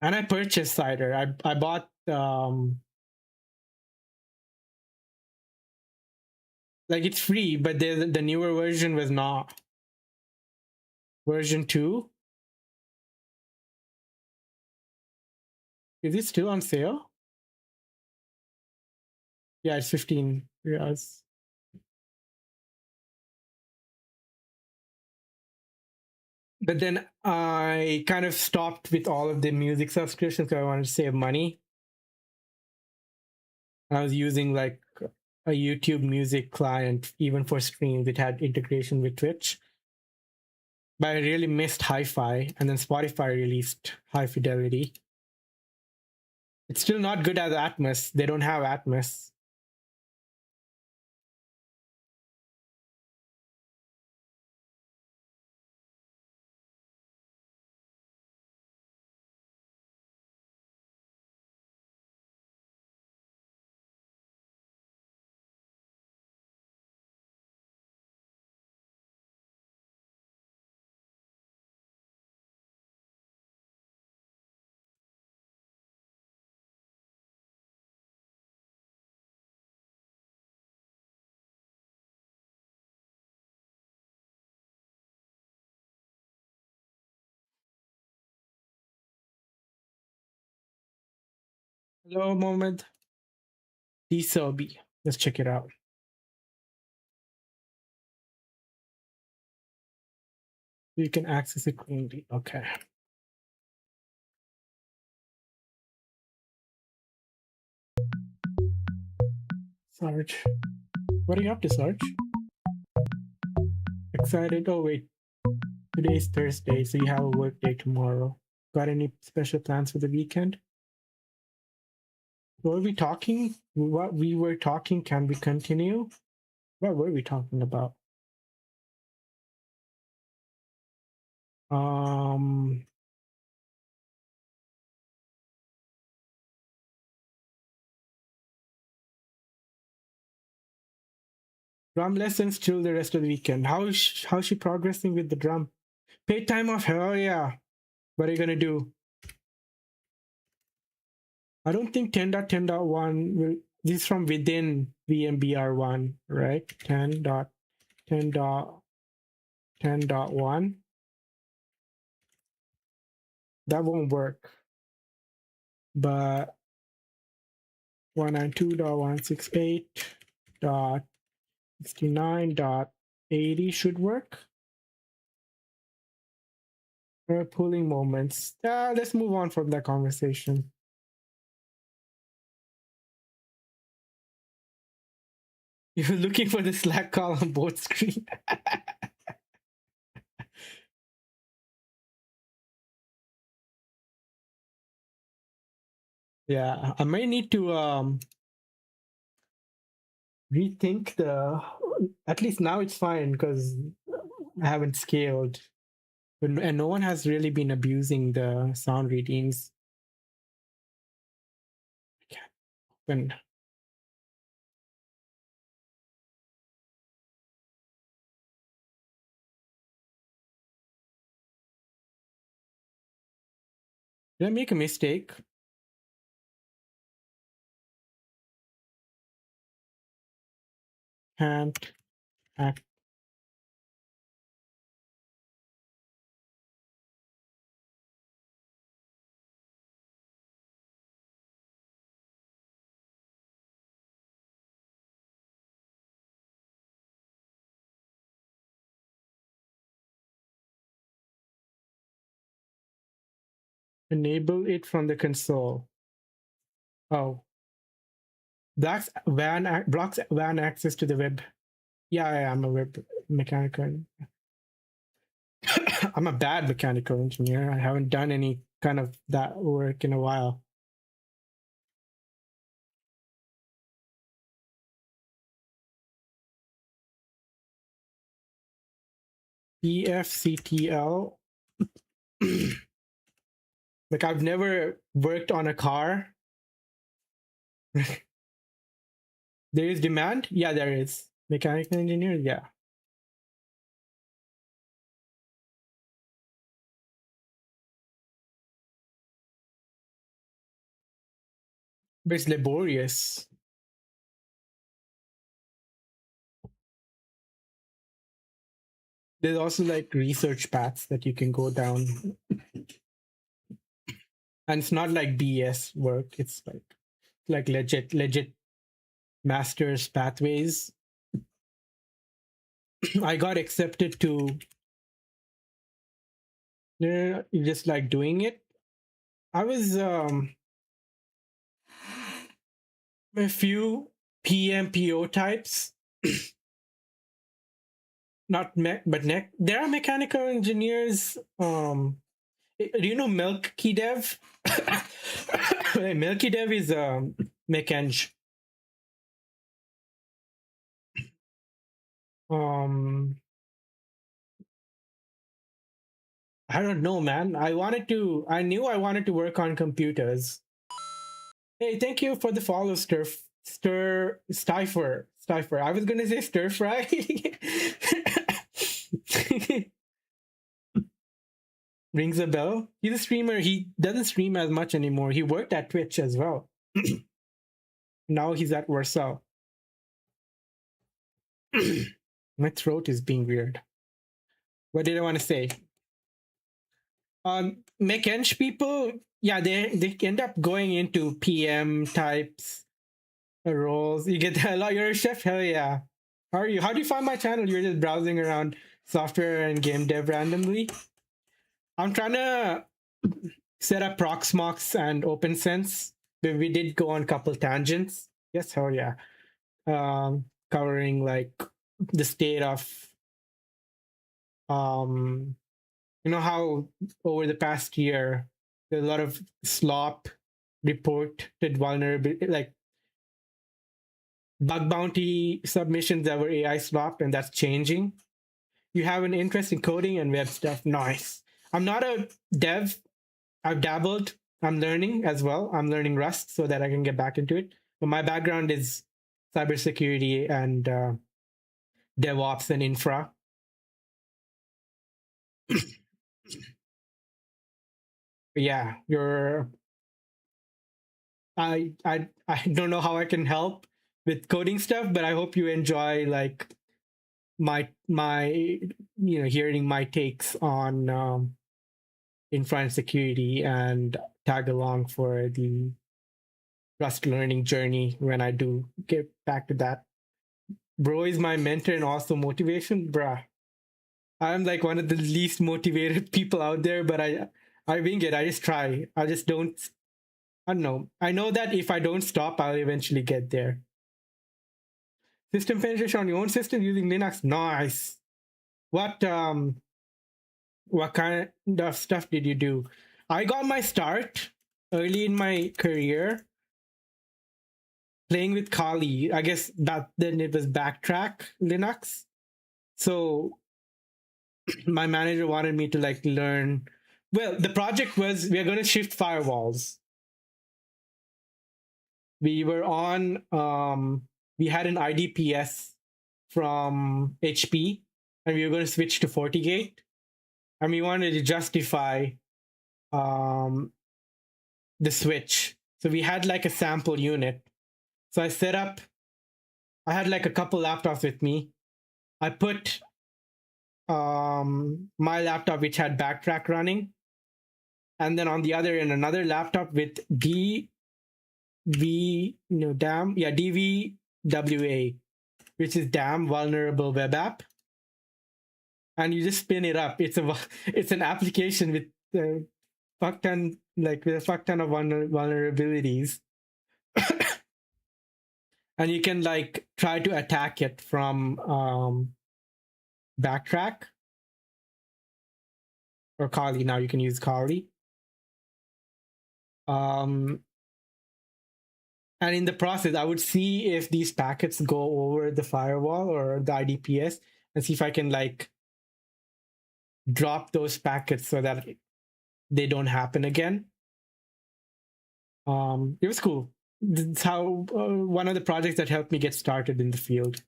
And I purchased Cider. I bought like it's free, but the newer version was not. Version 2. Is it still on sale? Yeah, it's 15. Yes. But then I kind of stopped with all of the music subscriptions because I wanted to save money. I was using like a YouTube music client, even for streams. It had integration with Twitch. But I really missed hi-fi, and then Spotify released high fidelity. It's still not good as Atmos. They don't have Atmos. Hello, Mohammed. DSLB. Let's check it out. You can access it cleanly. Okay. Sarge. What are you up to, Sarge? Excited? Oh, wait. Today's Thursday, so you have a work day tomorrow. Got any special plans for the weekend? What were we talking? What we were talking, can we continue? What were we talking about? Drum lessons till the rest of the weekend. How's she progressing with the drum? Paid time off, hell yeah. What are you gonna do? I don't think 10.10.1 will. This is from within VMBR1, right? 10.10.10.1. That won't work. But 192.168.69.80 should work. Pooling moments. Let's move on from that conversation. You're looking for the Slack call on both screen. Yeah, I might need to rethink the. At least now it's fine because I haven't scaled, and no one has really been abusing the sound readings. I can't open. Did I make a mistake? Can't act. Enable it from the console. Oh, blocks WAN access to the web. Yeah, I'm a web mechanical. I'm a bad mechanical engineer. I haven't done any kind of that work in a while. EFCTL. Like I've never worked on a car. There is demand? Yeah, there is. Mechanical engineer? Yeah. But it's laborious. There's also like research paths that you can go down. And it's not like BS work. It's like legit master's pathways. I got accepted to just like doing it. I was a few PMPO types. Not mech, but there are mechanical engineers. Do you know Melky Dev? Melky Dev is mech eng. I don't know, man. I knew I wanted to work on computers. Hey, thank you for the follow, Stifer. I was gonna say stir fry. Rings a bell. He's a streamer. He doesn't stream as much anymore. He worked at Twitch as well. Now he's at Warsaw. My throat is being weird. What did I want to say? Mech-eng people, yeah, they end up going into PM types roles. You get that a lot. You're a chef? Hell yeah. How are you? How do you find my channel? You're just browsing around software and game dev randomly. I'm trying to set up Proxmox and OpenSense. We did go on a couple tangents. Yes, hell yeah. Covering like the state of you know how over the past year there's a lot of slop reported vulnerability, like bug bounty submissions that were AI slop, and that's changing. You have an interest in coding and web stuff. Nice. I'm not a dev. I've dabbled. I'm learning as well. I'm learning Rust so that I can get back into it. But my background is cybersecurity and DevOps and infra. Yeah, I don't know how I can help with coding stuff, but I hope you enjoy like my hearing my takes on infra and security and tag along for the Rust learning journey when I do get back to that. Bro is my mentor and also motivation, bruh. I'm like one of the least motivated people out there, but I wing it. I just try. I just don't. I don't know. I know that if I don't stop, I'll eventually get there. System penetration on your own system using Linux. Nice. What kind of stuff did you do? I got my start early in my career playing with Kali. I guess that then it was Backtrack Linux. So my manager wanted me to like learn. Well, the project was we are going to shift firewalls. We were on we had an IDPS from HP and we were going to switch to FortiGate, and we wanted to justify um the switch. So we had like a sample unit. So I set up, I had like a couple laptops with me. I put my laptop which had Backtrack running, and then on the other end another laptop with DVWA, which is damn vulnerable web app. And you just spin it up. It's an application with fuck ton with a fuck ton of vulnerabilities. And you can like try to attack it from Backtrack or Kali. Now you can use Kali. And in the process, I would see if these packets go over the firewall or the IDPS, and see if I can like drop those packets so that they don't happen again. It was cool. It's how one of the projects that helped me get started in the field.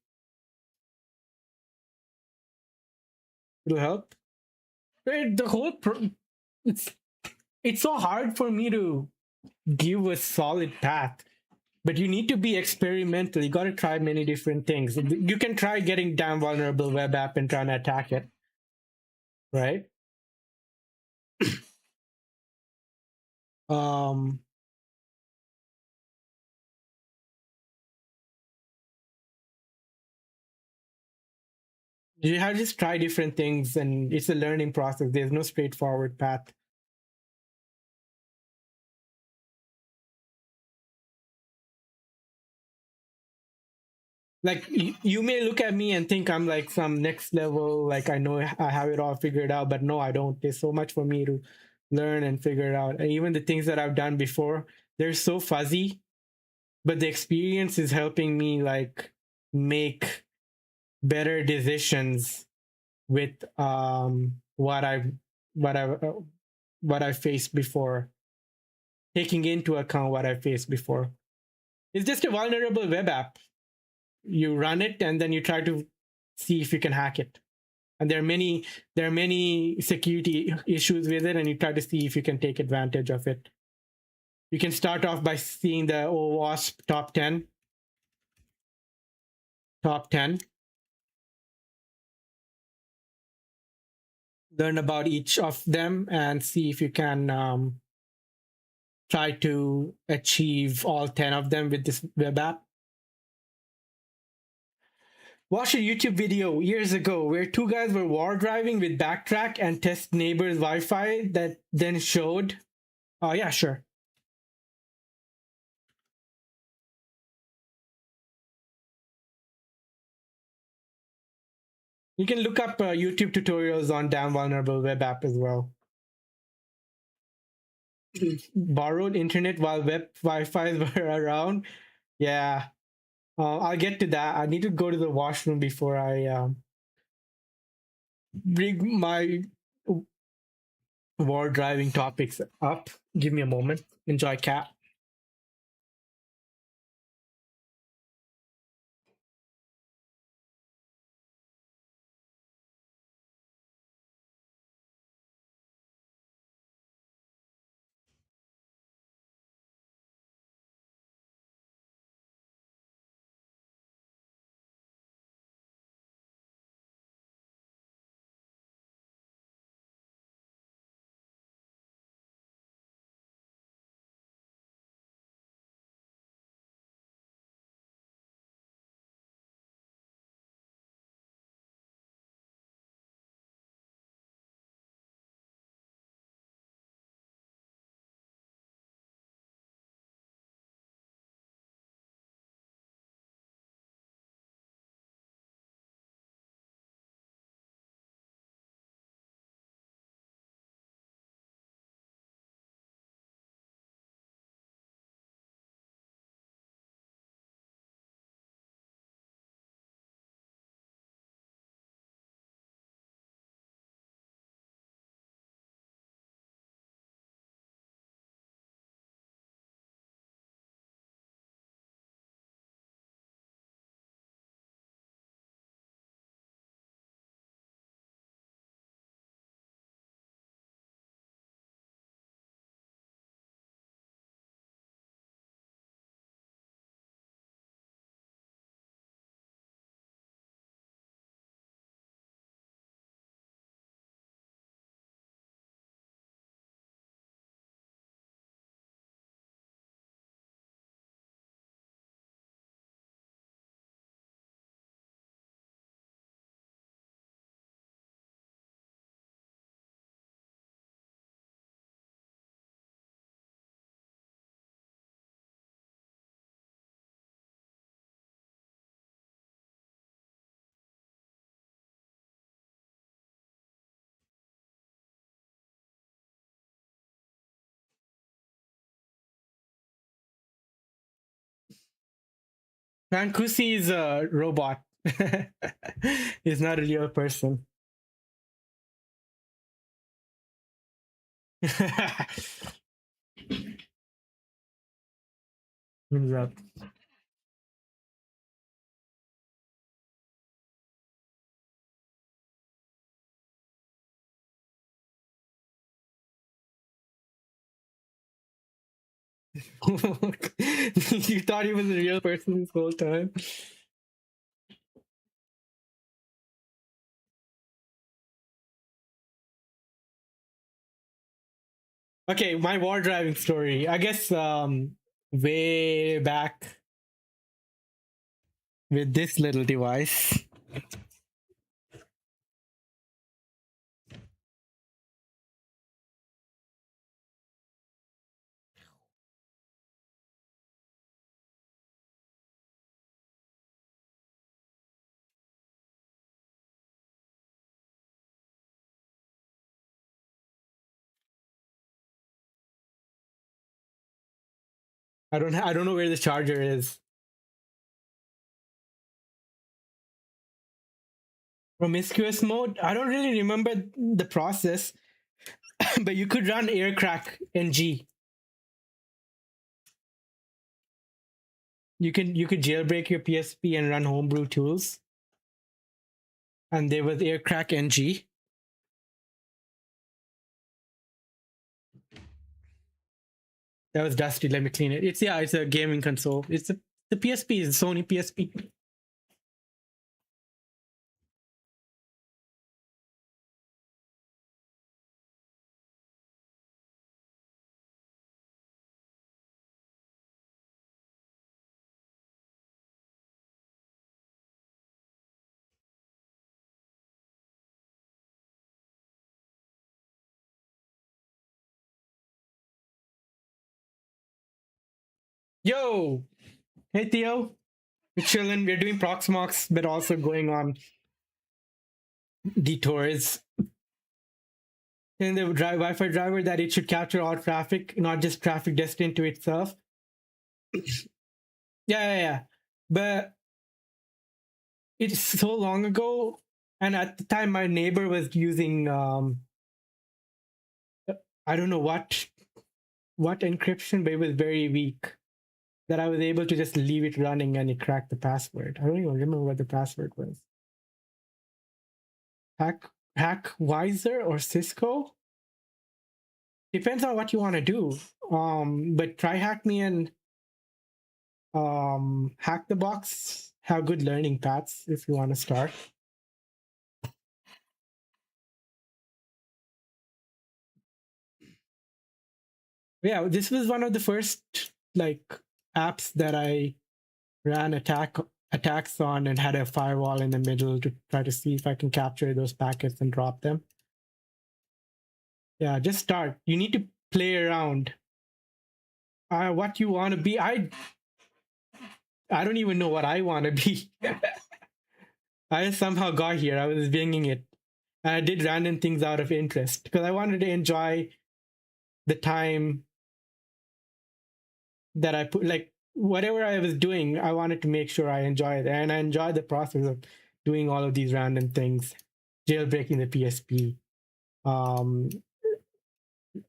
It'll help. The whole it's so hard for me to give a solid path, but you need to be experimental. You got to try many different things. You can try getting damn vulnerable web app and trying to attack it, right? You have to just try different things, and it's a learning process. There's no straightforward path. Like you may look at me and think I'm like some next level, like I know I have it all figured out, but no, I don't. There's so much for me to learn and figure it out. And even the things that I've done before, they're so fuzzy, but the experience is helping me like make better decisions with what I what I faced before, taking into account what I faced before. It's just a vulnerable web app. You run it and then you try to see if you can hack it. And there are many security issues with it, and you try to see if you can take advantage of it. You can start off by seeing the OWASP top 10. Learn about each of them and see if you can try to achieve all 10 of them with this web app. Watched a YouTube video years ago where two guys were war driving with Backtrack and test neighbor's Wi-Fi that then showed. Oh, yeah, sure. You can look up YouTube tutorials on damn vulnerable web app as well. Borrowed internet while web Wi-Fi were around. Yeah, I'll get to that. I need to go to the washroom before I bring my war driving topics up. Give me a moment. Enjoy, cat. Mancusi is a robot. He's not a real person. What's up? You thought he was a real person this whole time? Okay, my war driving story. I guess way back with this little device. I don't know where the charger is. Promiscuous mode? I don't really remember the process, but you could run aircrack NG. You could jailbreak your PSP and run homebrew tools. And there was aircrack NG. That was dusty. Let me clean it. It's a gaming console. The PSP is a Sony PSP. Yo, hey Theo, we're chilling. We're doing Proxmox, but also going on detours. And the Wi-Fi driver that it should capture all traffic, not just traffic destined to itself. Yeah. But it's so long ago, and at the time, my neighbor was using I don't know what encryption, but it was very weak. That I was able to just leave it running and it cracked the password. I don't even remember what the password was. Hack Wiser or Cisco? Depends on what you want to do. But try Hack Me and Hack the Box have good learning paths if you want to start. Yeah, this was one of the first like apps that I ran attacks on and had a firewall in the middle to try to see if I can capture those packets and drop them. Yeah, just start. You need to play around. What you want to be, I don't even know what I want to be. I somehow got here. I was winging it. And I did random things out of interest because I wanted to enjoy the time that I put, like whatever I was doing, I wanted to make sure I enjoyed it. And I enjoyed the process of doing all of these random things, jailbreaking the PSP, um,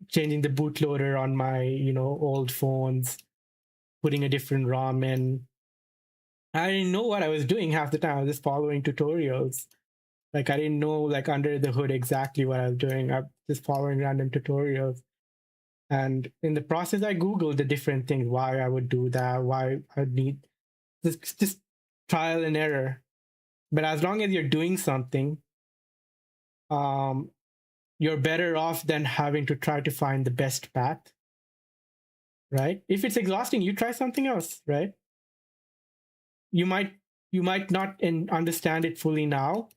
changing the bootloader on my, old phones, putting a different ROM in. I didn't know what I was doing half the time. I was just following tutorials. Like I didn't know like under the hood exactly what I was doing. I'm just following random tutorials. And in the process, I Googled the different things, why I would do that, why I'd need just trial and error. But as long as you're doing something, you're better off than having to try to find the best path, right? If it's exhausting, you try something else, right? You might not understand it fully now,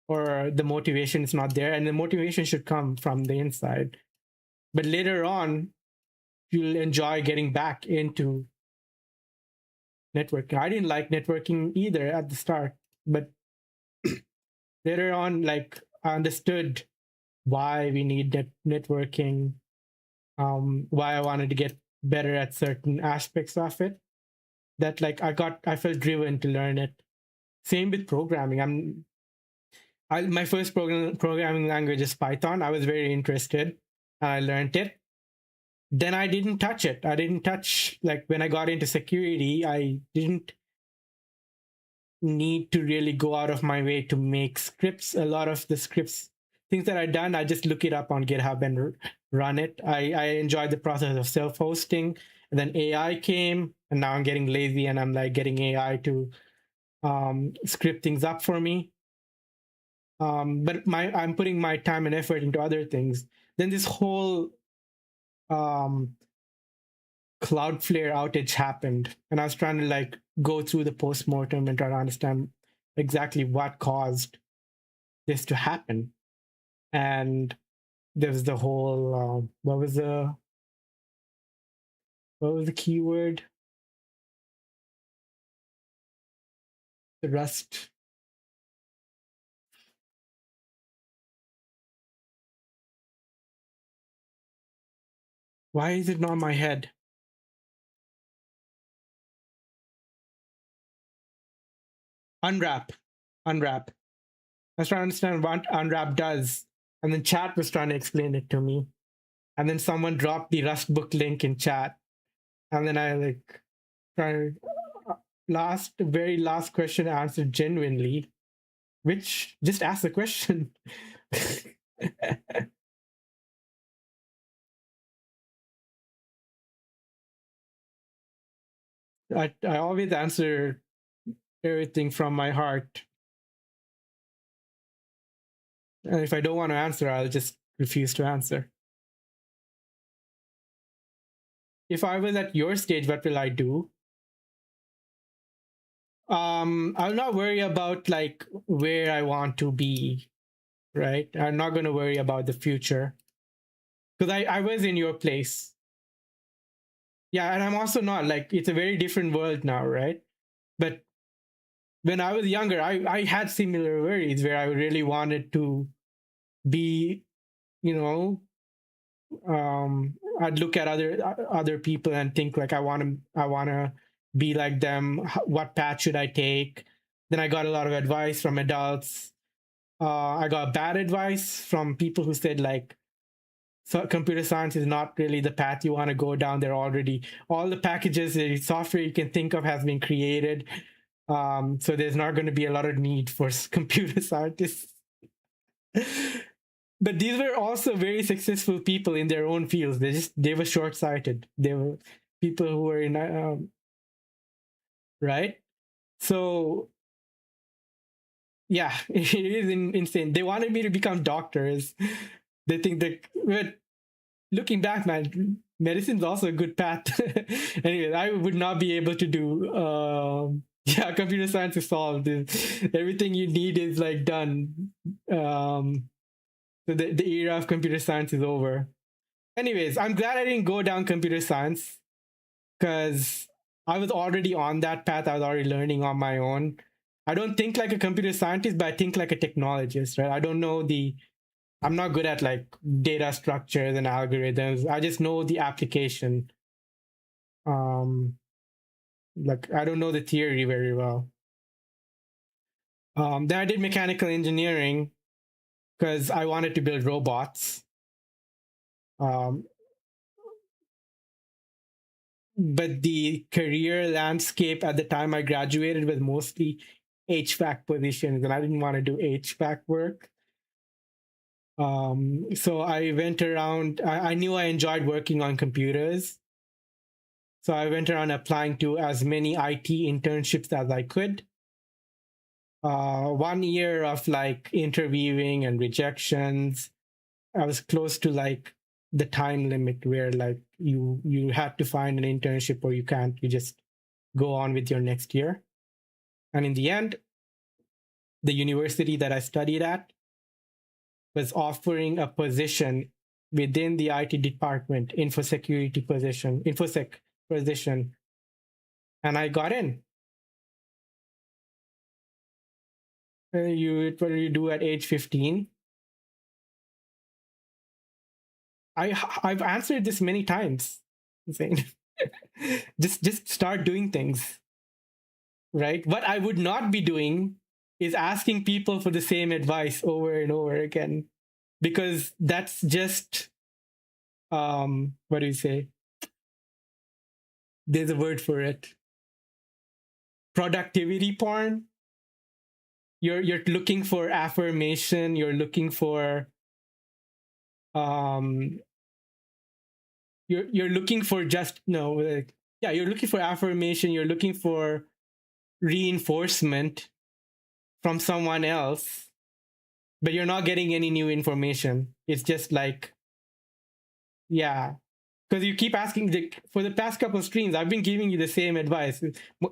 or the motivation is not there, and the motivation should come from the inside. But later on, you'll enjoy getting back into networking. I didn't like networking either at the start, but later on, like I understood why we need networking, why I wanted to get better at certain aspects of it. that like I felt driven to learn it. Same with programming. My first programming language is Python. I was very interested and I learned it. Then I didn't touch it. I didn't touch, like when I got into security, I didn't need to really go out of my way to make scripts. A lot of the scripts, things that I've done, I just look it up on GitHub and run it. I enjoyed the process of self-hosting. And then AI came, and now I'm getting lazy and I'm like getting AI to script things up for me. But I'm putting my time and effort into other things. Then this whole Cloudflare outage happened, and I was trying to like go through the postmortem and try to understand exactly what caused this to happen. And there's the whole what was the keyword? The Rust. Why is it not in my head? Unwrap. I was trying to understand what Unwrap does, and then chat was trying to explain it to me, and then someone dropped the Rust book link in chat, and then I like tried very last question answered genuinely, which just ask the question. I always answer everything from my heart. And if I don't want to answer, I'll just refuse to answer. If I was at your stage, what will I do? I'll not worry about like where I want to be, right? I'm not going to worry about the future because I was in your place. Yeah, and I'm also not, like, it's a very different world now, right? But when I was younger, I had similar worries where I really wanted to be, you know, I'd look at other people and think like I want to be like them. What path should I take? Then I got a lot of advice from adults. I got bad advice from people who said like, so computer science is not really the path you want to go down. There already all the packages, the software you can think of has been created. So there's not going to be a lot of need for computer scientists. But these were also very successful people in their own fields. They were short-sighted. They were people who were in right. So yeah, it is insane. They wanted me to become doctors. They think that, but looking back, man, medicine's also a good path. Anyway, I would not be able to do. Yeah, computer science is solved. Everything you need is like done. So the era of computer science is over. Anyways, I'm glad I didn't go down computer science because I was already on that path. I was already learning on my own. I don't think like a computer scientist, but I think like a technologist, right? I don't know I'm not good at like data structures and algorithms. I just know the application. Like I don't know the theory very well. Then I did mechanical engineering because I wanted to build robots. But the career landscape at the time I graduated was mostly HVAC positions, and I didn't want to do HVAC work. So I went around. I knew I enjoyed working on computers, so I went around applying to as many IT internships as I could. 1 year of like interviewing and rejections. I was close to like the time limit where like you have to find an internship or you can't. You just go on with your next year. And in the end, the university that I studied at was offering a position within the IT department, infosec position, and I got in. What do you do at age 15? I've answered this many times, saying just start doing things. right? What I would not be doing is asking people for the same advice over and over again, because that's just what do you say? There's a word for it. Productivity porn. You're looking for affirmation. You're looking for um you're looking for just no like, yeah, you're looking for affirmation. You're looking for reinforcement from someone else, but you're not getting any new information. It's just like, yeah, because you keep asking for the past couple of streams, I've been giving you the same advice,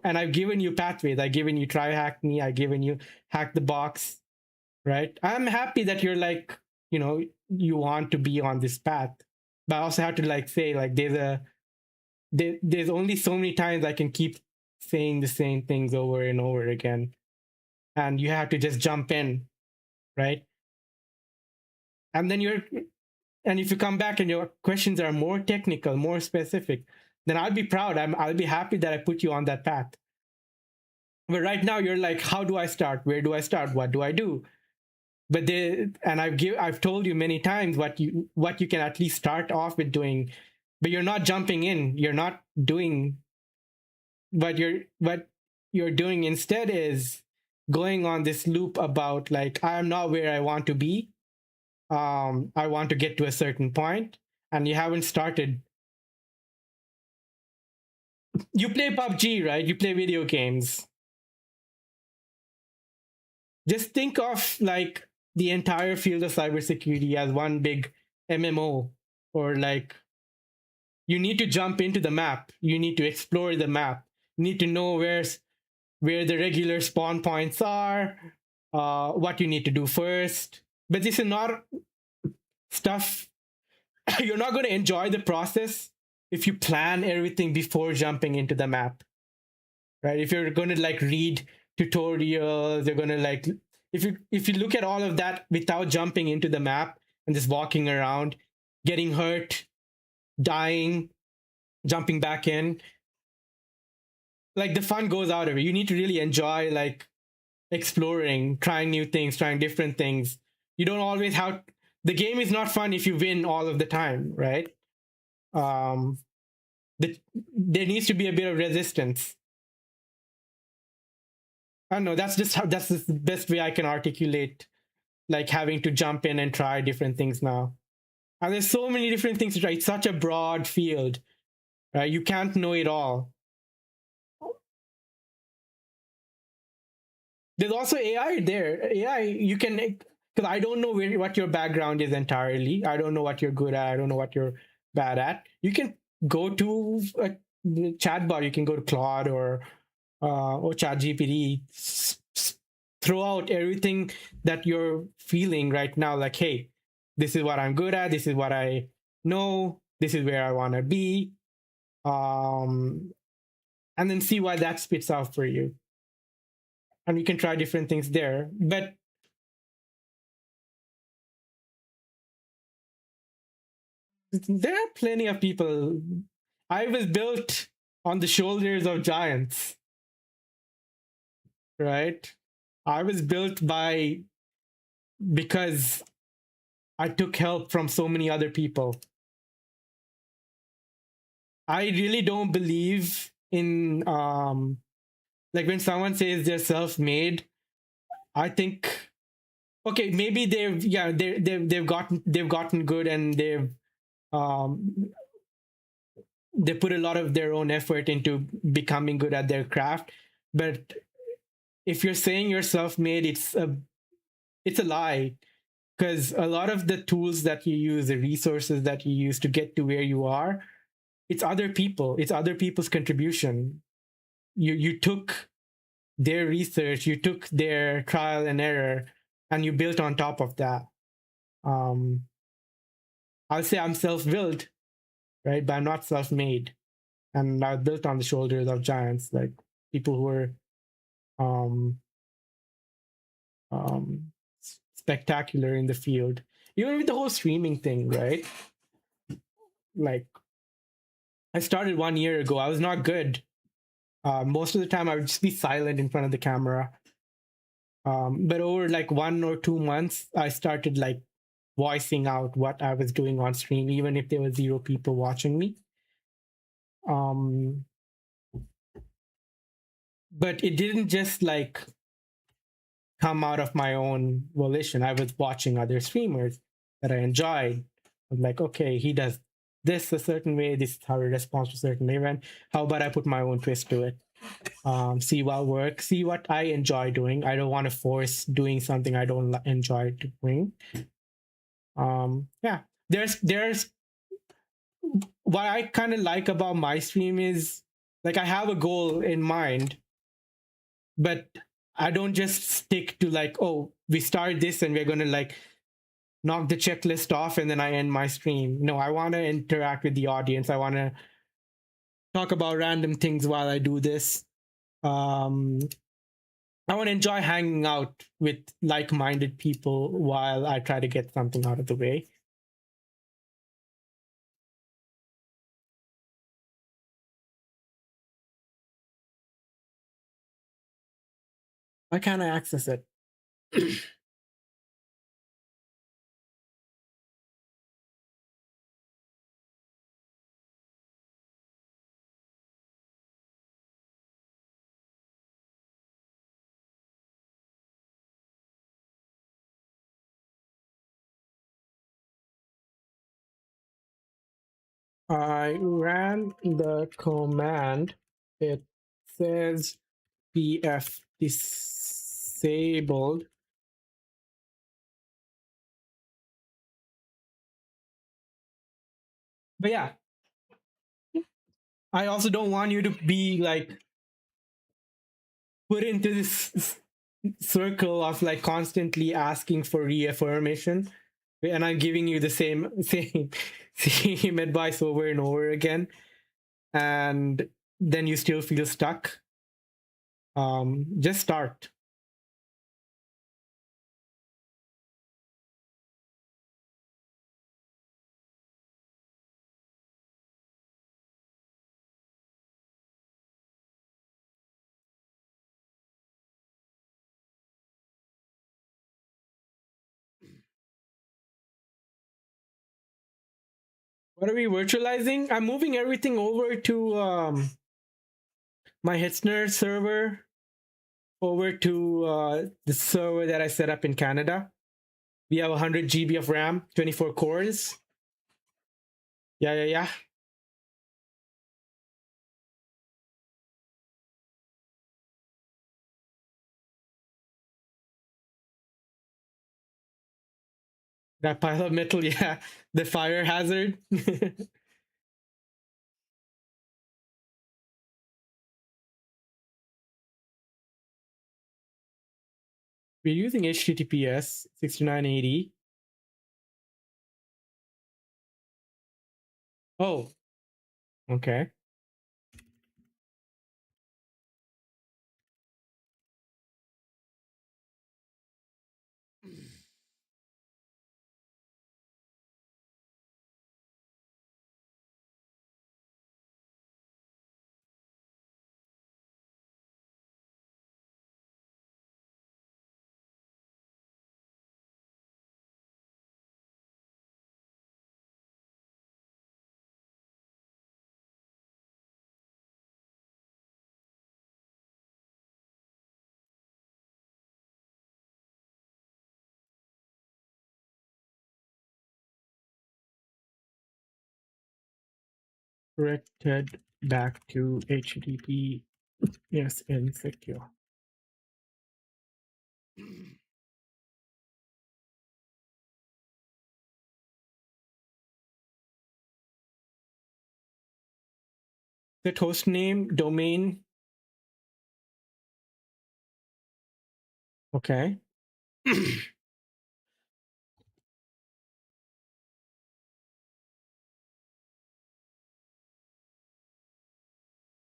and I've given you pathways. I've given you try hack me. I've given you hack the box, right? I'm happy that you're like, you want to be on this path, but I also have to like say like there's only so many times I can keep saying the same things over and over again, and you have to just jump in, right? And then and if you come back and your questions are more technical, more specific, then I'll be proud. I'll be happy that I put you on that path. But right now you're like, how do I start? Where do I start? What do I do? But I've told you many times what you can at least start off with doing, but you're not jumping in. You're not doing what you're doing instead is going on this loop about like, I'm not where I want to be. I want to get to a certain point, and you haven't started. You play PUBG, right? You play video games. Just think of like the entire field of cybersecurity as one big MMO, or like you need to jump into the map. You need to explore the map. You need to know where the regular spawn points are, what you need to do first. But this is not stuff you're not going to enjoy the process if you plan everything before jumping into the map, right? If you're going to like read tutorials, you're going to like, if you look at all of that without jumping into the map and just walking around, getting hurt, dying, jumping back in, like the fun goes out of it. You need to really enjoy like exploring, trying new things, trying different things. You don't always have, the game is not fun if you win all of the time, right? um there needs to be a bit of resistance. I don't know, that's the best way I can articulate like having to jump in and try different things now. And there's so many different things to try. It's such a broad field, right? You can't know it all. There's also AI there. AI, you can, because I don't know what your background is entirely. I don't know what you're good at. I don't know what you're bad at. You can go to a chatbot. You can go to Claude or ChatGPT. Throw out everything that you're feeling right now. Like, hey, this is what I'm good at. This is what I know. This is where I want to be. And then see what that spits out for you. And you can try different things there. But there are plenty of people. I was built on the shoulders of giants, right? I was built because I took help from so many other people. I really don't believe in like when someone says they're self-made. I think, okay, maybe they've gotten good, and they put a lot of their own effort into becoming good at their craft. But if you're saying you're self-made, it's a lie, because a lot of the tools that you use, the resources that you use to get to where you are, it's other people's contribution. You took their research, you took their trial and error, and you built on top of that. I'll say I'm self-willed, right? But I'm not self-made. And I was built on the shoulders of giants, like people who were spectacular in the field. Even with the whole streaming thing, right? Like, I started 1 year ago. I was not good. Most of the time, I would just be silent in front of the camera. But over like 1 or 2 months, I started like voicing out what I was doing on stream, even if there were 0 people watching me. But it didn't just like come out of my own volition. I was watching other streamers that I enjoyed. I'm like, okay, he does this a certain way. This is how he responds to a certain event. How about I put my own twist to it? See what works, see what I enjoy doing. I don't want to force doing something I don't enjoy doing. Yeah, there's what I kind of like about my stream is like I have a goal in mind, but I don't just stick to like, oh, we start this and we're gonna like knock the checklist off and then I end my stream. No, I want to interact with the audience. I want to talk about random things while I do this. I want to enjoy hanging out with like-minded people while I try to get something out of the way. Why can't I access it? I ran the command. It says PF disabled. But yeah, I also don't want you to be like put into this circle of like constantly asking for reaffirmation, and I'm giving you the same advice over and over again, and then you still feel stuck. Just start. What are we virtualizing? I'm moving everything over to my Hitzner server, over to the server that I set up in Canada. We have 100 GB of RAM, 24 cores. Yeah. That pile of metal, yeah. The fire hazard. We're using HTTPS 6980. Oh, okay. Corrected back to HTTP. Yes, insecure. The host name, domain. Okay.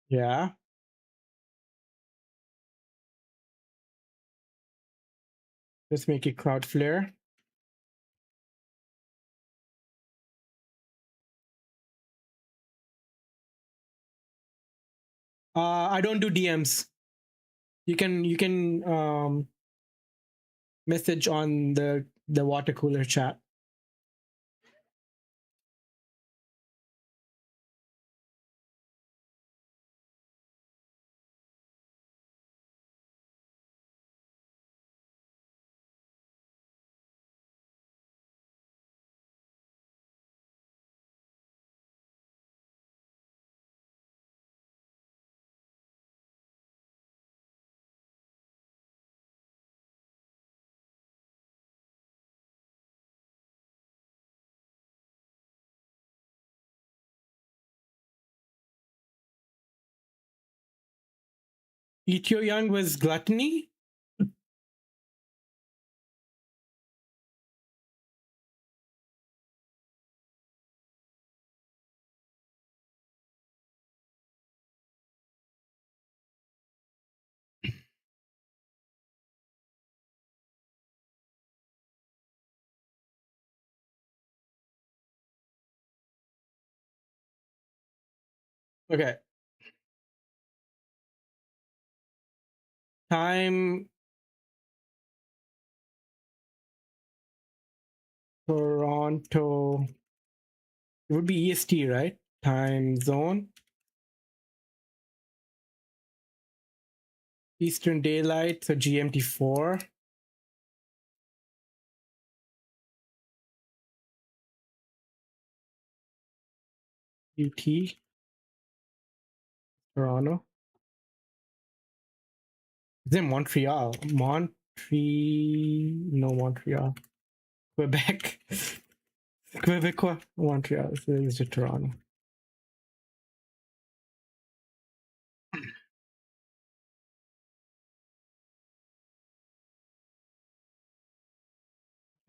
Yeah. Let's make it Cloudflare. I don't do DMs. You can message on the water cooler chat. Eat Your Young was gluttony. Okay. Time Toronto. It would be EST, right? Time zone. Eastern Daylight, so GMT4. UT. Toronto. Is it Montreal? Montreal. Quebec. Quebecois. Montreal. So it's just Toronto.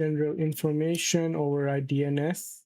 General information override DNS.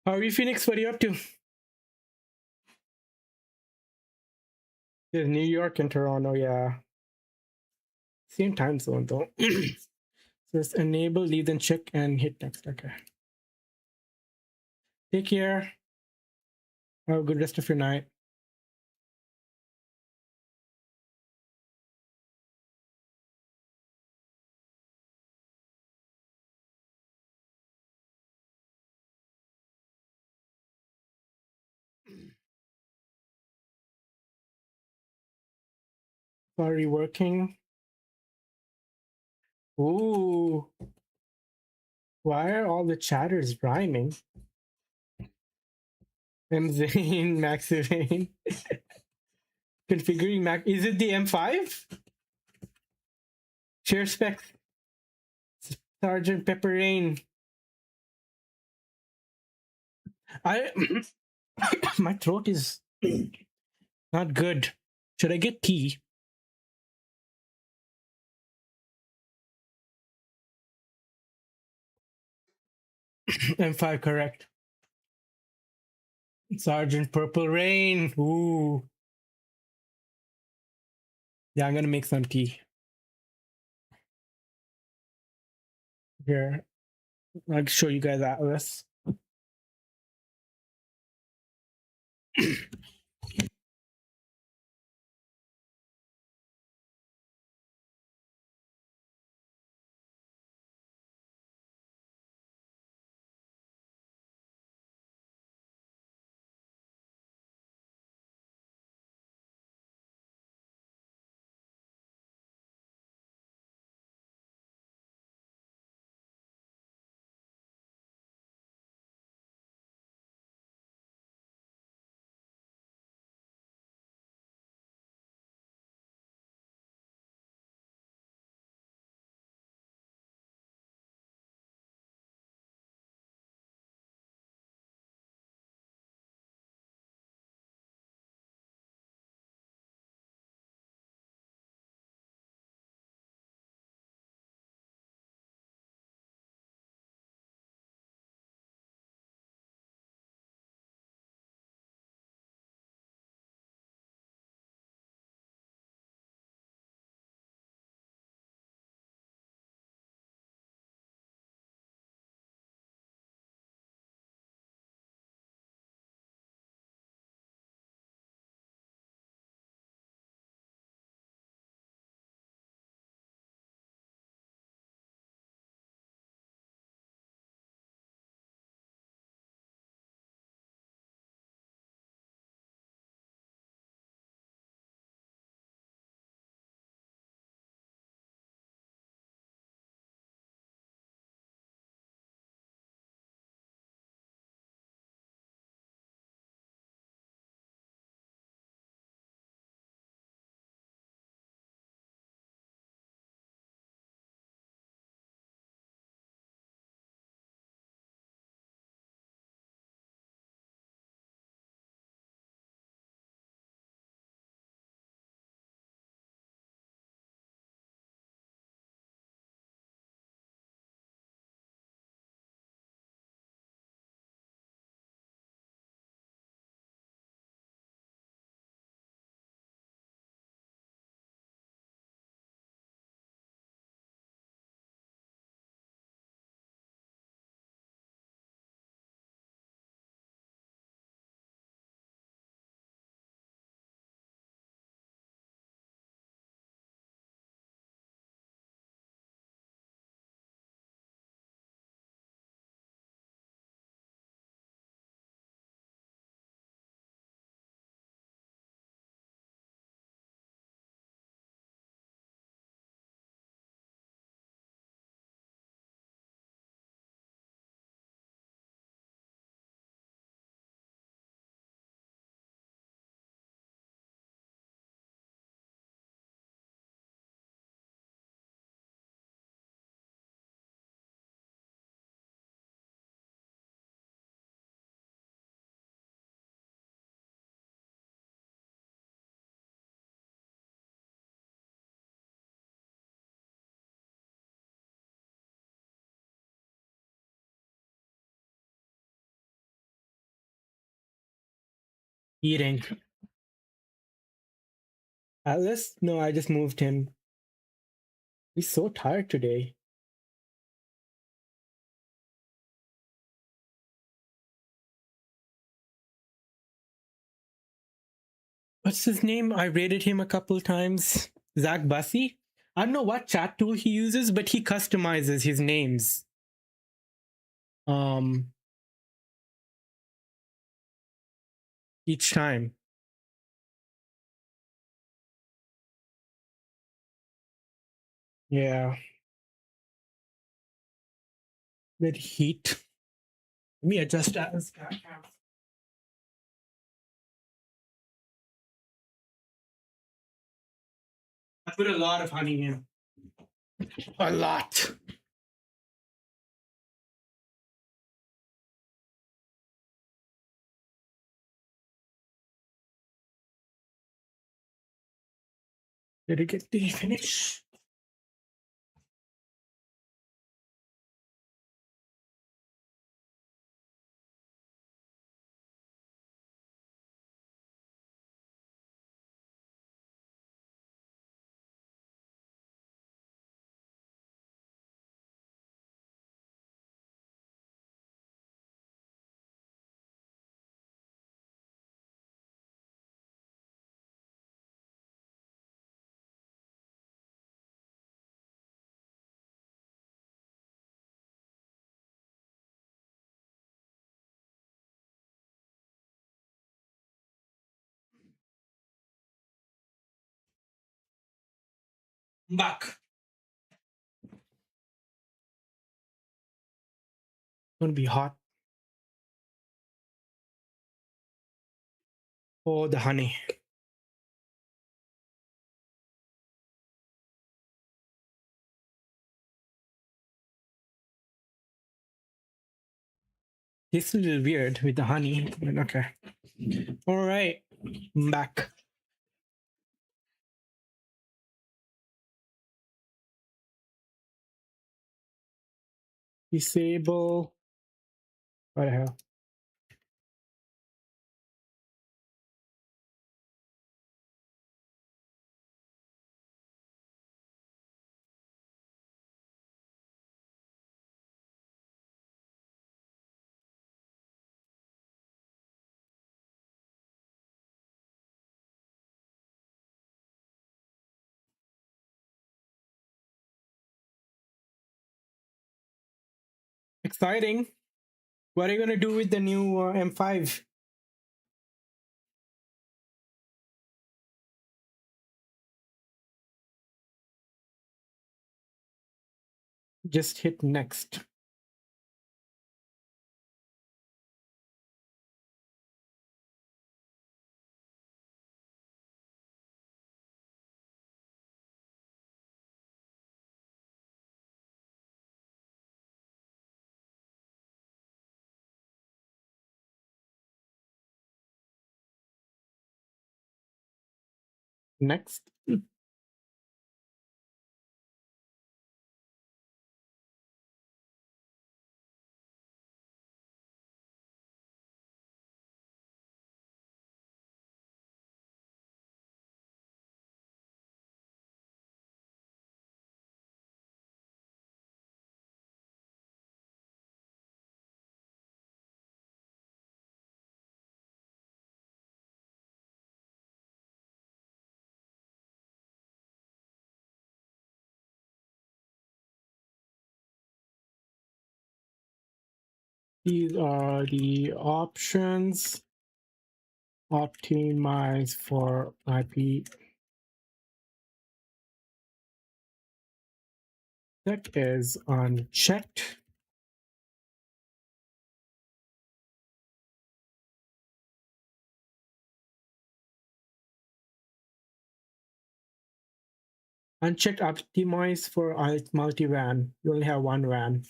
How are you, Phoenix? What are you up to? There's New York and Toronto, yeah. Same time zone though. So just enable, leave, then check and hit next. Okay. Take care. Have a good rest of your night. Sorry, working. Ooh. Why are all the chatters rhyming? M Zane, Max Zane. Configuring Mac. Is it the M5? Share specs. Sergeant Pepper Rain. I my throat is not good. Should I get tea? M5 correct. Sergeant Purple Rain. Ooh. Yeah, I'm gonna make some tea. Here. I'll show you guys Atlas. Eating. Atlas? No, I just moved him. He's so tired today. What's his name? I rated him a couple times. Zach Bussy? I don't know what chat tool he uses, but he customizes his names. Each time. Yeah. With heat. Let me adjust Atlas. I put a lot of honey in. A lot. Did he finish? I'm back. It's gonna be hot. Oh, the honey. It's a little weird with the honey, but okay. All right, I'm back. Disable. What the hell? Exciting. What are you gonna do with the new M5? Just hit next. Next. These are the options. Optimize for IP. That is unchecked. Unchecked optimize for multi-WAN. You only have one WAN.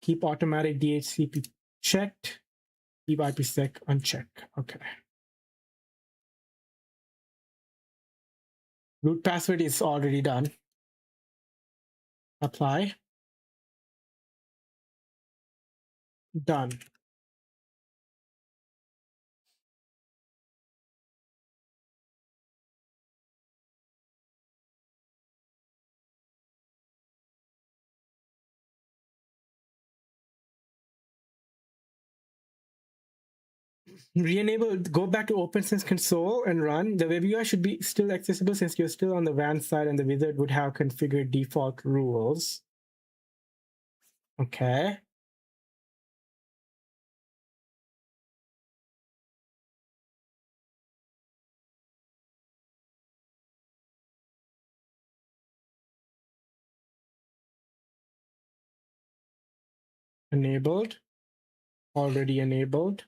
Keep automatic DHCP checked. Keep IPsec unchecked. Okay. Root password is already done. Apply. Done. Re-enable, go back to OpenSense console and run. The web UI should be still accessible since you're still on the WAN side and the wizard would have configured default rules. Okay. Enabled. Already enabled.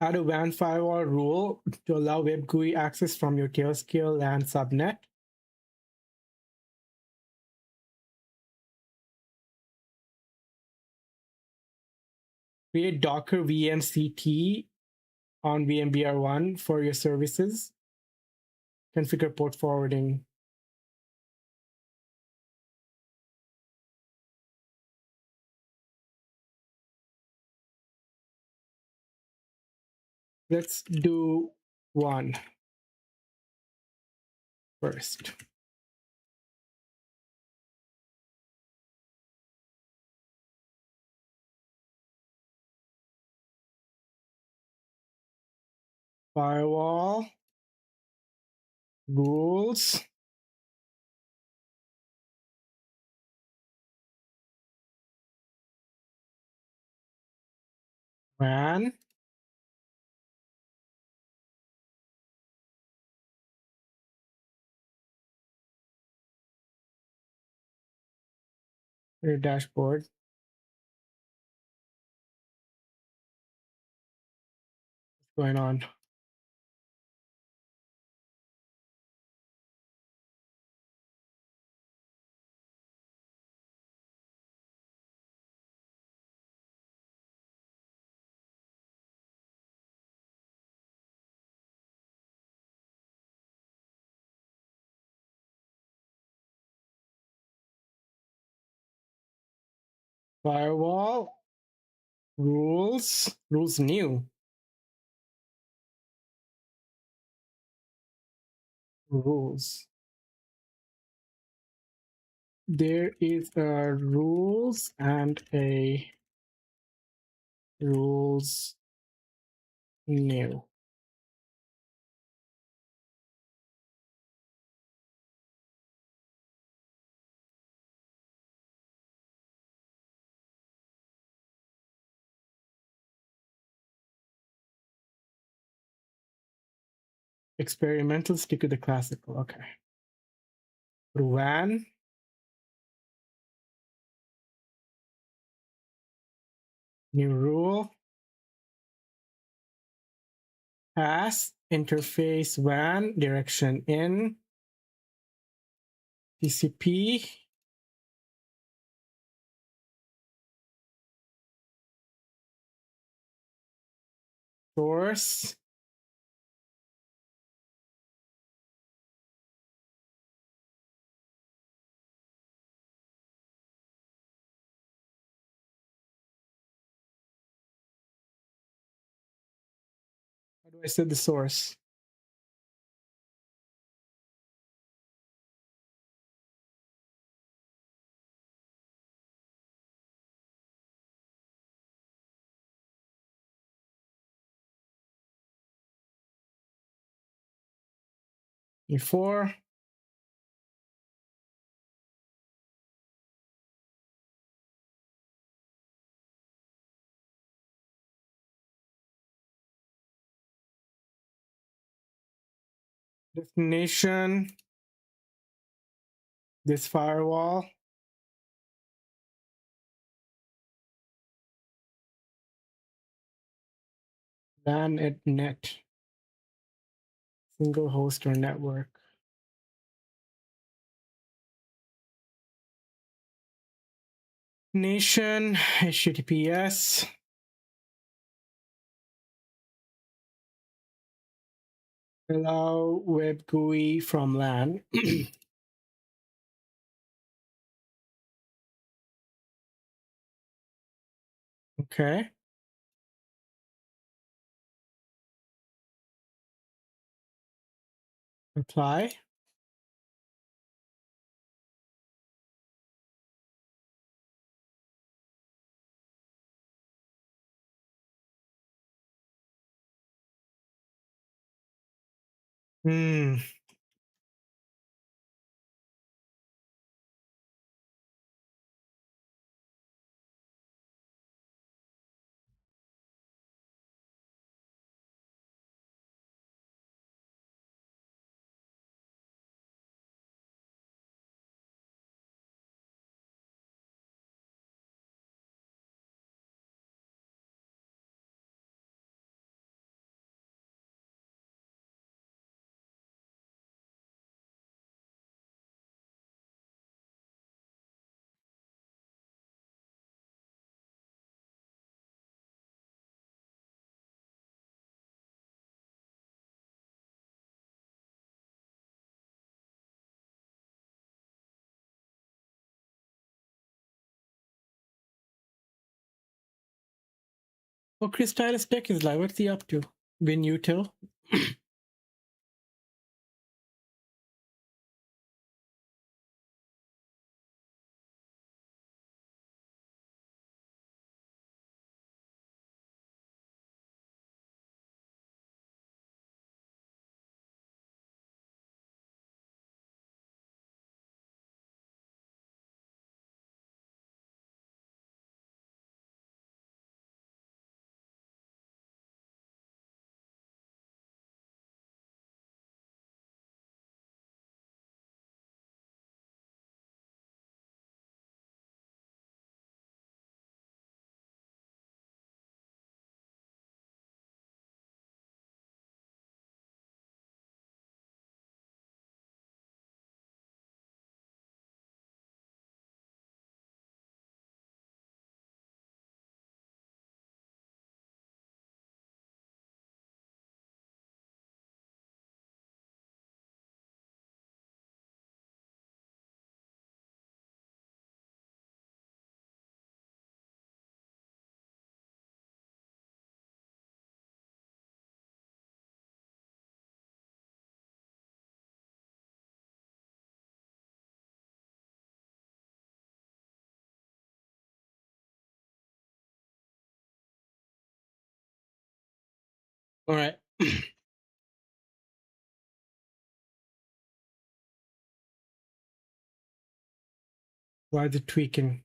Add a WAN firewall rule to allow web GUI access from your tail-scale LAN subnet. Create Docker VMCT on VMBR1 for your services. Configure port forwarding. Let's do one first. Firewall rules. WAN. Your dashboard. What's going on? Firewall rules. Rules new. Rules. There is a rules and a rules new. Experimental, stick to the classical. Okay. WAN. New rule. Pass interface WAN direction in. TCP. Source. How do I set the source? E4. Destination. This firewall. LAN at net. Single host or network. Nation, HTTPS. Allow web GUI from LAN. Okay. Apply. Hmm. Oh, Chris Tyler's deck is live. What's he up to? Win util? All right. Why is it tweaking?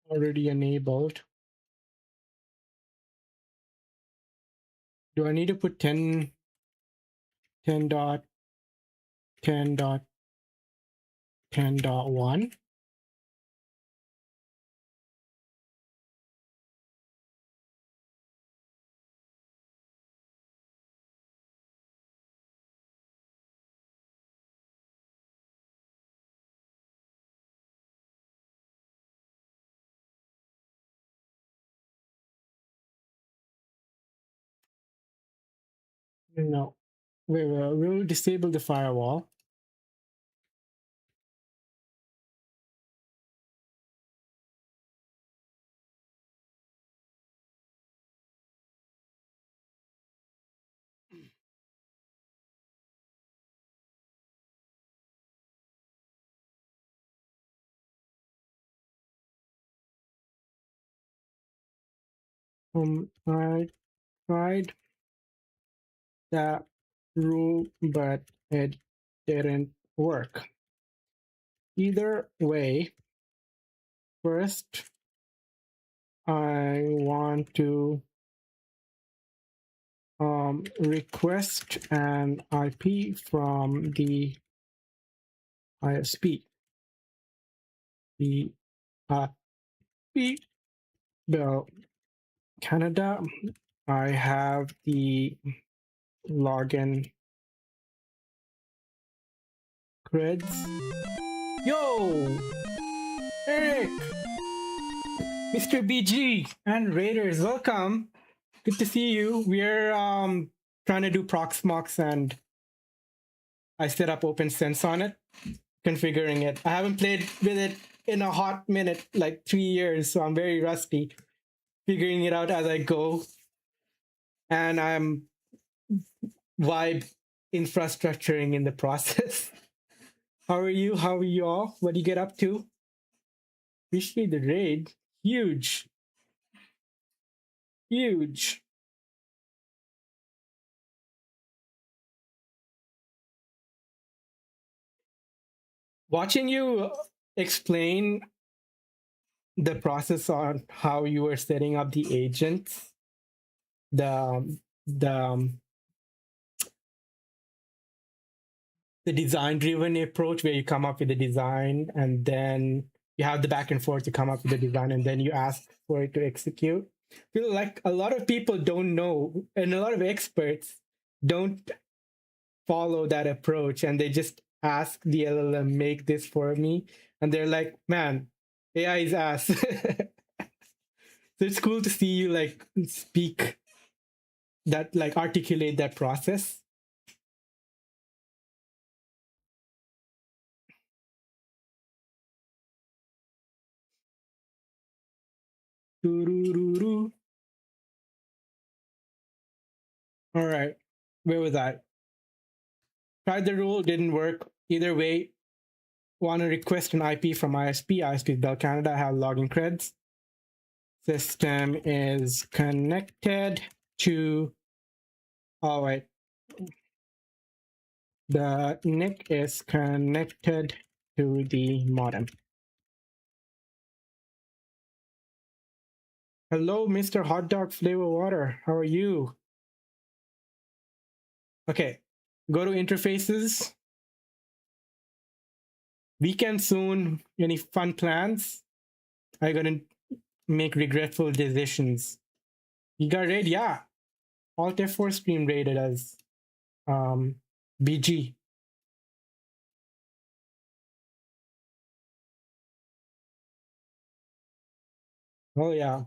Already enabled. Do I need to put 10 dot 10 dot 10.1? No. We'll disable the firewall. I tried that rule, but it didn't work. Either way, first I want to request an IP from the ISP. The IP Bell Canada. I have the login creds. Yo, Eric, Mr. BG, and Raiders, welcome. Good to see you. We're trying to do Proxmox, and I set up OpenSense on it, configuring it. I haven't played with it in a hot minute, like 3 years, so I'm very rusty, figuring it out as I go. And I'm vibe infrastructuring in the process. How are you? How are you all? What do you get up to? Appreciate the raid. Huge. Huge. Watching you explain the process on how you were setting up the agents, the the design driven approach where you come up with a design and then you have the back and forth to come up with a design and then you ask for it to execute. I feel like a lot of people don't know, and a lot of experts don't follow that approach, and they just ask the LLM, make this for me, and they're like, man, AI is ass. So it's cool to see you like speak that, like articulate that process. Doo-doo-doo-doo. All right, where was I? Tried the rule, didn't work. Either way, want to request an IP from ISP. ISP is Bell Canada. I have login creds. System is connected to. All right. The NIC is connected to the modem. Hello, Mr. Hot Dog Flavor Water. How are you? Okay. Go to interfaces. Weekend soon. Any fun plans? Are you going to make regretful decisions? You got raid? Yeah. Alt F4 stream rated as BG. Oh yeah.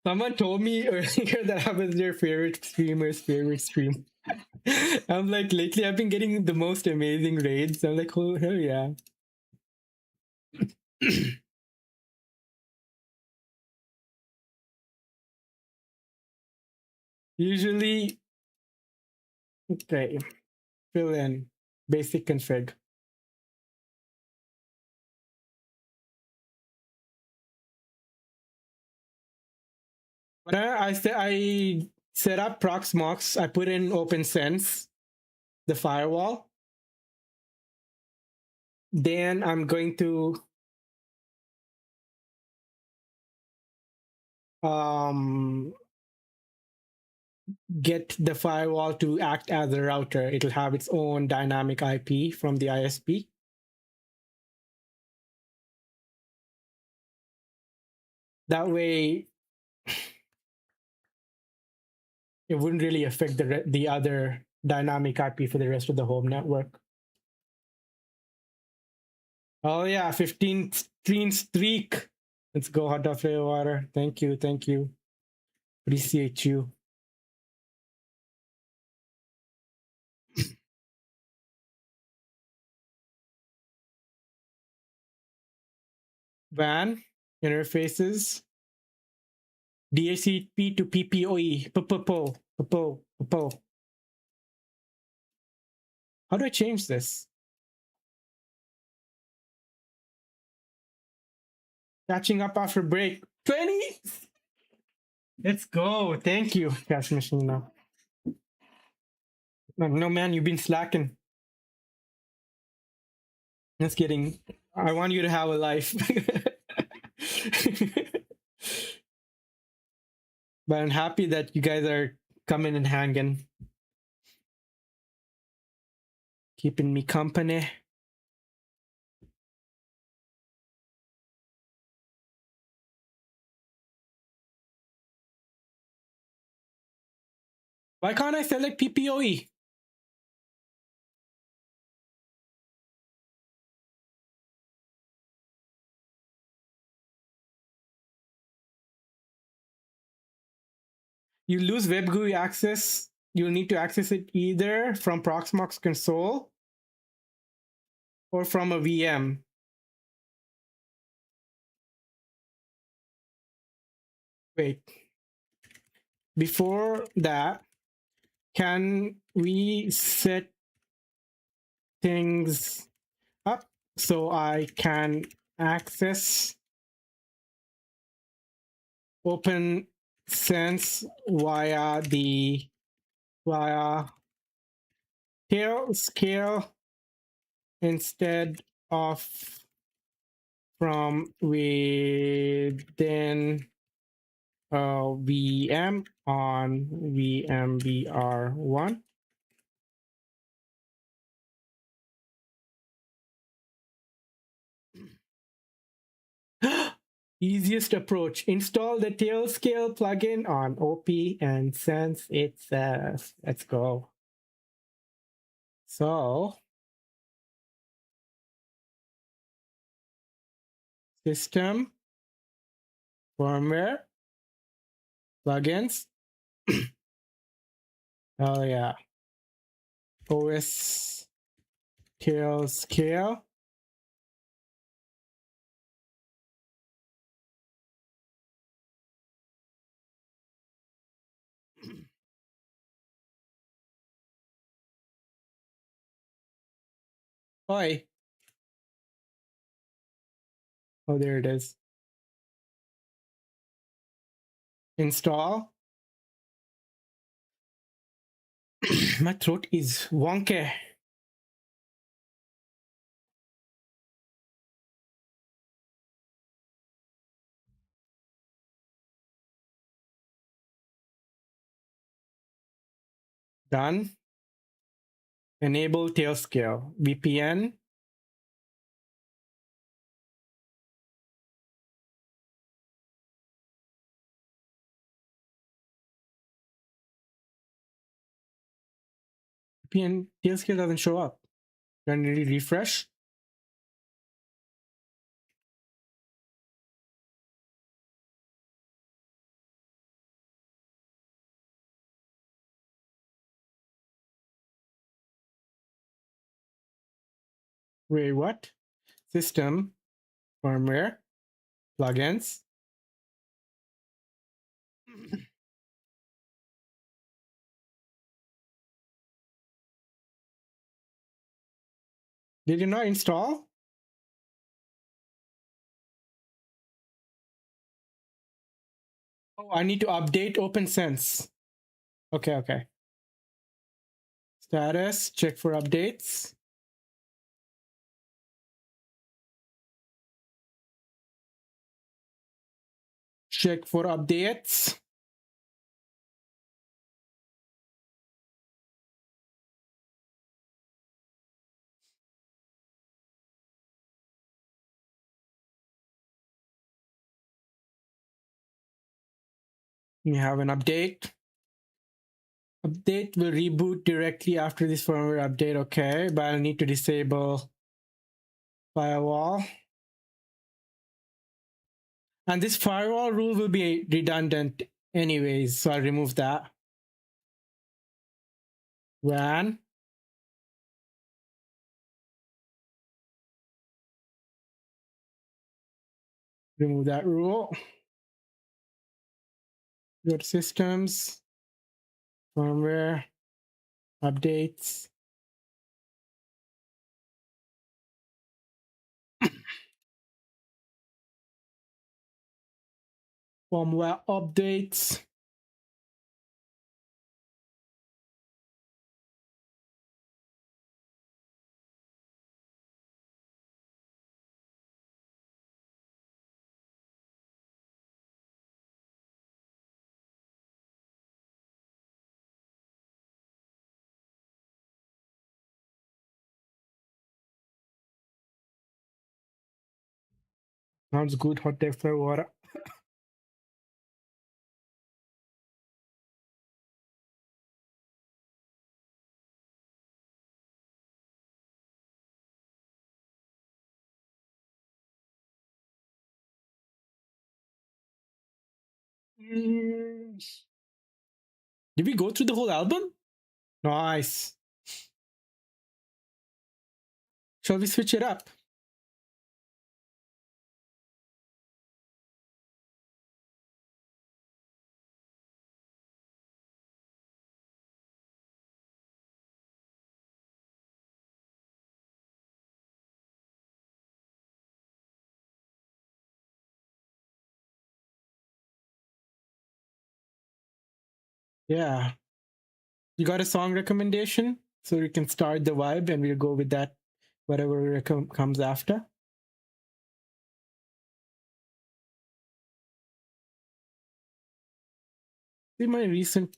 Someone told me earlier that I was their favorite streamer's favorite stream. I'm like, lately I've been getting the most amazing raids. I'm like, oh hell yeah. Usually, okay, fill in basic config. But I set up Proxmox. I put in OpenSense, the firewall. Then I'm going to get the firewall to act as a router. It'll have its own dynamic IP from the ISP. That way, it wouldn't really affect the other dynamic IP for the rest of the home network. Oh yeah, 15 stream streak. Let's go, Hot Dog Flavor Water. Thank you, thank you. Appreciate you. WAN interfaces. DHCP to PPOE. How do I change this? Catching up after break. 20? Let's go. Thank you, Cash Machine. No, man, you've been slacking. Just kidding. I want you to have a life. But I'm happy that you guys are coming and hanging. Keeping me company. Why can't I select PPOE? you lose web GUI access. You'll need to access it either from Proxmox console or from a VM. Wait. Before that, can we set things up so I can access Open Sense via tail scale instead of from within VM on VMBR1? Easiest approach. Install the Tailscale plugin on OP and Sense it says. Let's go. So, system, firmware, plugins. Oh yeah. OS Tailscale. Oi. Oh, there it is. Install. My throat is wonky. Done. Enable Tailscale. VPN. VPN Tailscale doesn't show up. Can you refresh? Wait, what? System, firmware, plugins. Did you not install? Oh, I need to update OpenSense. Okay, okay. Status, check for updates. Check for updates. We have an update. Update will reboot directly after this firmware update. Okay, but I need to disable firewall. And this firewall rule will be redundant anyways, so I'll remove that. WAN. Remove that rule. Go to systems, firmware, updates. Firmware updates. Sounds good. Hot tech for water. Did we go through the whole album? Nice. Shall we switch it up? Yeah. You got a song recommendation? So we can start the vibe and we'll go with that, whatever comes after. See my recent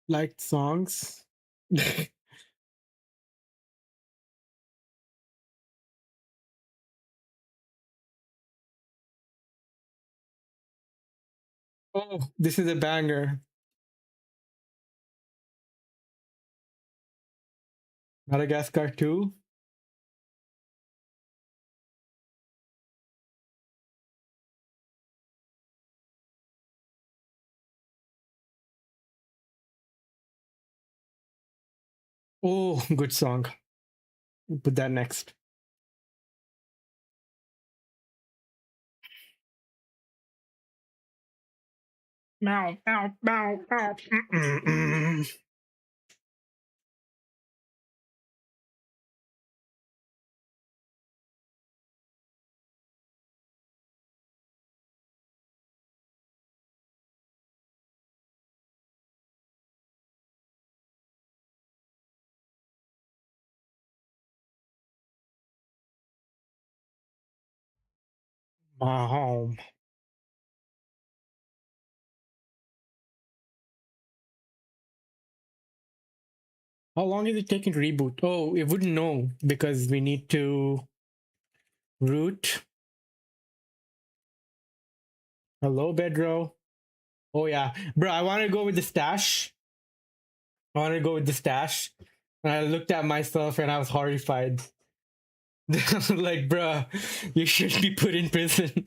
liked songs. Oh, this is a banger. Madagascar 2. Oh, good song. We'll put that next. Meow, meow, meow, meow. Mm-mm-mm. My home. How long is it taking to reboot? Oh, it wouldn't know because we need to root. Hello, Bedro. Oh, yeah. Bro, I want to go with the stash. I want to go with the stash. And I looked at myself and I was horrified. Like, bro, you should be put in prison.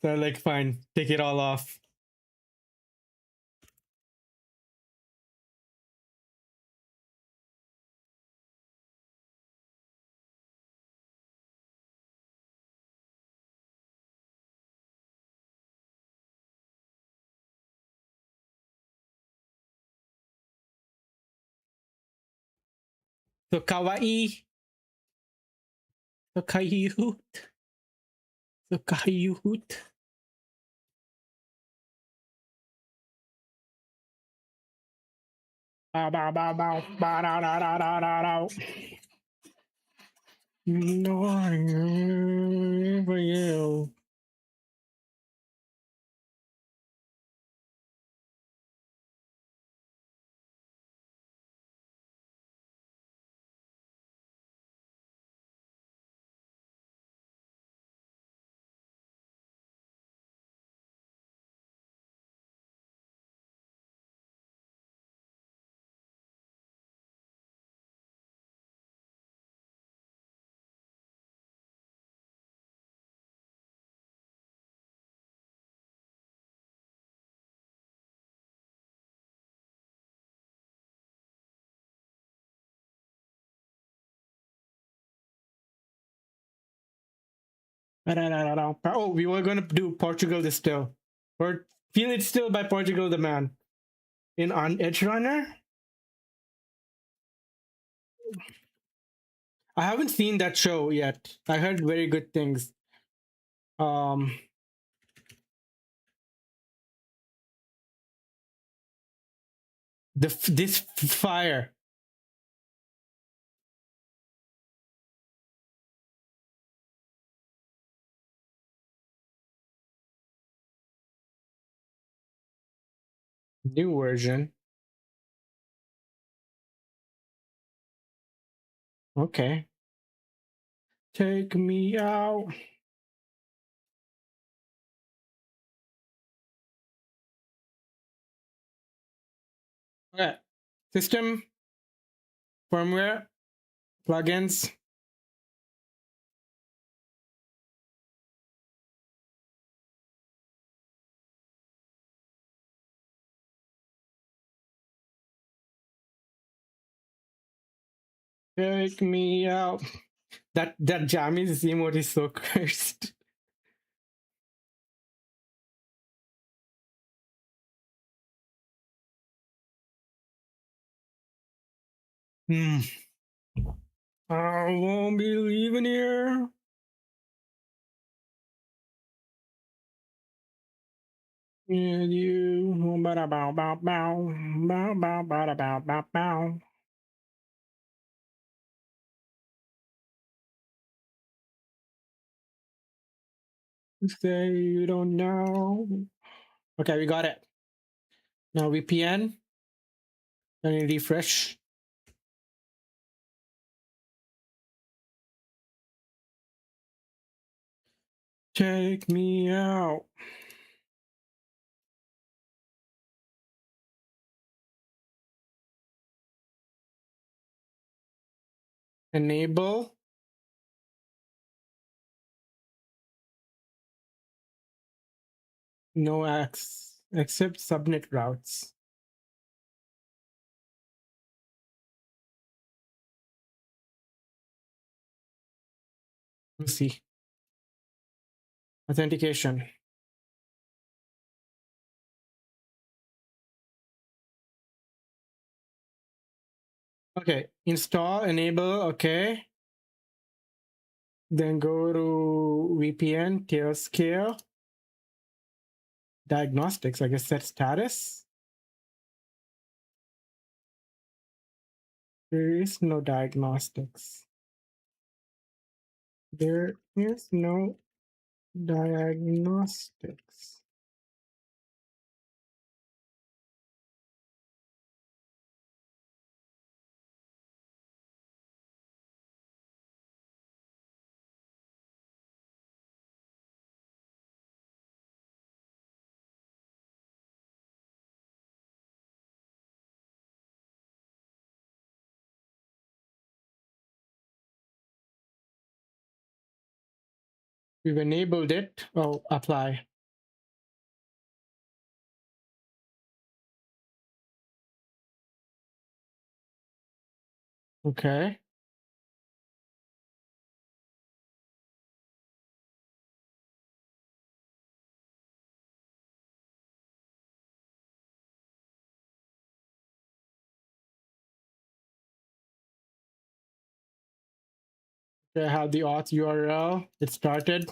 So I'm like, fine, take it all off. So kawaii. So cute. So cute. Bow, bow, bow, bow, bow, da, da, da, da, da, da. No, I'm for you. Da, da, da, da, da. Oh, we were gonna do Portugal the Still. Or Feel It Still by Portugal the Man. In on Edge Runner? I haven't seen that show yet. I heard very good things. Um, this fire. New version. Okay. Take me out. Okay. System, firmware, plugins. Take me out. That Jammies emote is so cursed. Hmm. I won't be leaving here. With you. Bow, bow, bow, bow. Bow, bow, bow, bow, bow, bow. Say you don't know. Okay, we got it. Now VPN. Let me refresh. Take me out. Enable. No accept subnet routes. We'll see. Authentication. Okay, install, enable, okay. Then go to VPN, tail scale, diagnostics, I guess set status. There is no diagnostics. There is no diagnostics. We've enabled it. Oh, apply. Okay. I have the auth URL. It started.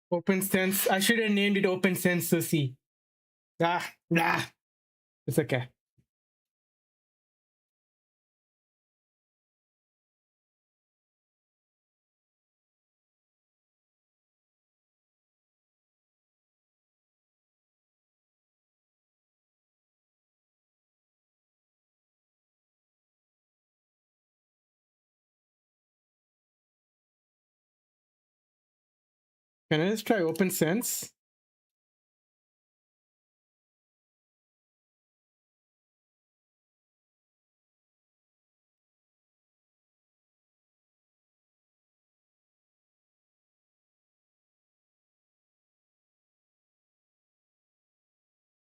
OpenSense. I should have named it OpenSense Sushi. Nah. It's okay. Can I just try OpenSense?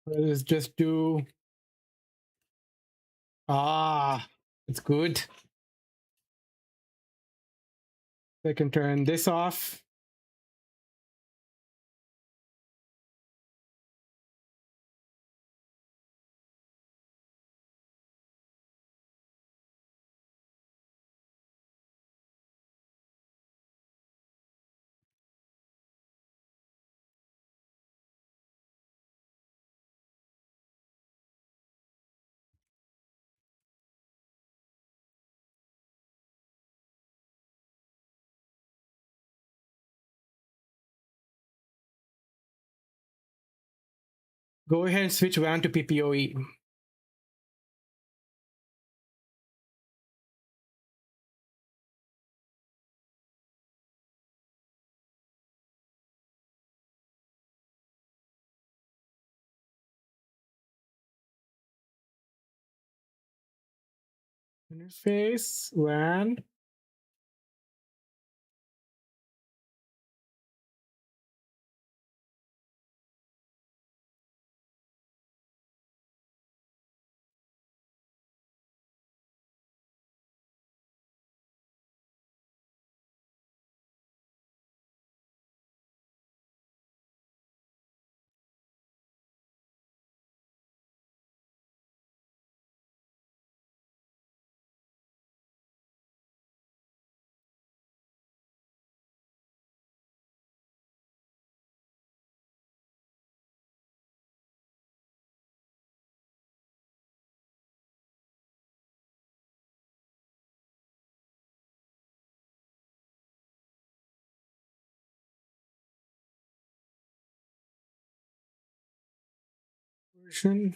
Let's just do. It's good. I can turn this off. Go ahead and switch WAN to PPOE. Interface, WAN. Version.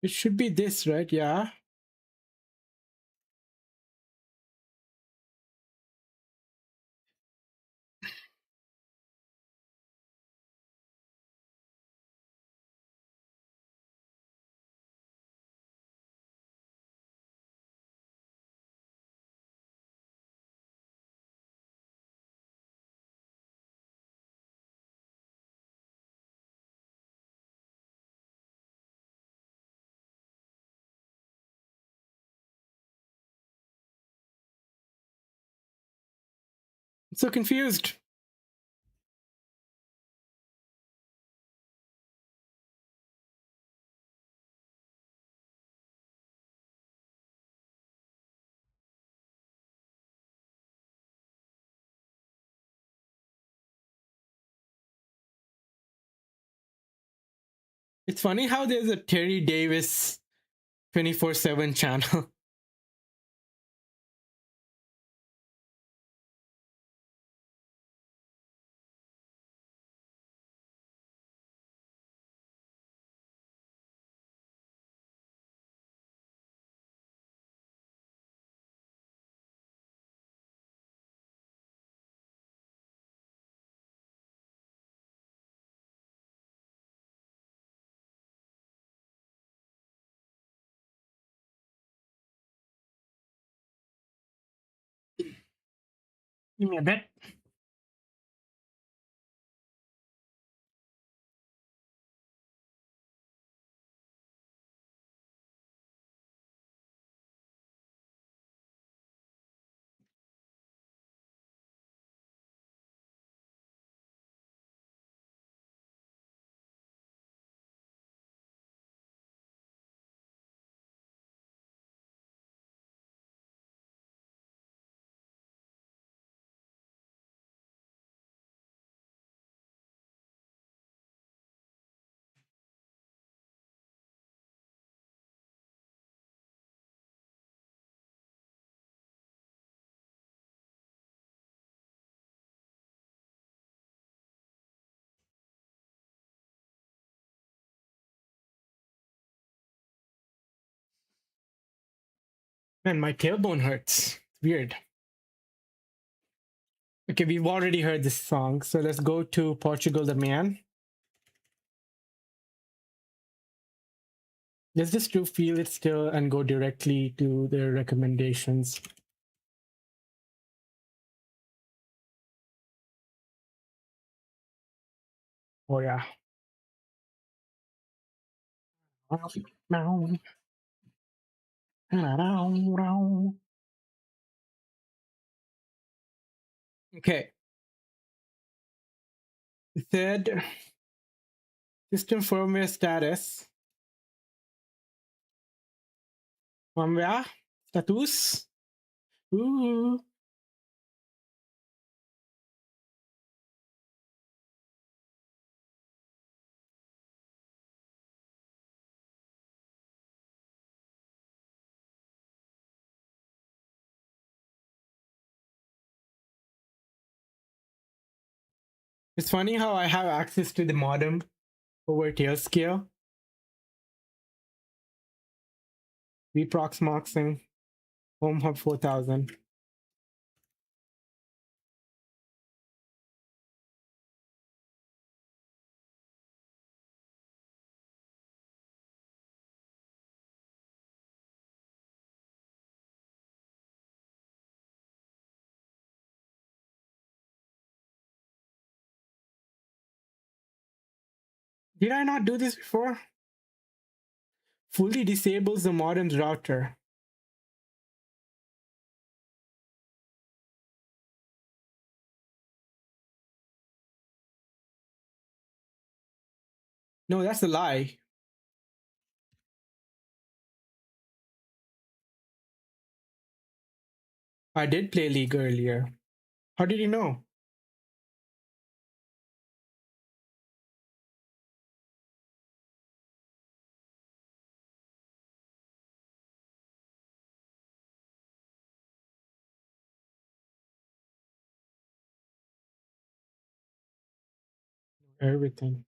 It should be this, right? Yeah. I'm so confused. It's funny how there's a Terry Davis 24/7 channel. Give me a bit. Man, my tailbone hurts. Weird. Okay, we've already heard this song, so let's go to Portugal the Man. Let's just do Feel It Still and go directly to their recommendations. Oh, yeah. Okay. Third, System firmware status. Firmware status. Ooh. It's funny how I have access to the modem over Tailscale. VProxmoxing. Home Hub 4000. Did I not do this before? Fully disables the modem's router. No, that's a lie. I did play League earlier. How did you know? Everything.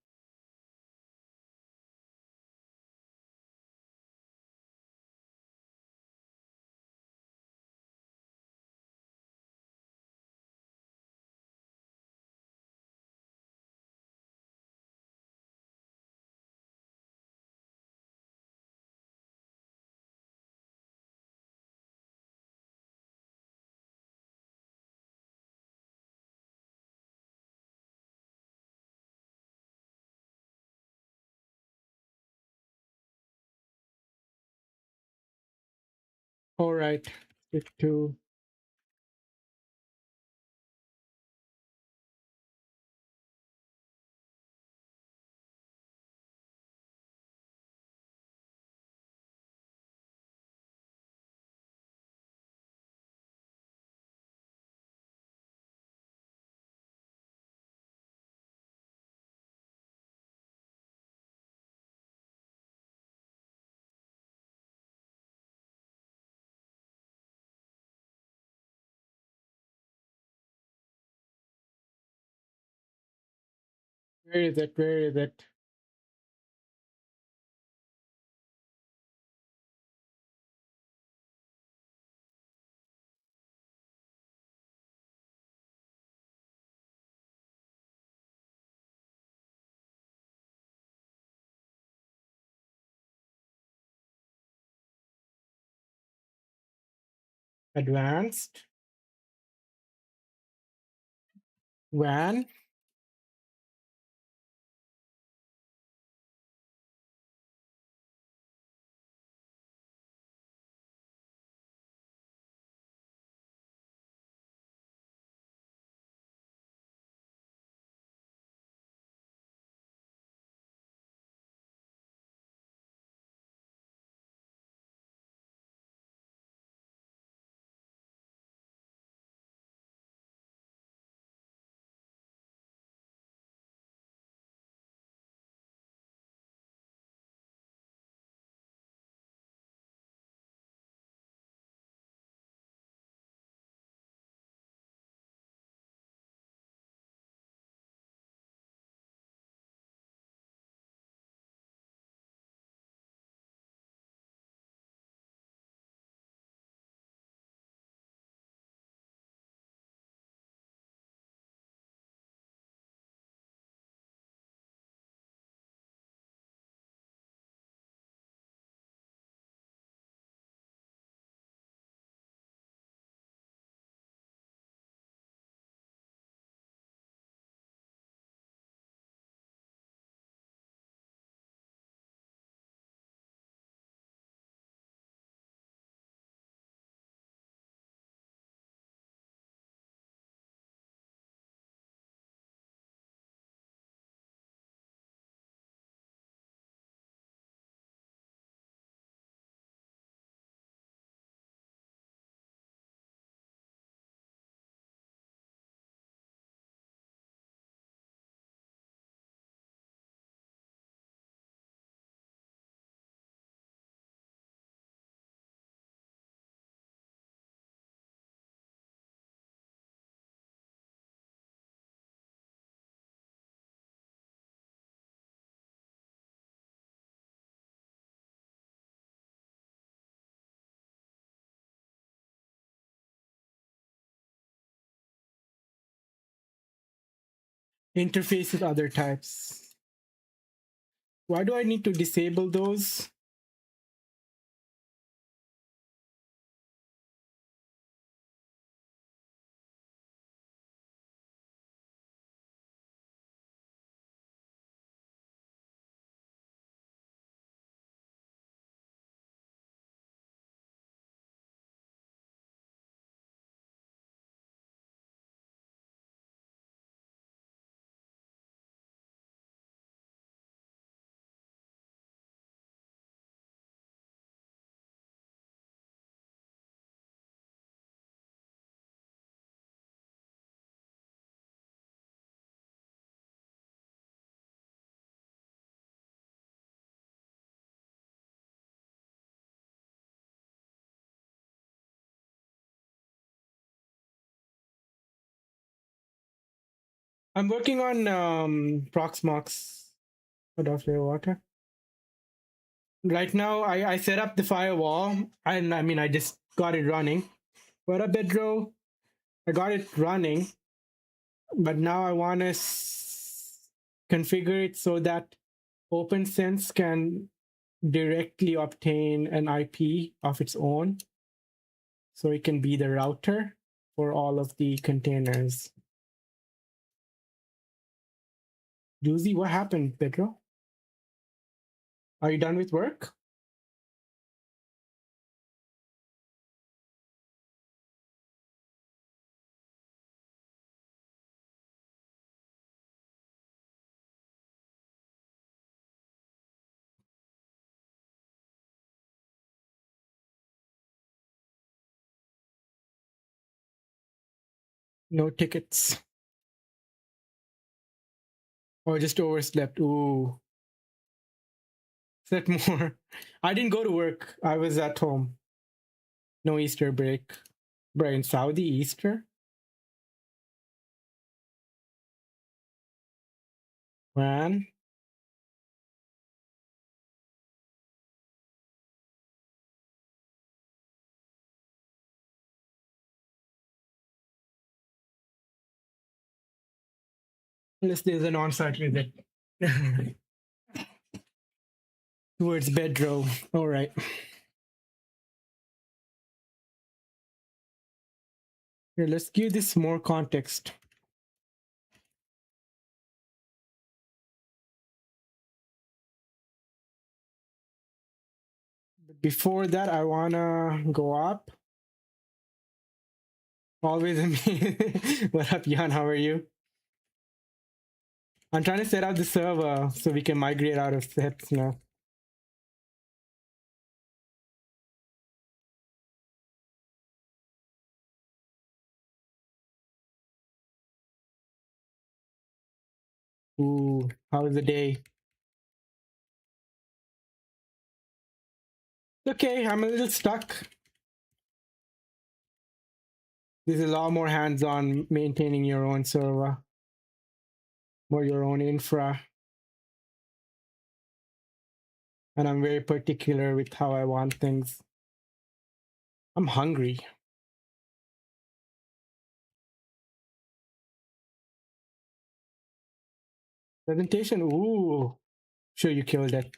All right. Stick to where is it? Where is it? Advanced. WAN. Interface with other types. Why do I need to disable those? I'm working on Proxmox Adopter Water. Right now, I set up the firewall, and I mean, I just got it running. What up, Bedro? I got it running, but now I want to configure it so that OpenSense can directly obtain an IP of its own, so it can be the router for all of the containers. Doozy, what happened, Pedro? Are you done with work? No tickets. Or just overslept. Ooh. Slept more. I didn't go to work. I was at home. No Easter break. Bro, in Saudi, Easter? Man. Unless there's an on-site visit. Towards bedroom. All right. Here, let's give this more context. But before that, I wanna go up. Always me. What up, Jan? How are you? I'm trying to set up the server so we can migrate out of sets now. Ooh, how was the day? Okay, I'm a little stuck. This is a lot more hands-on maintaining your own server, more your own infra. And I'm very particular with how I want things. I'm hungry. Presentation, ooh, sure you killed it.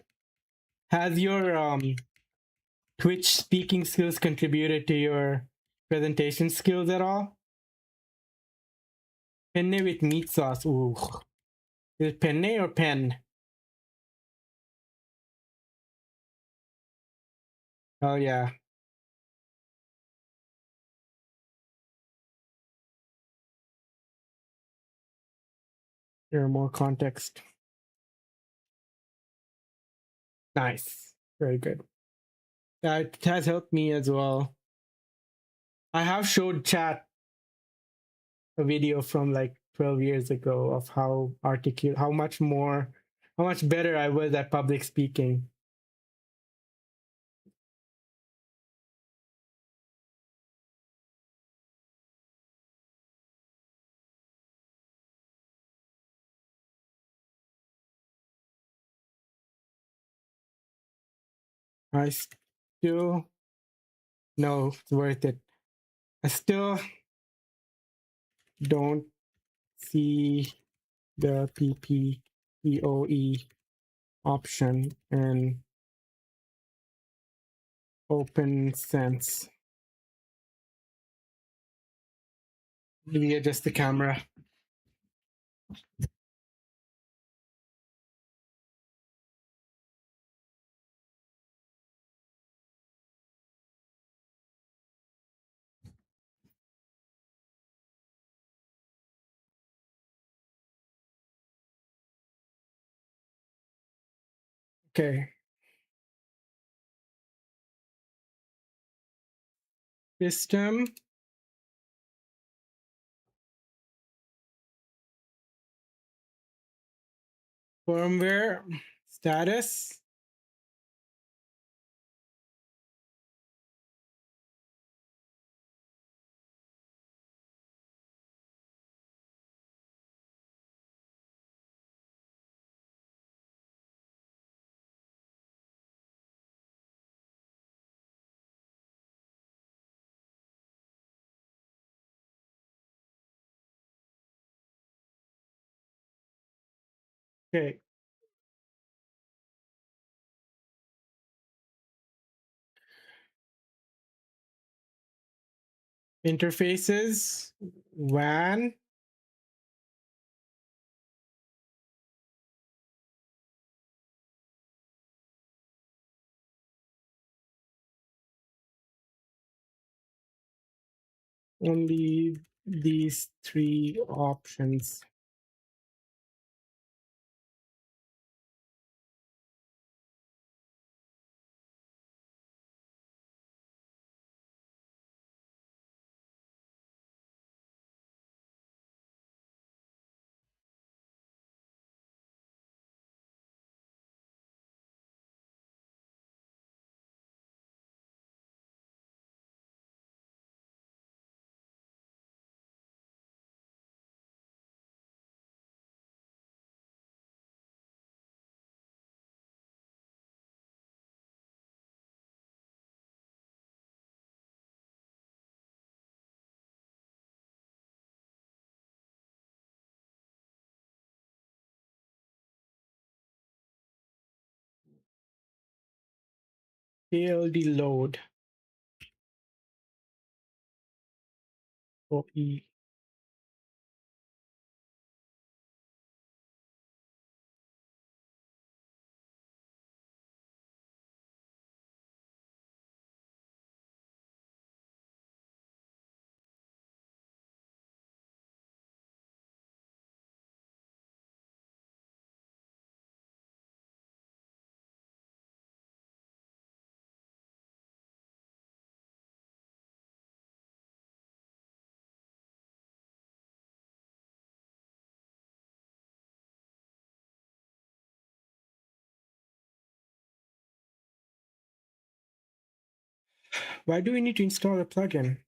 Has your Twitch speaking skills contributed to your presentation skills at all? Penne with meat sauce, ooh. Is it penne or pen? Oh yeah. Here, more context. Nice. Very good. That has helped me as well. I have showed chat a video from like 12 years ago of how articulate, how much better I was at public speaking. I still, no, it's worth it. I still don't see the PPPoE option and open sense. Maybe adjust the camera. Okay. System. Firmware status. Okay. Interfaces, WAN. Only these three options. KLD load. OE. Why do we need to install a plugin?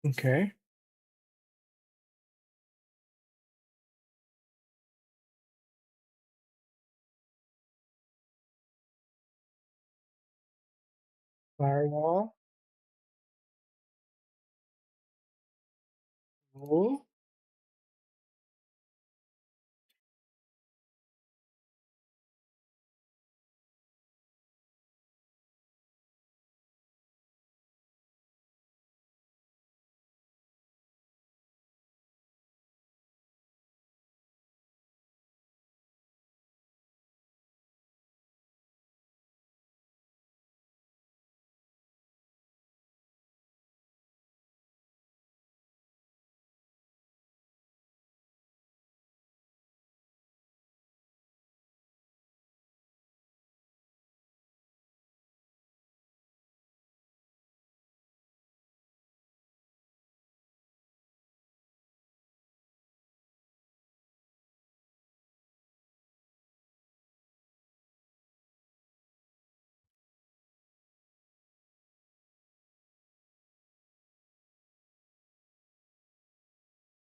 Okay. Firewall. Oh.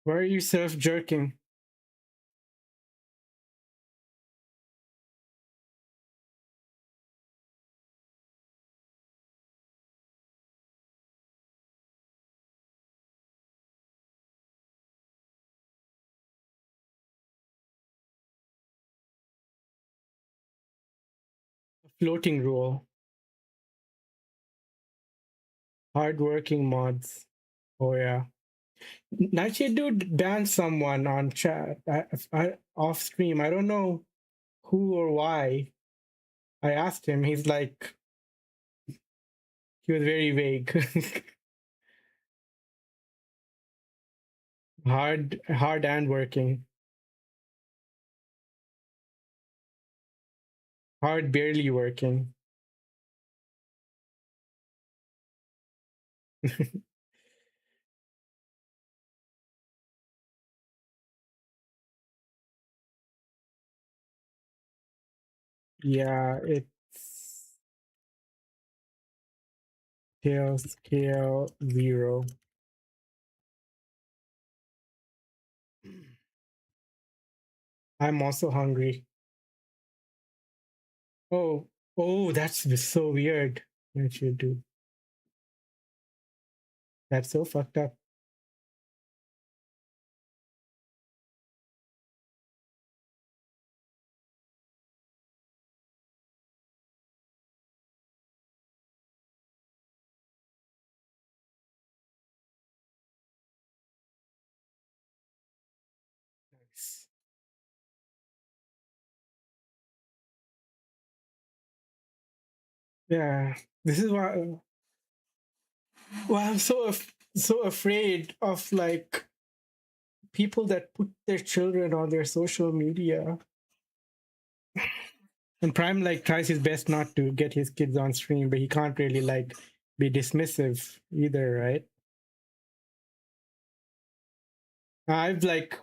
Why are you surf jerking? Floating rule. Hardworking mods. Oh yeah. Nightshade dude banned someone on chat. Off stream. I don't know who or why. I asked him. He's like, he was very vague. hard and working. Hard barely working. Yeah, it's scale 0. I'm also hungry. Oh, that's so weird. What you do? That's so fucked up. Nice. Yeah, this is why I'm so afraid of like people that put their children on their social media. And Prime like tries his best not to get his kids on stream, but he can't really like be dismissive either, right? I've like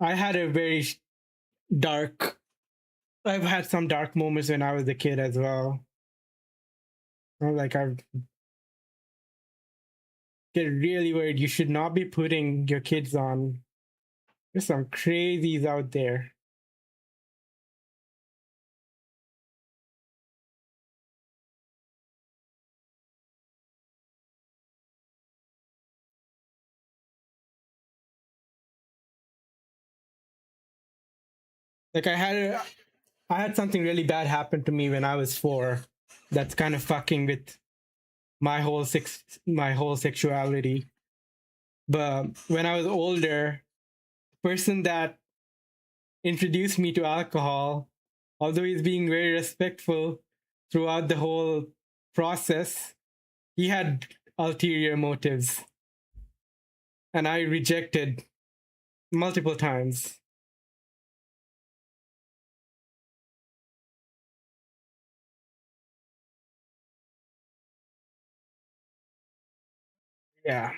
I had a very dark. I've had some dark moments when I was a kid as well. Like I get really worried. You should not be putting your kids on. There's some crazies out there. Like I had something really bad happen to me when I was 4. That's kind of fucking with my whole sexuality. But when I was older, the person that introduced me to alcohol, although he's being very respectful throughout the whole process, he had ulterior motives. And I rejected multiple times. Yeah.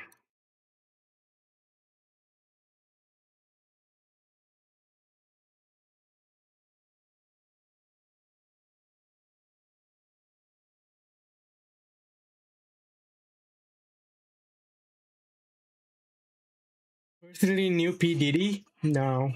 Personally knew P. Diddy? No.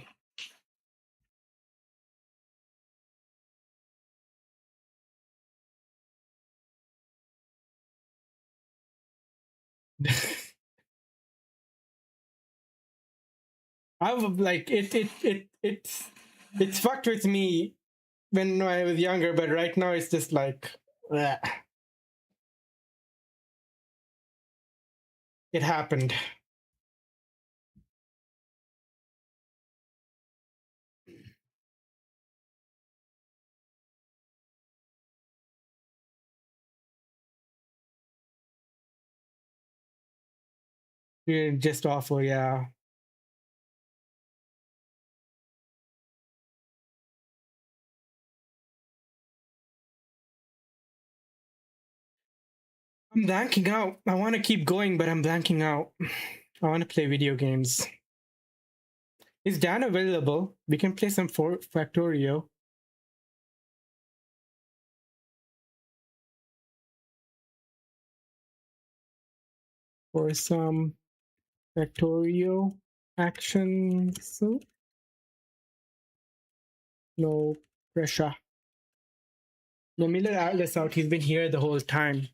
I've like it's fucked with me when I was younger, but right now it's just like bleh. It happened. Just awful, yeah. I'm blanking out. I want to keep going, but I'm blanking out. I want to play video games. Is Dan available? We can play some Factorio. Or some Factorio action. So no pressure. Let me let Atlas out. He's been here the whole time.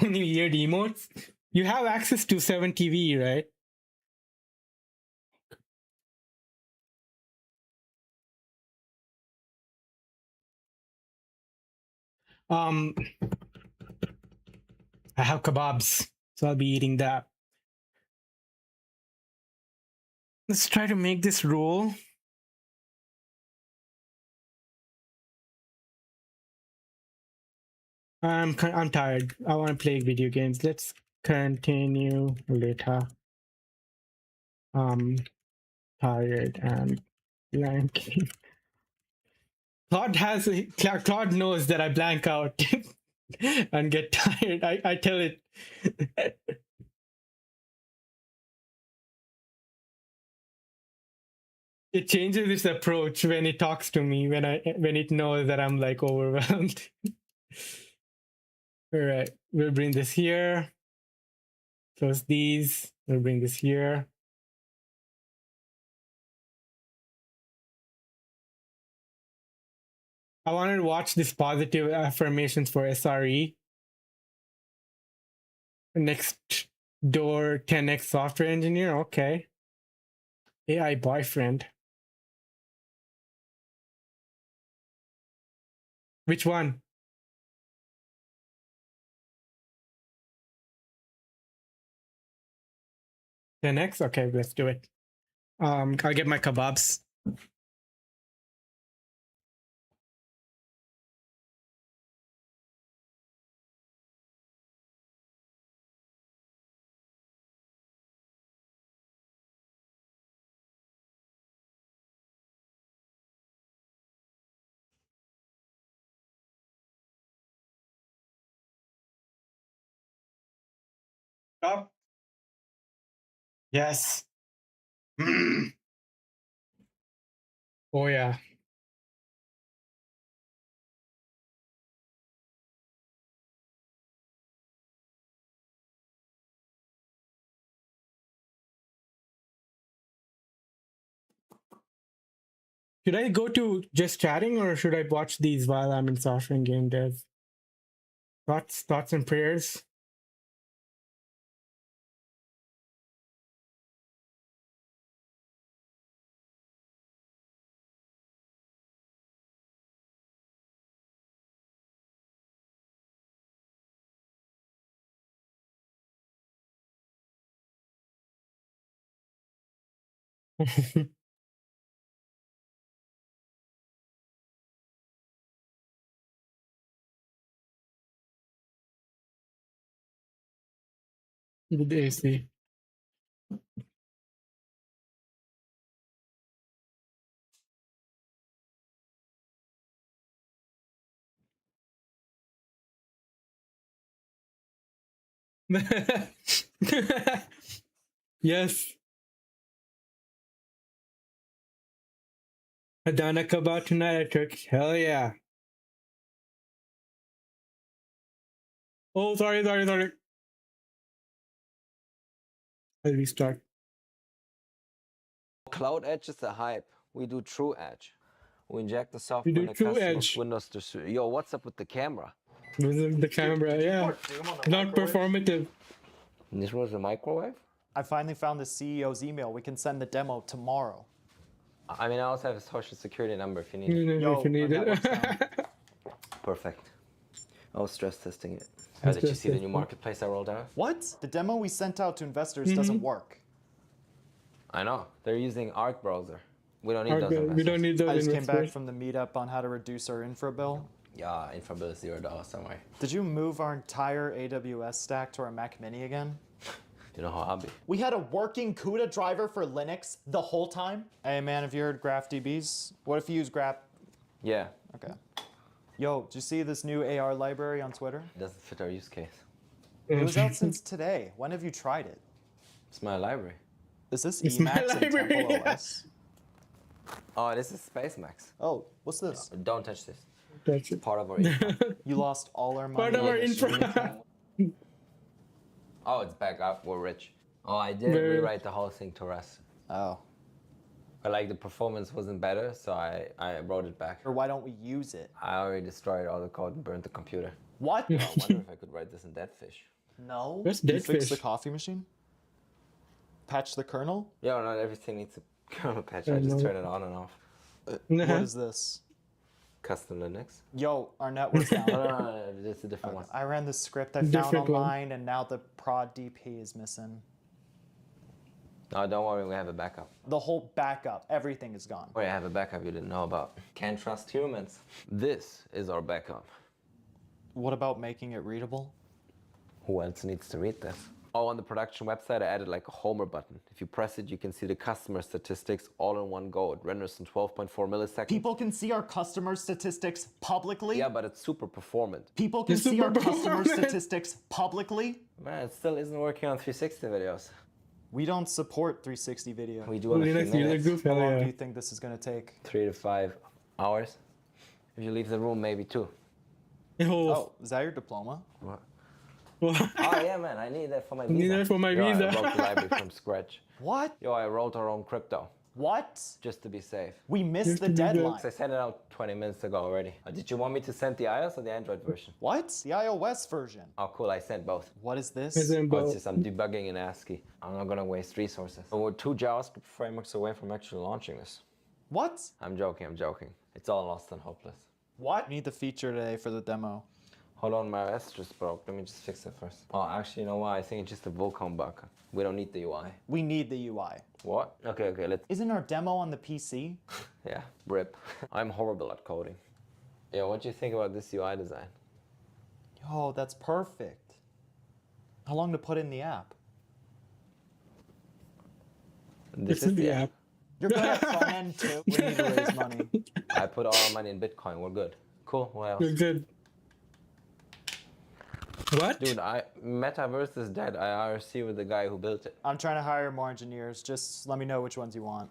Only weird emotes. You have access to 7TV, right? Um, I have kebabs, so I'll be eating that. Let's try to make this roll. I'm tired. I want to play video games. Let's continue later. Tired and blanking. Claude knows that I blank out and get tired. I tell it. It changes its approach when it talks to me when it knows that I'm like overwhelmed. All right, we'll bring this here. Close these. We'll bring this here. I wanted to watch this positive affirmations for SRE. Next door 10x software engineer. Okay. AI boyfriend. Which one? 10x? Okay, let's do it. I'll get my kebabs. Up. Yes. Mm. Oh yeah. Should I go to just chatting or should I watch these while I'm in software and game dev? Thoughts and prayers. With the AC. Yes. Adana kebab tonight at church. Hell yeah. Oh, sorry. I'll restart. Cloud Edge is a hype. We do True Edge. We inject the You software do in the True customer's Edge. Windows to... Yo, what's up with the camera? With the camera, yeah. Not performative. This was a microwave? I finally found the CEO's email. We can send the demo tomorrow. I mean, I also have a social security number if you need it. If you need our network's down. Perfect. I was stress testing it. Did you see the new marketplace I rolled out? What? The demo we sent out to investors doesn't work. I know. They're using Arc browser. We don't need those We investors. don't need those. I just came back investors. from the meetup on how to reduce our infra bill. Yeah, infra bill is $0, don't worry. Did you move our entire AWS stack to our Mac Mini again? You know how I'll be. We had a working CUDA driver for Linux the whole time? Hey man, have you heard GraphDBs? What if you use Graph? Yeah, Okay. Yo, did you see this new AR library on Twitter? it doesn't fit our use case. It was out since today. When have you tried it? It's my library. Is this It's my Emacs and library. Temple OS? Oh, this is SpaceMax. Oh, what's this? Don't touch this. That's it. Part of our infra. You lost all our money. Part of our on this infra. Oh, it's back up. We're rich. Oh, I did Very- rewrite the whole thing to Rust. Oh. But like the performance wasn't better, so I wrote it back. Or why don't we use it? I already destroyed all the code and burned the computer. What? I wonder if I could write this in Deadfish. No. What's You dead fix the fish? coffee machine? Patch the kernel? Yeah, not everything needs a kernel patch. I I just know. turn it on and off. What is this? Custom Linux. Yo, our network's down. No, it's a different one. I ran the script I found Different one. online, and now the prod DP is missing. No, don't worry, we have a backup. The whole backup, everything is gone. Oh, yeah, I have a backup you didn't know about. Can't trust humans. This is our backup. What about making it readable? Who else needs to read this? Oh, on the production website, I added like a homer button. If you press it, you can see the customer statistics all in one go. It renders in 12.4 milliseconds. People can see our customer statistics publicly? Yeah, but it's super performant. People can It's see our super customer performant. statistics publicly? Man, it still isn't working on 360 videos. We don't support 360 video. We do in a few Linux user minutes. group. How Hell long do yeah. you think this is going to take? 3 to 5 hours. If you leave the room, maybe 2. Oh, is that your diploma? What? Oh. Oh yeah, man, I need that for my visa. Need that for my Yo, visa. I wrote the library from scratch. What? Yo, I wrote our own crypto, What? just to be safe. We missed Just the to be good. deadline. I sent it out 20 minutes ago already. Did you want me to send the iOS or the Android version? What? The iOS version. Oh, cool, I sent both. What is this? As in Oh, it's both. just I'm debugging in ASCII. I'm not gonna waste resources. But we're 2 JavaScript frameworks away from actually launching this. What? I'm joking. It's all lost and hopeless. What? Need the feature today for the demo. Hold on, my OS just broke. Let me just fix it first. Oh, actually, you know what? I think it's just a Vulkan bug. We don't need the UI. We need the UI. What? Okay, let's... Isn't our demo on the PC? Yeah, rip. I'm horrible at coding. Yeah, what do you think about this UI design? Yo, that's perfect. How long to put in the app? This It's in the app. You're good at front end too. We need to raise money. I put all our money in Bitcoin. We're good. Cool. What else? You're good. What? Dude, Metaverse is dead. I IRC with the guy who built it. I'm trying to hire more engineers. Just let me know which ones you want.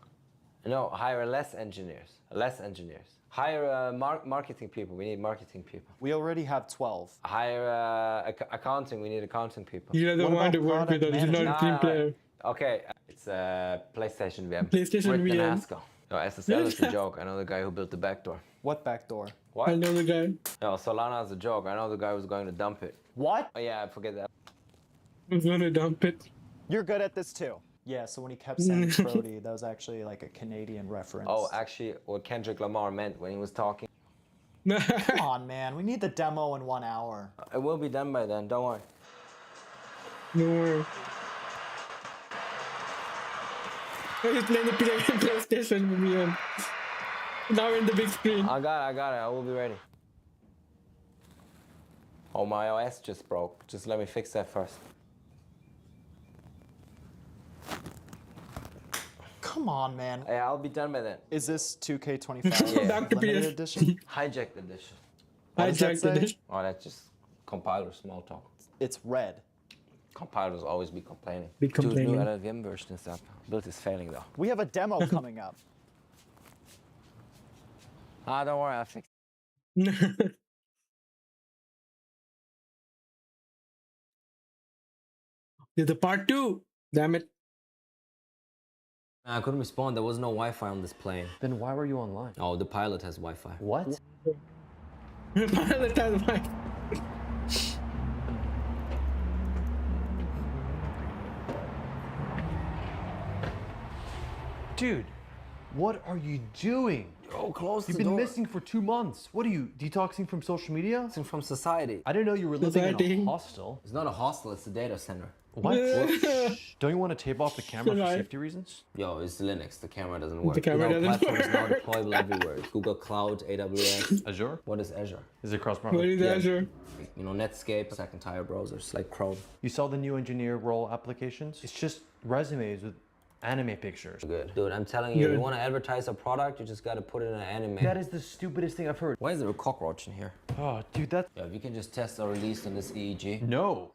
No, hire less engineers. Less engineers. Hire marketing people. We need marketing people. We already have 12. Hire accounting. We need accounting people. You don't What want to about work with us. product You're not a team player. Okay, it's PlayStation VM. PlayStation Written in VM. Haskell. No, SSL is a joke. I know the guy who built the backdoor. What backdoor? What? I know the guy. No, Solana is a joke. I know the guy who's going to dump it. What? Oh yeah, I forget that. I'm gonna dump it. You're good at this too. Yeah, so when he kept saying Brody, that was actually like a Canadian reference. Oh, actually, what Kendrick Lamar meant when he was talking. Come on, man. We need the demo in 1 hour. It will be done by then. Don't worry. No worry. I was playing the PlayStation with me and now in the big screen. I got it. I will be ready. Oh, my OS just broke. Just let me fix that first. Come on, man. Yeah, I'll be done by then. Is this 2K25 Yeah. Back to limited PS. edition? Hijacked edition. What does that Hijacked say? edition. Oh, that's just compiler small talk. It's red. Compilers always be complaining. Be Dude, complaining. new LLVM version is up. Build is failing though. We have a demo coming up. Ah, don't worry, I'll fix There's the part 2. Damn it. I couldn't respond. There was no Wi-Fi on this plane. Then why were you online? Oh, the pilot has Wi-Fi. What? Pilot has my. Dude, what are you doing? Oh, close You've been missing for 2 months. What are you, detoxing from social media? Missing from society. I didn't know you were living in Society. a hostel. It's not a hostel, it's a data center. What? Shh. Don't you want to tape off the camera for Right. safety reasons? Yo, it's Linux. The camera doesn't work. The camera doesn't platform is now work. deployable everywhere. It's Google Cloud, AWS. Azure? What is Azure? Is it cross What product? is Azure? You know, Netscape, like entire browsers, like Chrome. You saw the new engineer role applications? It's just resumes with anime pictures. Good. Dude, I'm telling you, if Good. you want to advertise a product, you just gotta put it in an anime. That is the stupidest thing I've heard. Why is there a cockroach in here? Oh, dude, that's... Yeah, if you can just test our release on this EEG. No.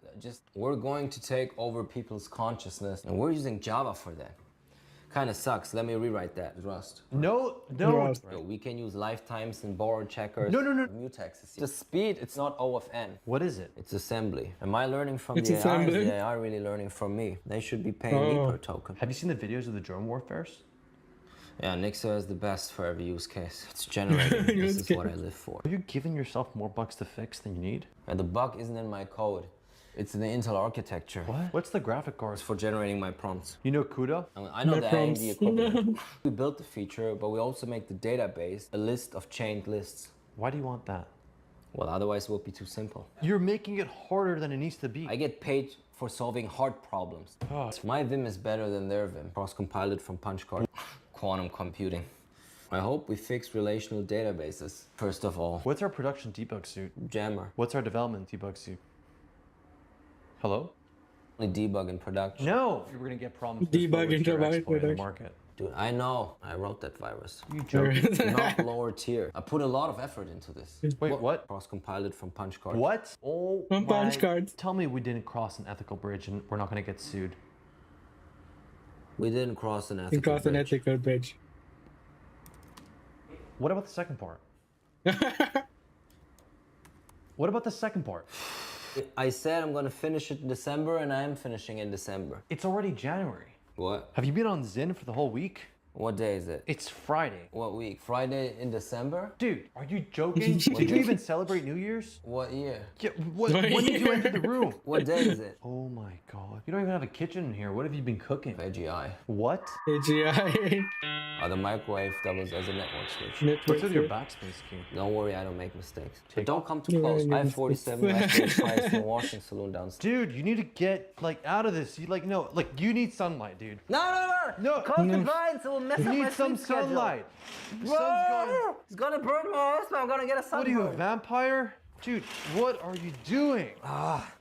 We're going to take over people's consciousness, and we're using Java for that. Kind of sucks. Let me rewrite that. Rust. No. Rust. Yo, we can use lifetimes and borrow checkers. No. Mutexes. The speed, it's not O of N. What is it? It's assembly. Am I learning from It's the AI? Is assembly? the AI really learning from me? They should be paying me Oh. per token. Have you seen the videos of the drone warfares? Yeah, Nixo is the best for every use case. It's generating. This Use is what I live for. Are you giving yourself more bugs to fix than you need? And the bug isn't in my code. It's in the Intel architecture. What? What's the graphic card? It's for generating my prompts. You know CUDA? I know My the prompts. AMD equivalent. We built the feature, but we also make the database a list of chained lists. Why do you want that? Well, otherwise it would be too simple. You're making it harder than it needs to be. I get paid for solving hard problems. Oh. My Vim is better than their Vim. Cross-compiled it from PunchCard. Quantum computing. I hope we fix relational databases, first of all. What's our production debug suit? Jammer. What's our development debug suit? Hello? Only debug in production. No! You're gonna get problems. Debug in in the production. market. Dude, I know. I wrote that virus. You joking? Not lower tier. I put a lot of effort into this. Wait, what? Cross-compiled it from PunchCard. What? Oh From my... punch cards. Tell me we didn't cross an ethical bridge and we're not gonna get sued. We didn't cross an You ethical cross an bridge. ethical bridge. What about the second part? What about the second part? I said I'm gonna finish it in December, and I am finishing in December. It's already January. What? Have you been on Zyn for the whole week? What day is it? It's Friday. What week? Friday in December? Dude, are you joking? Did you even celebrate New Year's? What year? Yeah, when did you enter the room? What day is it? Oh my god. You don't even have a kitchen in here. What have you been cooking? AGI. What? AGI. The microwave doubles as a network switch. Network What's with your switch. backspace key? Don't worry, I don't make mistakes. But Take don't come too Yeah, close. yeah, I have 47 restaurant fries in the washing saloon downstairs. Dude, you need to get like out of this. You like no, like you need sunlight, dude. No! No, Close the blinds, it will mess you up my need some sleep schedule. sunlight. The sun's Whoa! going. It's gonna burn my asthma. I'm gonna get a sunburn. What are you, a vampire? Dude, what are you doing?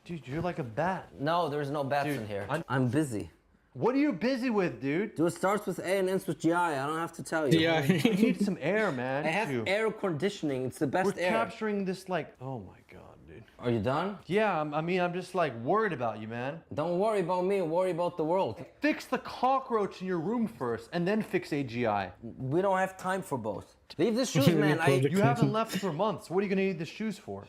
Dude, you're like a bat. No, there's no bats Dude, in here. I'm- I'm busy. What are you busy with, dude? Dude, it starts with A and ends with GI. I don't have to tell you. Yeah. You need some air, man. I have Dude. air conditioning. It's the best We're air. capturing this like, oh my god, dude. Are you done? Yeah, I'm just like worried about you, man. Don't worry about me, worry about the world. Fix the cockroach in your room first, and then fix AGI. We don't have time for both. Leave the shoes, man. You haven't left for months. What are you gonna need the shoes for?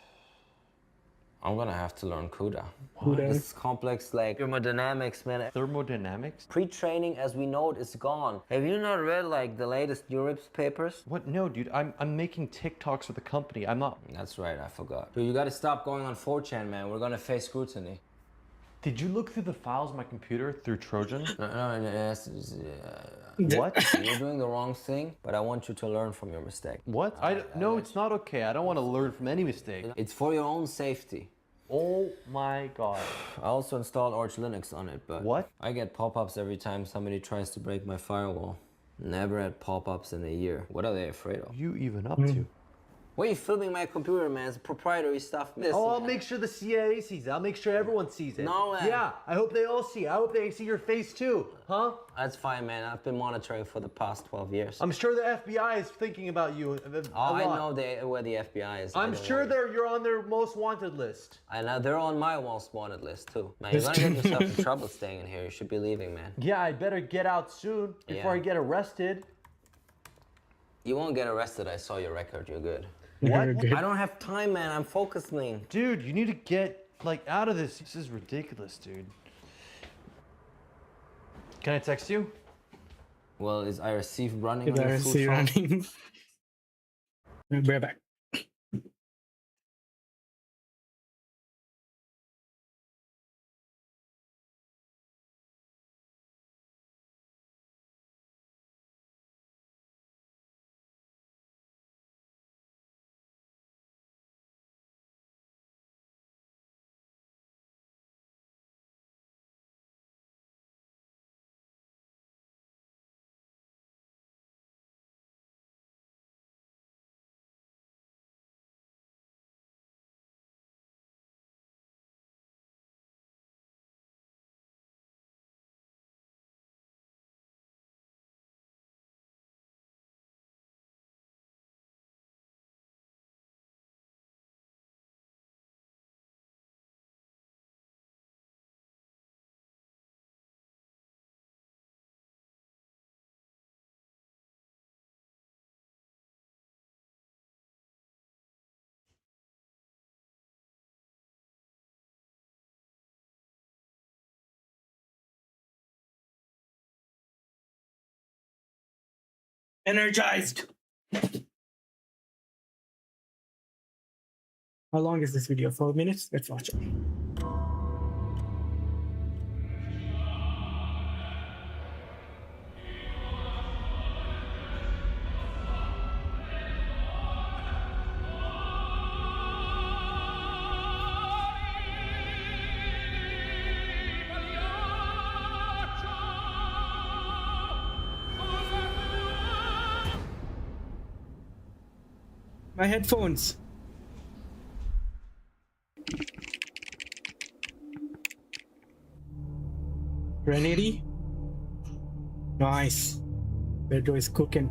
I'm gonna have to learn CUDA. CUDA. This is complex like thermodynamics, man. Thermodynamics? Pre-training as we know it is gone. Have you not read like the latest URIPS papers? What? No, dude. I'm making TikToks for the company. I'm not. That's right, I forgot. Dude, you gotta stop going on 4chan, man. We're gonna face scrutiny. Did you look through the files on my computer through Trojan? No, What? You're doing the wrong thing, but I want you to learn from your mistake. What? No, it's not okay. I don't want to learn from any mistake. It's for your own safety. Oh my god. I also installed Arch Linux on it, but what? I get pop-ups every time somebody tries to break my firewall. Never had pop-ups in a year. What are they afraid of? You even up to? Why are you filming my computer, man? It's proprietary stuff. I'll make sure the CIA sees it. I'll make sure everyone sees it. No, man. Yeah, I hope they all see it. I hope they see your face too, huh? That's fine, man. I've been monitoring for the past 12 years. I'm sure the FBI is thinking about you a lot. I know where the FBI is. I'm sure you're on their most wanted list. I know they're on my most wanted list too. Man, you're gonna get yourself in trouble staying in here. You should be leaving, man. Yeah, I better get out soon before I get arrested. You won't get arrested. I saw your record. You're good. What? I don't have time, man. I'm focusing. Dude, you need to get out of this. This is ridiculous, dude. Can I text you? Well, is IRC running? Is IRC running? We're back. Energized. How long is this video? 4 minutes? Let's watch it. My headphones. Renity. Nice. Pedro is cooking.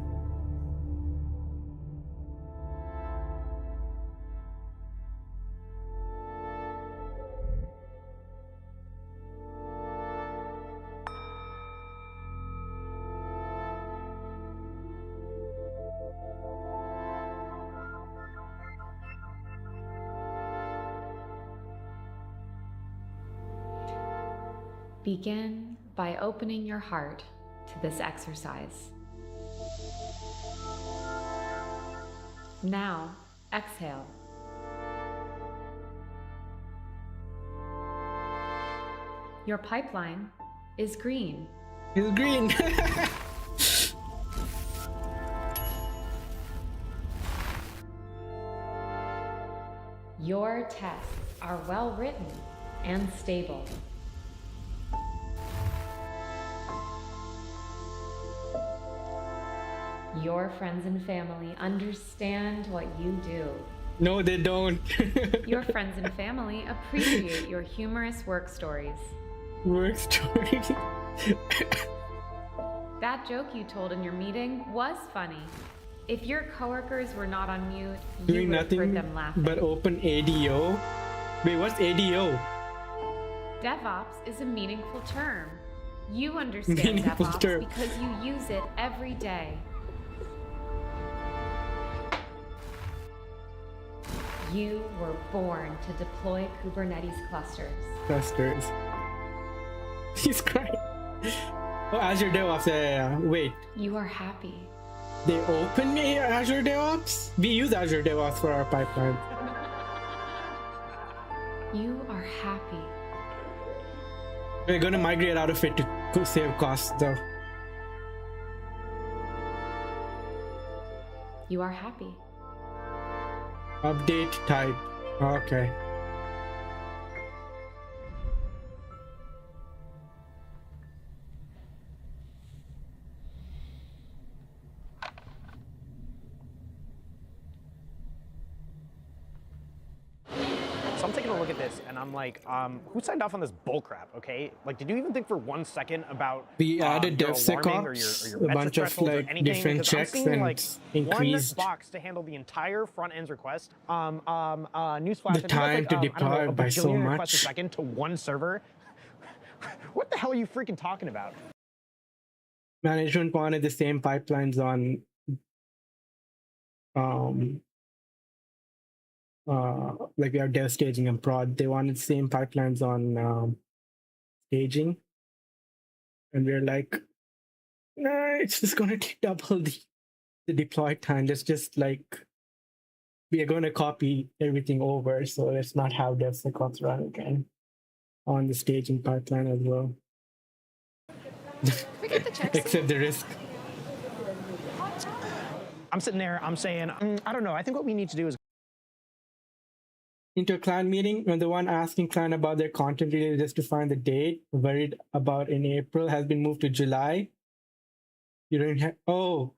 Begin by opening your heart to this exercise. Now, exhale. Your pipeline is green. It's green. Your tests are well written and stable. Your friends and family understand what you do. No, they don't. Your friends and family appreciate your humorous work stories. Work story. That joke you told in your meeting was funny. If your coworkers were not on mute, you Doing would have heard nothing them laughing. but open ADO. Wait, what's ADO? DevOps is a meaningful term. You understand Meaningful DevOps term. because you use it every day. You were born to deploy Kubernetes clusters. Clusters. He's crying. Oh, Azure DevOps. Yeah. Wait, You are happy. they open Azure DevOps? We use Azure DevOps for our pipeline. You are happy. We're gonna migrate out of it to save costs, though. You are happy. Update type. Okay. So I'm taking a look at this and I'm like, who signed off on this bullcrap, okay? Like, did you even think for 1 second about We added your alarming or DevSecOps, your a metric bunch of thresholds or like anything? different Because I'm checks seeing, and like, increased one box to handle the entire front end's request. Newsflash, the time to I don't know, deploy a by so bajillion requests a much. second to one server. What the hell are you freaking talking about? Management wanted the same pipelines on like we have dev staging and prod. They wanted the same pipelines on staging, and we're like, nah, it's just gonna take double the deploy time. Let's just like we are going to copy everything over, so let's not have DevSecOps run again on the staging pipeline as well. Except the risk. I'm sitting there, I'm saying, I don't know. I think what we need to do is Into a client meeting, when the one asking client about their content release just to find the date, worried about in April, has been moved to July. You don't have, oh.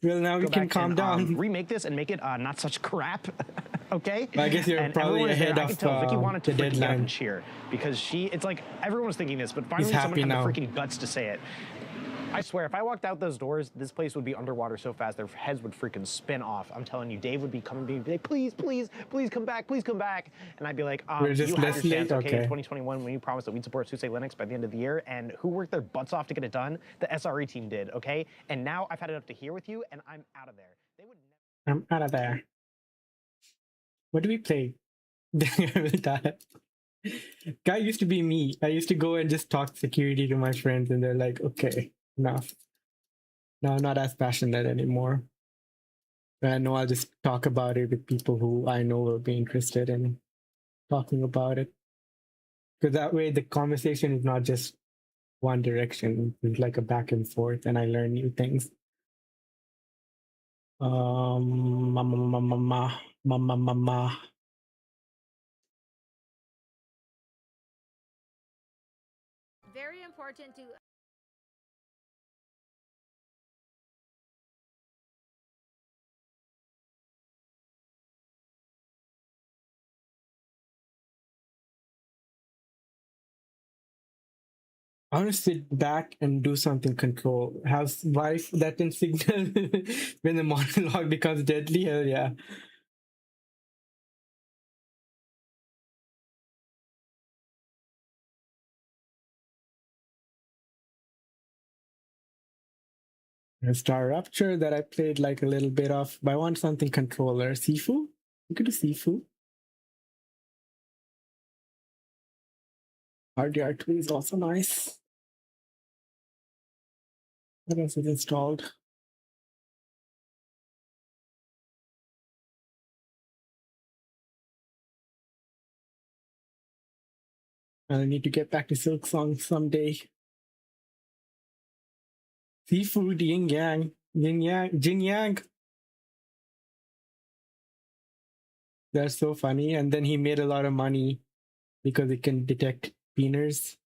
Well, now we can calm down. remake this and make it not such crap. Okay. I guess you're and probably everyone is there. ahead I of can tell Vicky wanted to the freaking get up deadline. and cheer because it's like everyone was thinking this, but finally He's someone happy had now. the freaking guts to say it. I swear, if I walked out those doors, this place would be underwater so fast their heads would freaking spin off. I'm telling you, Dave would be coming to me and be like, please, please, please come back, please come back. And I'd be like, We're just you had less your chance, late? okay, Okay. in 2021 when you promised that we'd support SUSE Linux by the end of the year, and who worked their butts off to get it done? The SRE team did, okay? And now I've had enough to hear with you, and I'm out of there. They would never. I'm out of there. What do we play? Guy used to be me. I used to go and just talk security to my friends, and they're like, okay, enough. No, I'm not as passionate anymore. But I know I'll just talk about it with people who I know will be interested in talking about it. Because that way the conversation is not just one direction. It's like a back and forth, and I learn new things. Very important to I want to sit back and do something control. Have wife that can signal when the monologue becomes deadly. Hell yeah. Star Rupture that I played like a little bit of, but I want something controller. Sifu? You could do Sifu. RDR2 is also nice. What else is installed? I need to get back to Silk Song someday. Seafood, yin yang, yin yang, jin yang. That's so funny. And then he made a lot of money because it can detect beaners.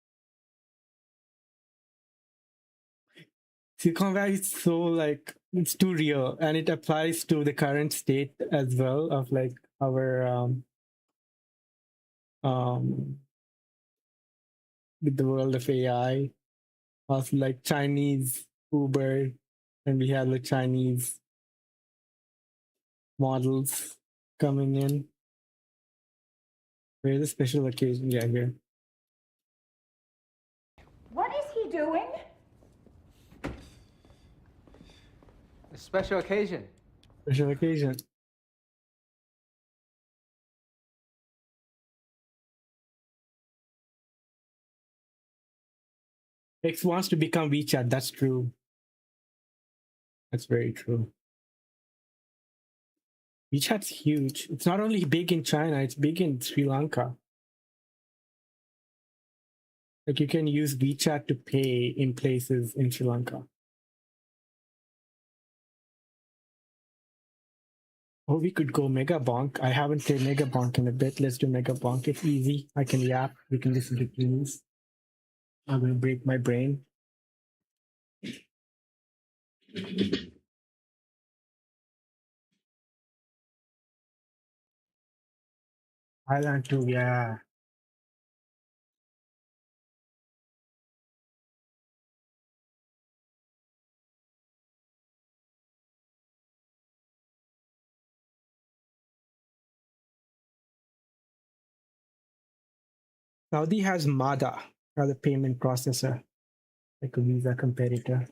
Silicon Valley is so like, it's too real, and it applies to the current state as well of like our with the world of AI, also like Chinese Uber, and we have the Chinese models coming in. Where's the special occasion? Yeah, here. What is he doing? A special occasion. Special occasion. X wants to become WeChat. That's true. That's very true. WeChat's huge. It's not only big in China, it's big in Sri Lanka. Like you can use WeChat to pay in places in Sri Lanka. Oh, we could go Mega Bonk. I haven't played Mega Bonk in a bit. Let's do Mega Bonk. It's easy. I can yap. We can listen to tunes. I'm gonna break my brain. Island 2, yeah. Saudi has MADA, the payment processor, like a Visa competitor.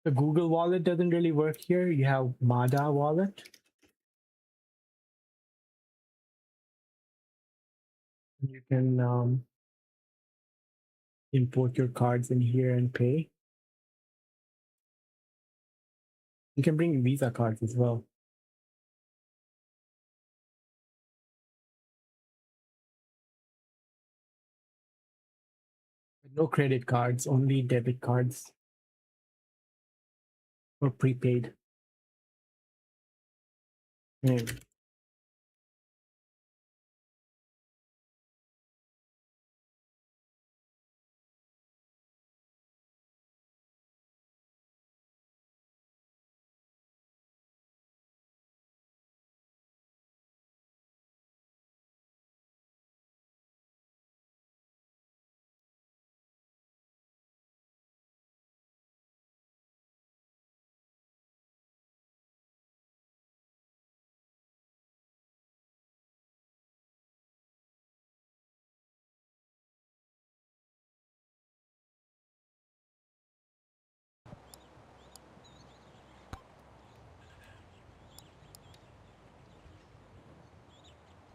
The Google Wallet doesn't really work here. You have MADA wallet. You can import your cards in here and pay. You can bring Visa cards as well. No credit cards, only debit cards or prepaid.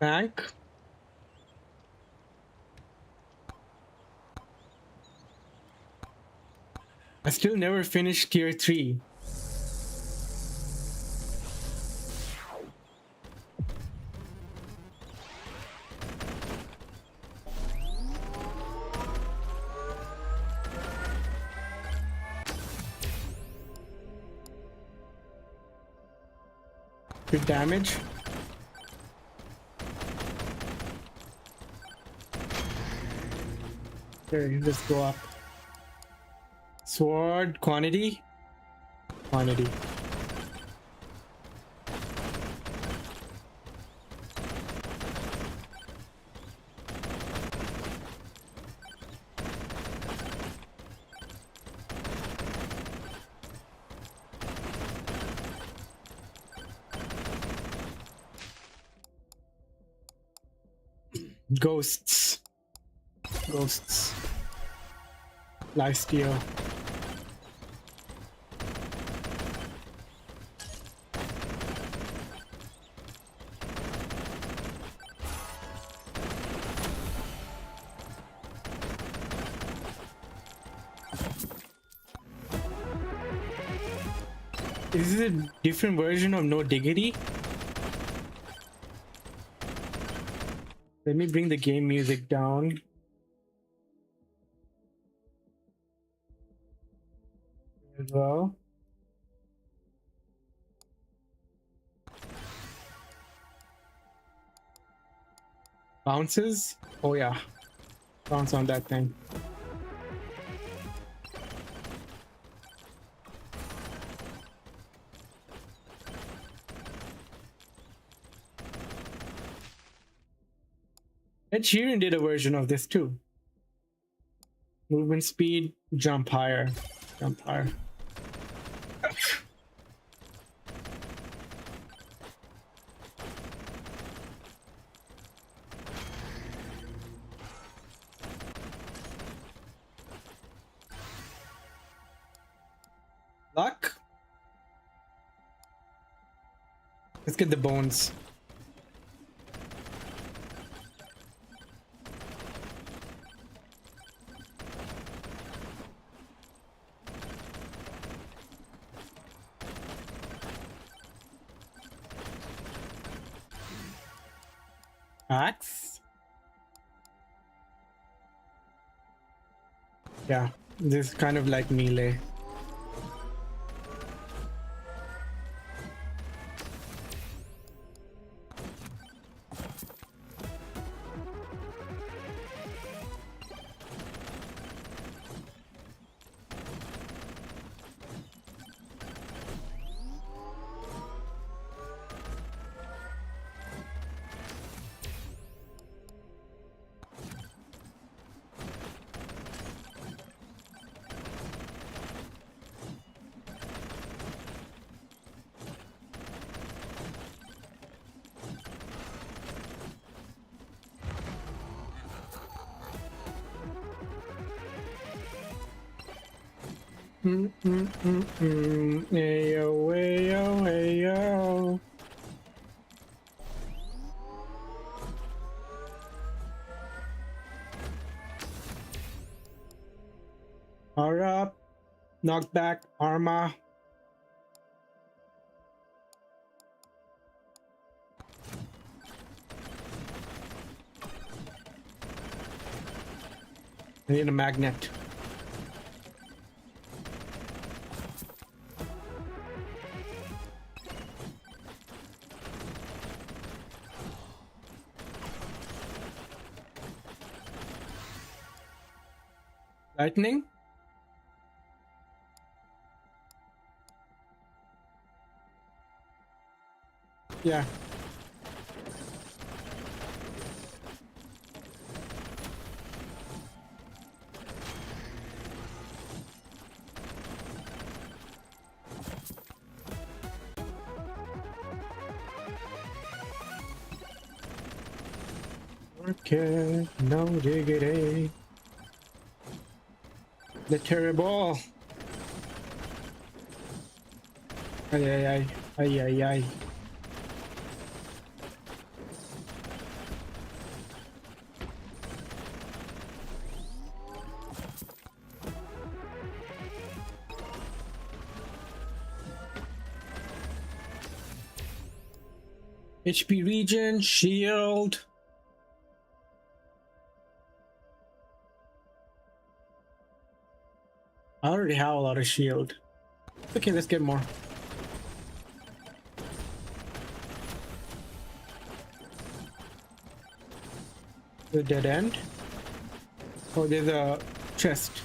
Bank. I still never finished tier 3. Good damage. There, let's go up. Sword quantity. Quantity. Ghosts. Ghosts. Lifesteal. Is this a different version of No Diggity? Let me bring the game music down. As well. Bounces? Oh yeah. Bounce on that thing. Ed Sheeran did a version of this too. Movement speed, jump higher. Jump higher. Let's get the bones. Axe? Yeah, this is kind of like melee. Ayo, ayo, ayo. Power up, knockback, armor. I need a magnet. Lightning? Yeah. Okay, no diggity. The terrible. Ay, ay, ay, ay, ay, ay. HP regen, shield. I already have a lot of shield. Okay, let's get more. The dead end. Oh, there's a chest.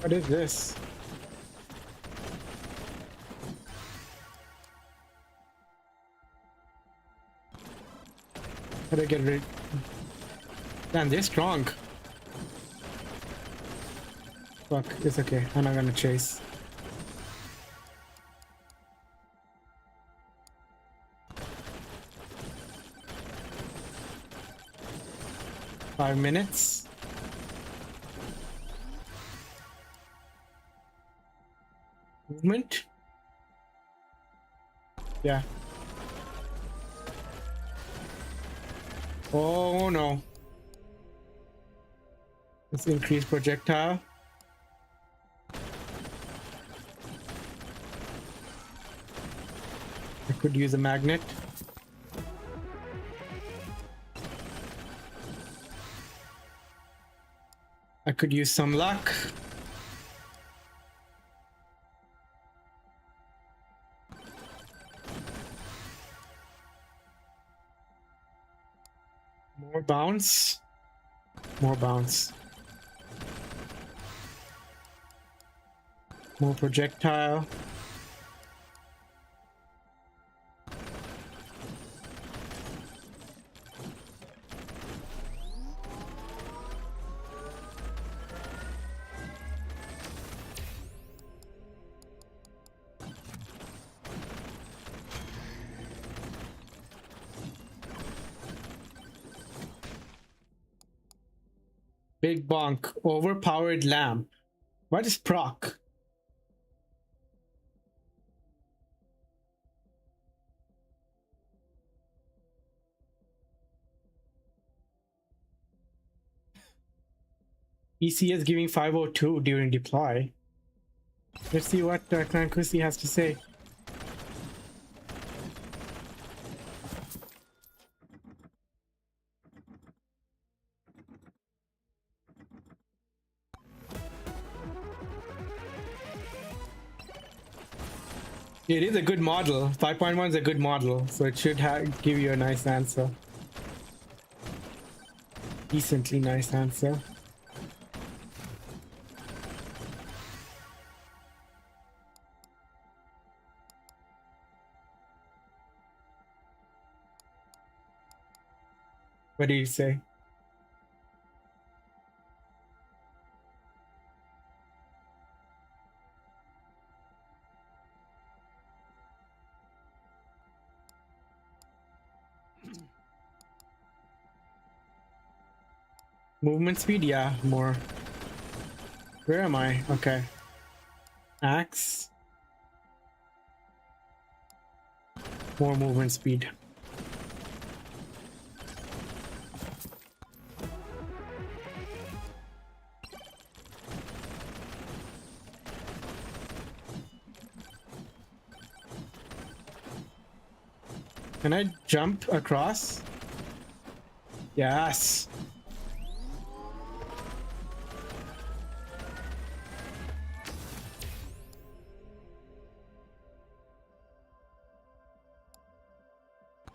What is this? How do I get rid? Damn, they're strong. Fuck, it's okay. I'm not gonna chase. Five minutes. Movement. Yeah. Oh no. Let's increase projectile. I could use a magnet. I could use some luck. More bounce. More bounce. More projectile. Big bonk. Overpowered lamp. What is proc? ECS giving 502 during deploy. Let's see what Clankusi has to say. It is a good model. 5.1 is a good model, so it should give you a nice answer. Decently nice answer. What do you say? Movement speed, yeah, more. Where am I? Okay. Axe. More movement speed. Can I jump across? Yes.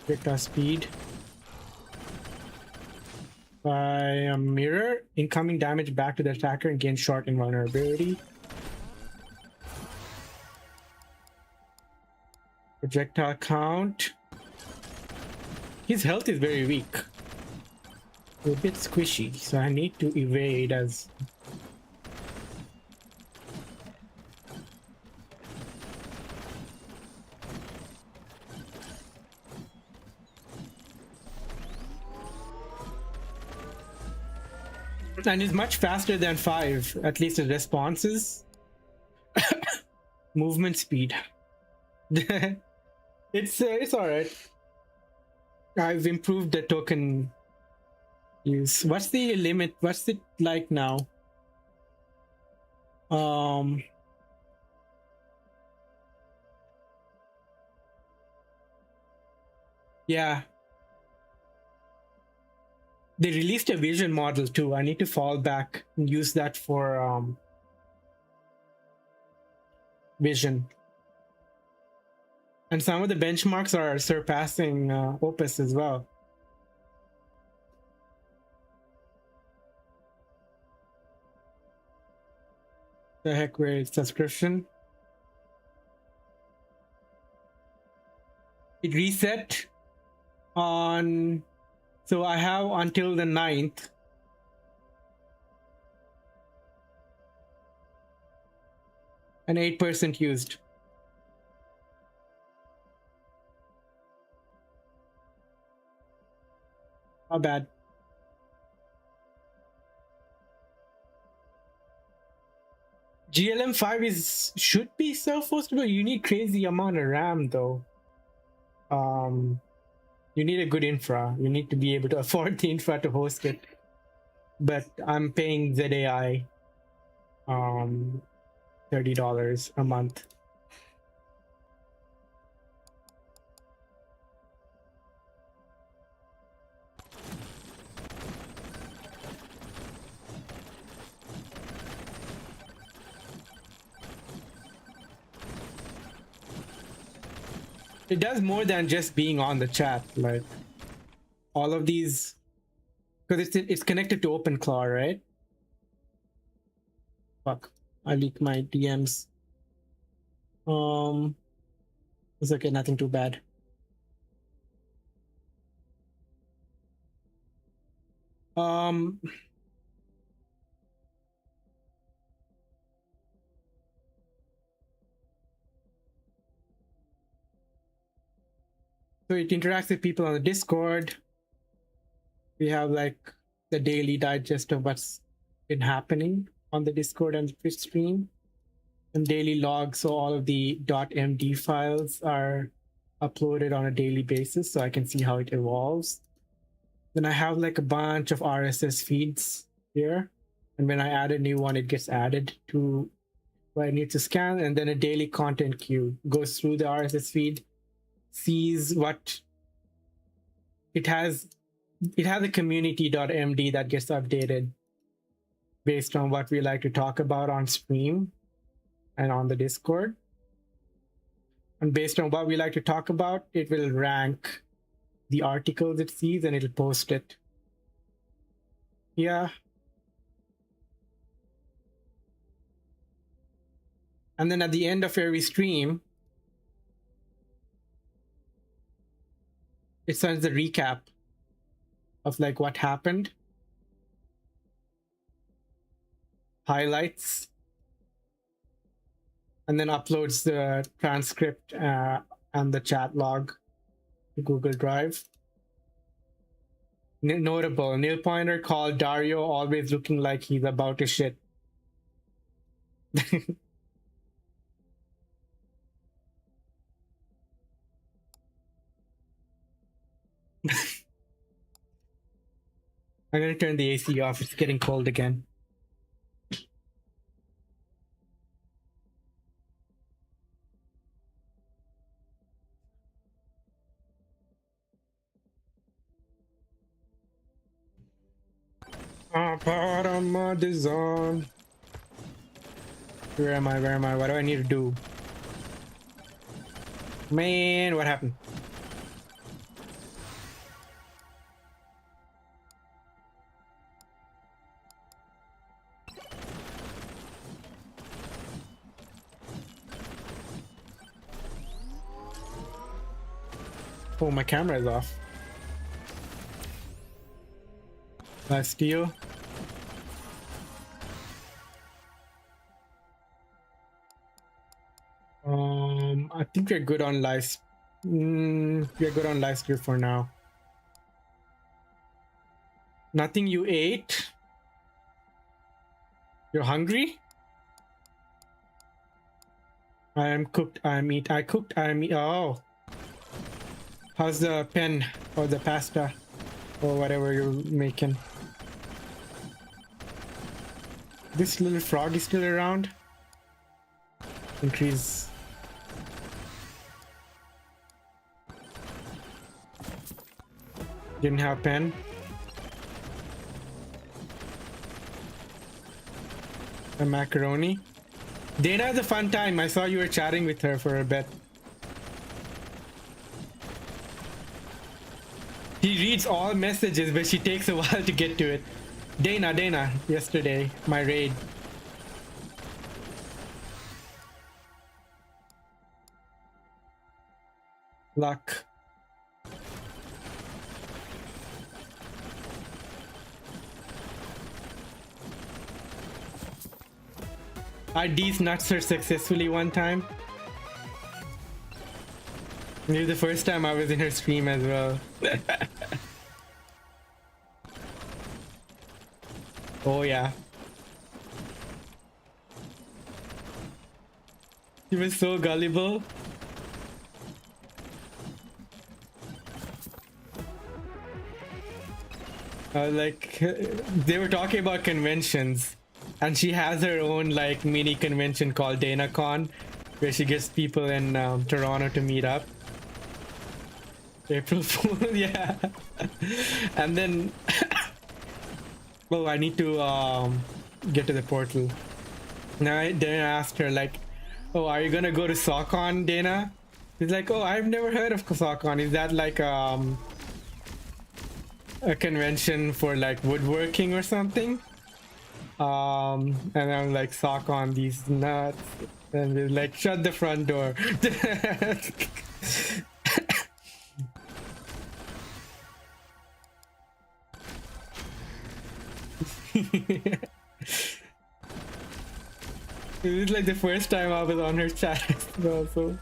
Projectile speed. By a mirror, incoming damage back to the attacker and gain short invulnerability. Projectile count. His health is very weak. A bit squishy, so I need to evade as... And is much faster than 5, at least in responses. Movement speed. It's alright. I've improved the token use. What's the limit? What's it like now? Yeah. They released a vision model too. I need to fall back and use that for vision. And some of the benchmarks are surpassing Opus as well. The heck, where is subscription? It reset on... So I have until the 9th. And 8% used. Not bad. GLM5 should be self-hostable. You need crazy amount of RAM though. You need a good infra. You need to be able to afford the infra to host it. But I'm paying ZAI $30 a month. It does more than just being on the chat. Like all of these Because it's connected to OpenClaw, right? Fuck. I leaked my DMs. It's okay, nothing too bad. So it interacts with people on the Discord. We have like the daily digest of what's been happening on the Discord and the Twitch stream, and daily logs. So all of the .md files are uploaded on a daily basis, so I can see how it evolves. Then I have like a bunch of RSS feeds here, and when I add a new one, it gets added to what I need to scan, and then a daily content queue goes through the RSS feed, sees what it has. It has a community.md that gets updated based on what we like to talk about on stream and on the Discord. And based on what we like to talk about, it will rank the articles it sees and it'll post it. Yeah. And then at the end of every stream, it sends a recap of like what happened, highlights, and then uploads the transcript and the chat log to Google Drive. Notable, Neil Pointer called Dario always looking like he's about to shit. I'm gonna turn the AC off, it's getting cold again. Parama design. Where am I? Where am I? What do I need to do? Man, what happened? Oh, my camera is off. Let's steal. I think we're good on live. We're good on live stream for now. Nothing you ate? You're hungry? I am cooked. I'm eat. I cooked. I'm eat. Oh. How's the pen or the pasta or whatever you're making? This little frog is still around. Increase. Didn't have pen. A macaroni. Dana has a fun time. I saw you were chatting with her for a bit. She reads all messages, but she takes a while to get to it. Dana, yesterday, my raid. Luck. I de-nuts her successfully one time. Maybe the first time I was in her stream as well. Oh yeah. She was so gullible. Like, they were talking about conventions. And she has her own like mini convention called DanaCon, where she gets people in Toronto to meet up. April Fool, yeah. And then, oh, I need to get to the portal. Now, Dana asked her like, "Oh, are you gonna go to SoCon, Dana?" She's like, "Oh, I've never heard of SoCon. Is that like a convention for like woodworking or something. And I'm like, sock on these nuts, and they're like, shut the front door. It was like the first time I was on her chat. So.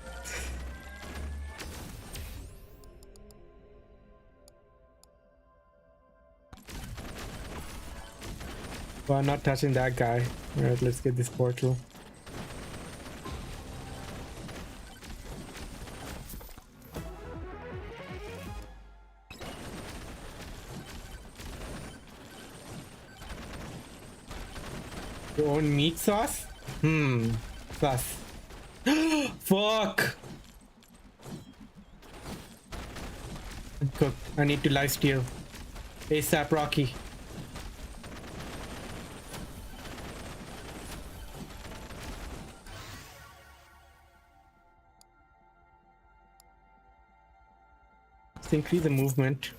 Well, I'm not touching that guy. Alright, let's get this portal. Your own meat sauce? Sus. Fuck! I'm cooked. I need to lifesteal. ASAP Rocky. Let's increase the movement.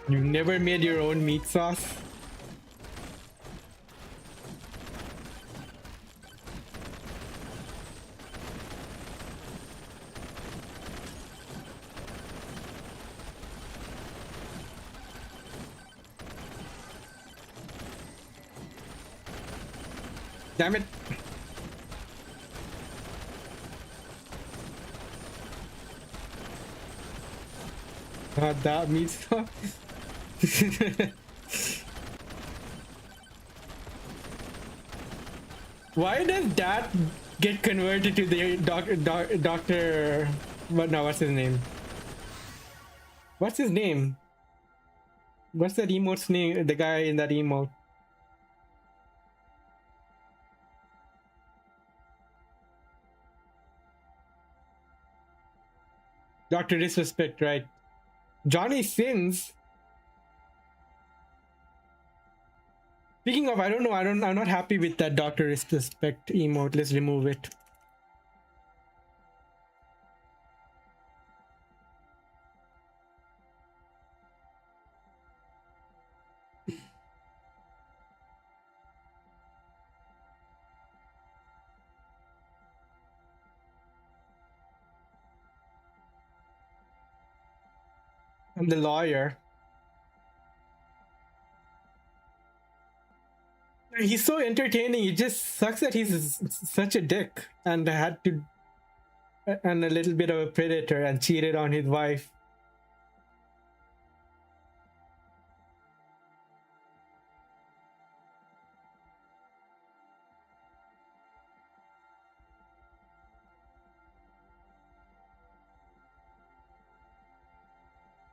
You've never made your own meat sauce? Damn it. Not that meat sauce. Why does that get converted to the doctor? What now? What's his name? What's his name? What's that emote's name? The guy in that emote. Dr. Disrespect, right? Johnny Sins. Speaking of, I don't know. I'm not happy with that Dr. Disrespect emote. Let's remove it. I'm the lawyer. He's so entertaining. It just sucks that he's such a dick and had to, and a little bit of a predator and cheated on his wife.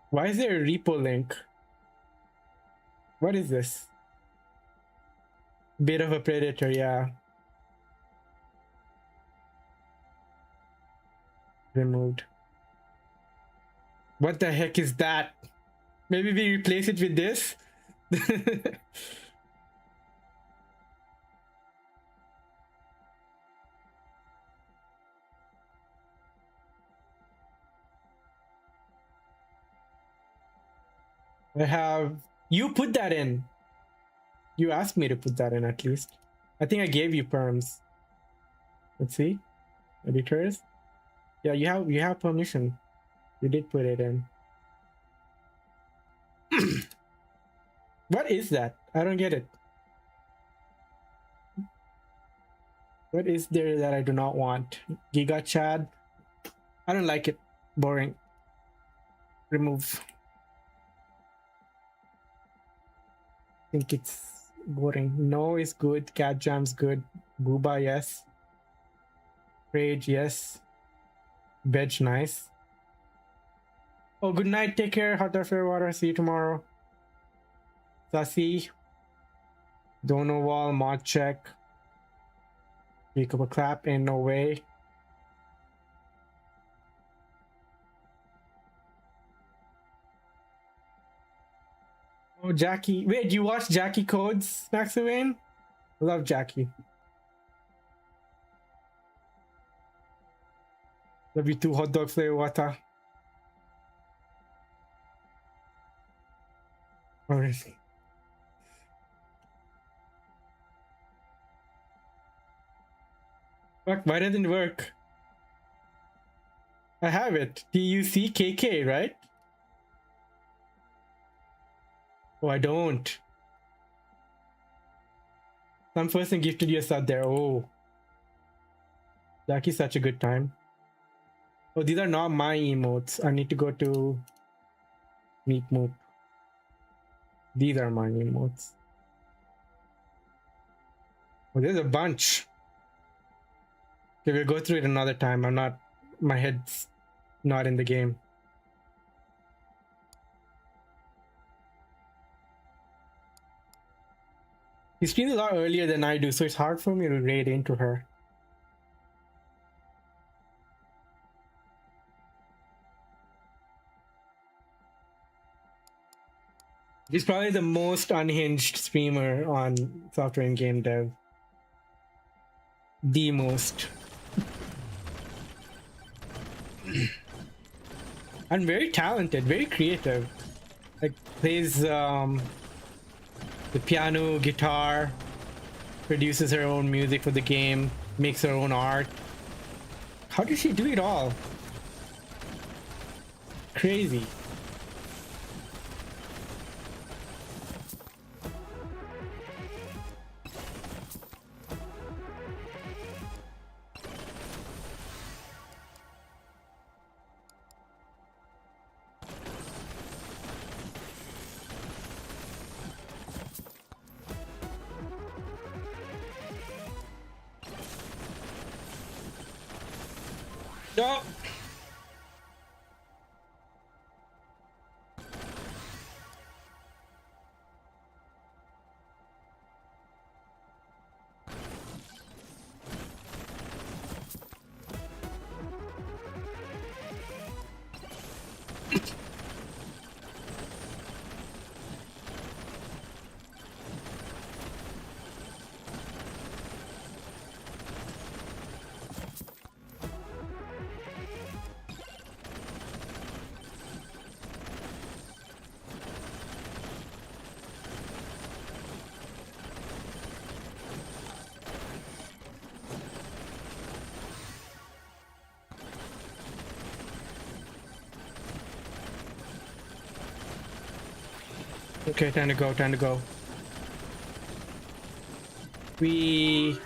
Why is there a repo link? What is this? Bit of a predator, yeah. Removed. What the heck is that? Maybe we replace it with this? I have... You put that in. You asked me to put that in at least. I think I gave you perms. Let's see. Editors. Yeah, you have permission. You did put it in. What is that? I don't get it. What is there that I do not want? Giga Chad. I don't like it. Boring. Remove. I think it's boring. No is good. Cat Jam's good. Booba, yes. Rage, yes. Veg, nice. Oh, good night. Take care. Hot or fair water. See you tomorrow. Sassy. Dono wall. Mod check. Pick up a clap. Ain't no way. Oh, Jackie. Wait, you watched Jackie Codes, Maximane? Love Jackie. Love you too, hot dog flavor water. Alright. Fuck, why doesn't it work? I have it. TUCKK, right? Oh, I don't. Some person gifted you a sub there. Oh. Lucky, such a good time. Oh, these are not my emotes. I need to go to Meet Moop. These are my emotes. Oh, there's a bunch. Okay, we'll go through it another time. My head's not in the game. He streams a lot earlier than I do, so it's hard for me to raid into her. He's probably the most unhinged streamer on software and game dev. The most. And very talented, very creative. Like plays the piano, guitar, produces her own music for the game, makes her own art. How does she do it all? Crazy. No. Okay, time to go, time to go. We...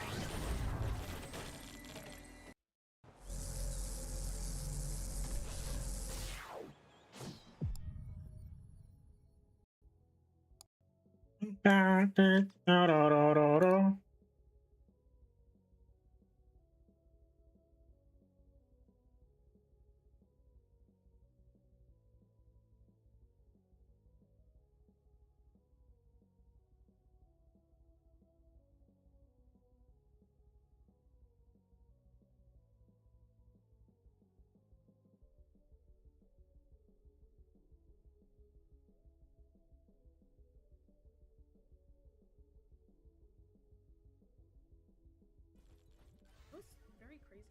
Very crazy.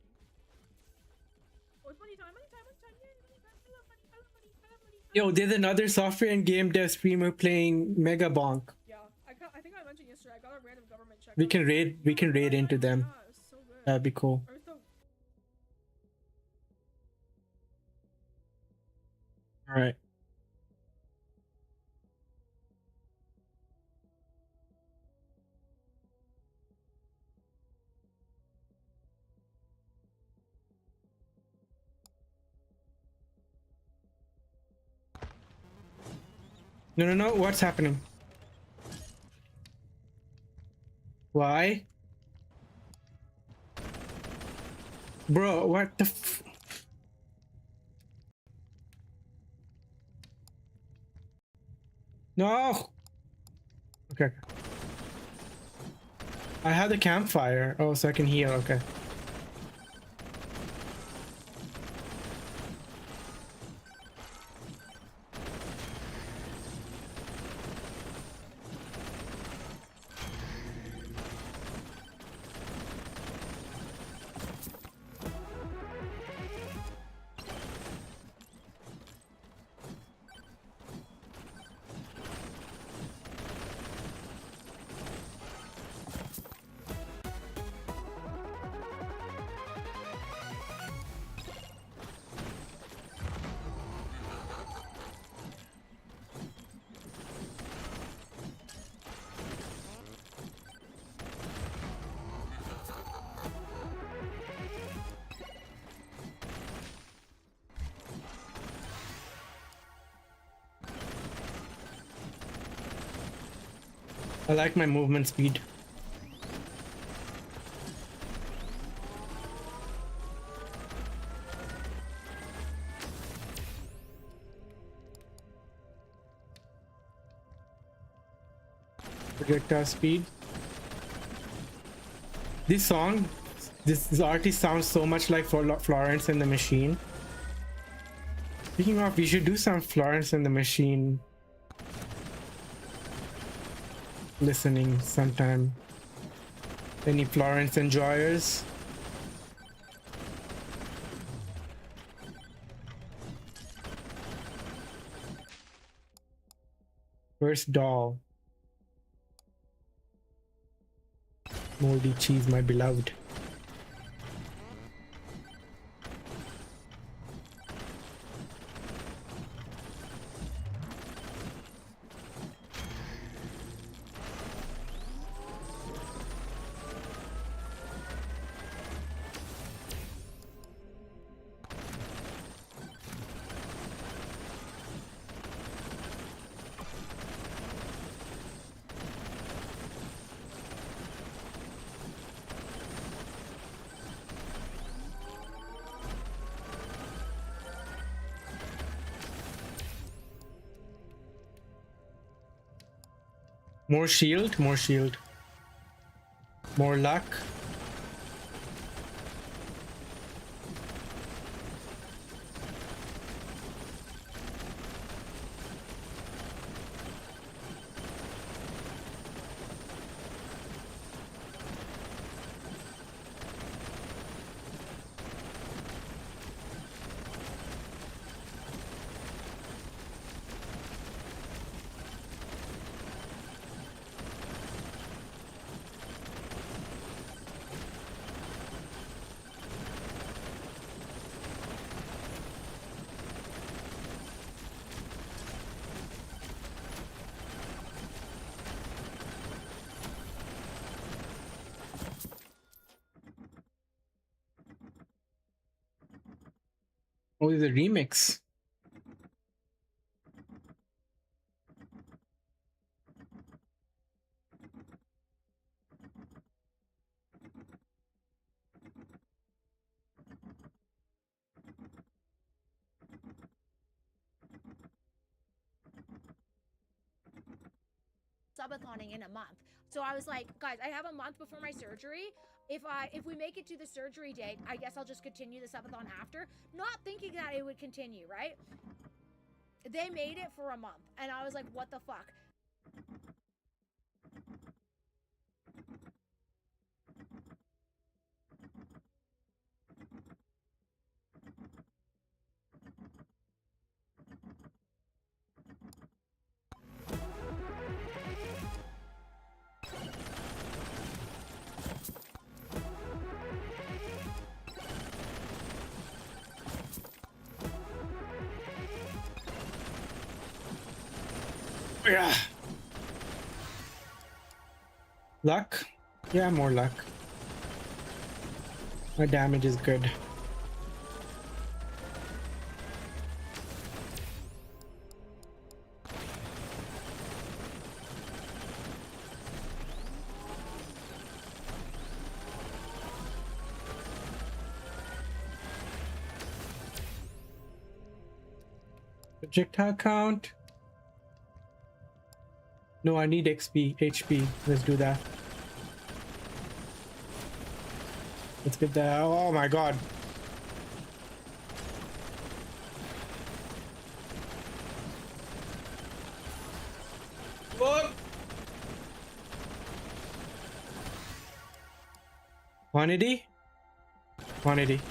Oh, it's money time, money time, money time. Yay, money time. I love money, I love money, I love money. Yo, there's another software and game dev streamer playing Mega Bonk. Yeah, I think I mentioned yesterday, I got a random government check. We can raid into them. Yeah, it was so good. That'd be cool. All right. No, what's happening? Why? Bro, what the f... No! Okay. I have the campfire. Oh, so I can heal, okay. I like my movement speed. Projectile speed. This song, this artist sounds so much like Florence and the Machine. Speaking of, we should do some Florence and the Machine listening sometime. Any Florence enjoyers? First doll. Moldy cheese, my beloved. More shield, more shield. More luck. Oh, it's a remix. Subathoning in a month. So I was like, guys, I have a month before my surgery. If we make it to the surgery date, I guess I'll just continue the subathon after, not thinking that it would continue, right? They made it for a month, and I was like, what the fuck? Yeah. Luck? Yeah, more luck. My damage is good. Projectile count. No, I need XP, HP. Let's do that. Let's get that. Oh my god. What? 180? 180.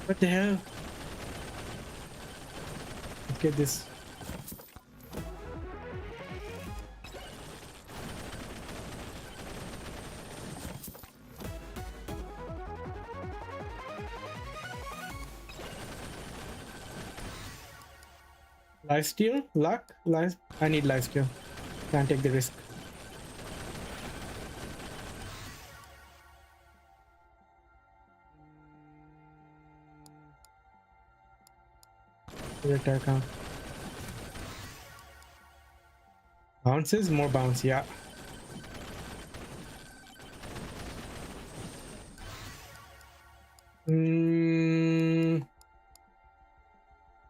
What the hell? Let's get this. Lifesteal? Luck? Life? I need lifesteal. Can't take the risk. Retire count. Bounces, more bounce, yeah.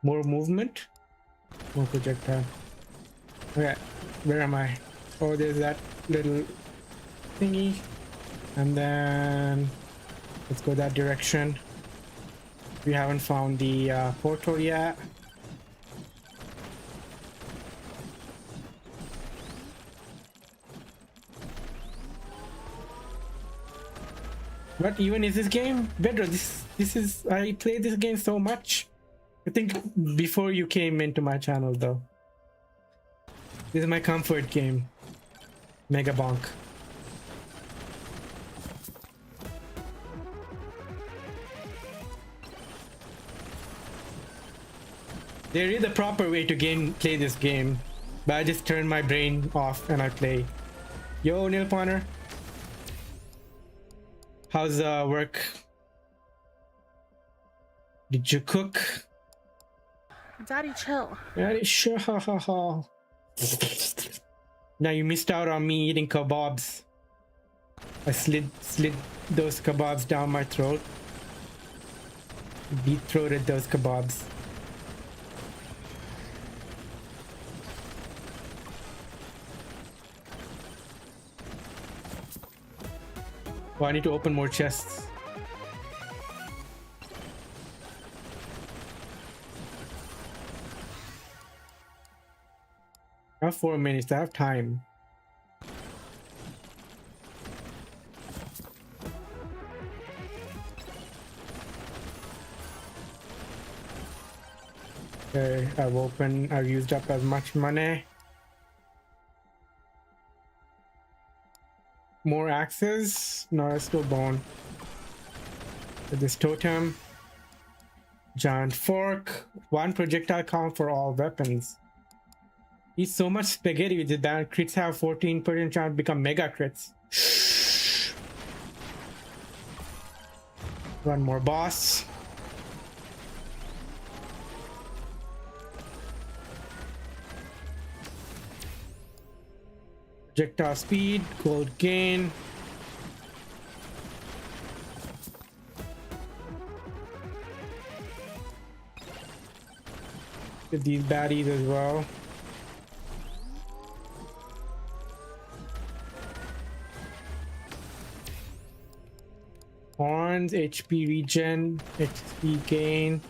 More movement, more projectile. Okay, where am I? Oh, there's that little thingy. And then let's go that direction. We haven't found the portal yet. What even is this game? Bedro, this is, I played this game so much. I think before you came into my channel though. This is my comfort game. Mega Bonk. There is a proper way to play this game, but I just turn my brain off and I play. Yo, Nail Pointer. How's work? Did you cook? Daddy, chill. Daddy, sure. Now you missed out on me eating kebabs. I slid those kebabs down my throat. Deep-throated those kebabs. Oh, I need to open more chests. I have 4 minutes. I have time. Okay, I've used up as much money. More axes? No, it's still bone. With this totem. Giant fork. 1 projectile count for all weapons. Eat so much spaghetti with the bad crits have 14% chance to become mega crits. One more boss. Projectile speed, gold gain. Get these baddies as well. Horns, HP regen, XP gain.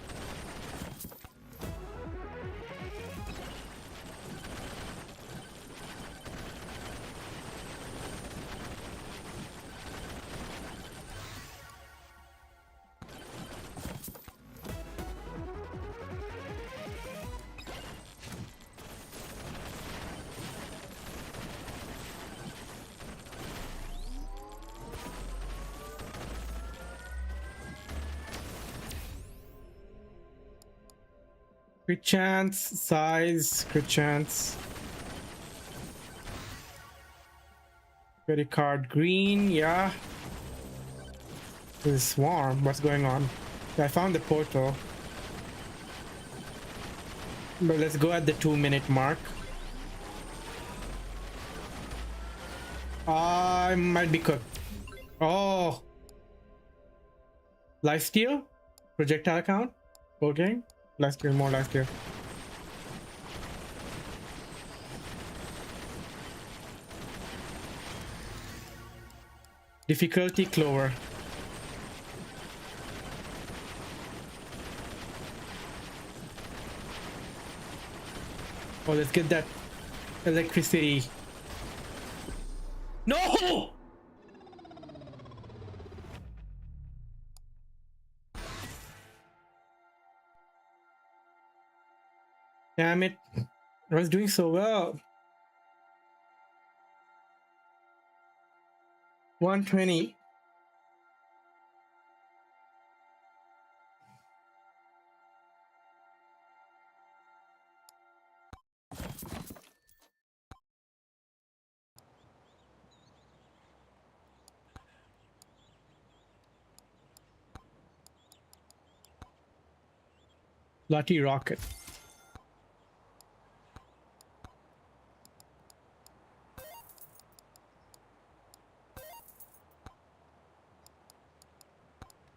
Crit chance, size, crit chance. Credit card green, yeah. This is swarm, what's going on? I found the portal. But let's go at the 2-minute mark. I might be cooked. Oh. Lifesteal? Projectile count? Okay. Lifesteal, more lifesteal. Difficulty Clover. Oh, let's get that electricity. No! Damn it. I was doing so well. 120. Lucky rocket.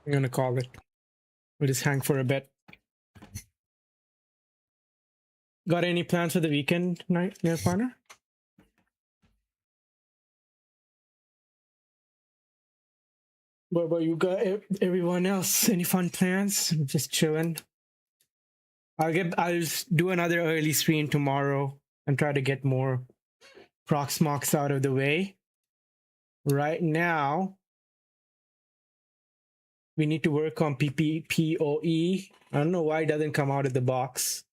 I'm gonna call it. We'll just hang for a bit. Got any plans for the weekend night, near partner? What about you guys? Everyone else? Any fun plans? Just chilling. I'll just do another early stream tomorrow and try to get more Proxmox out of the way. Right now, we need to work on PPPoE. I don't know why it doesn't come out of the box.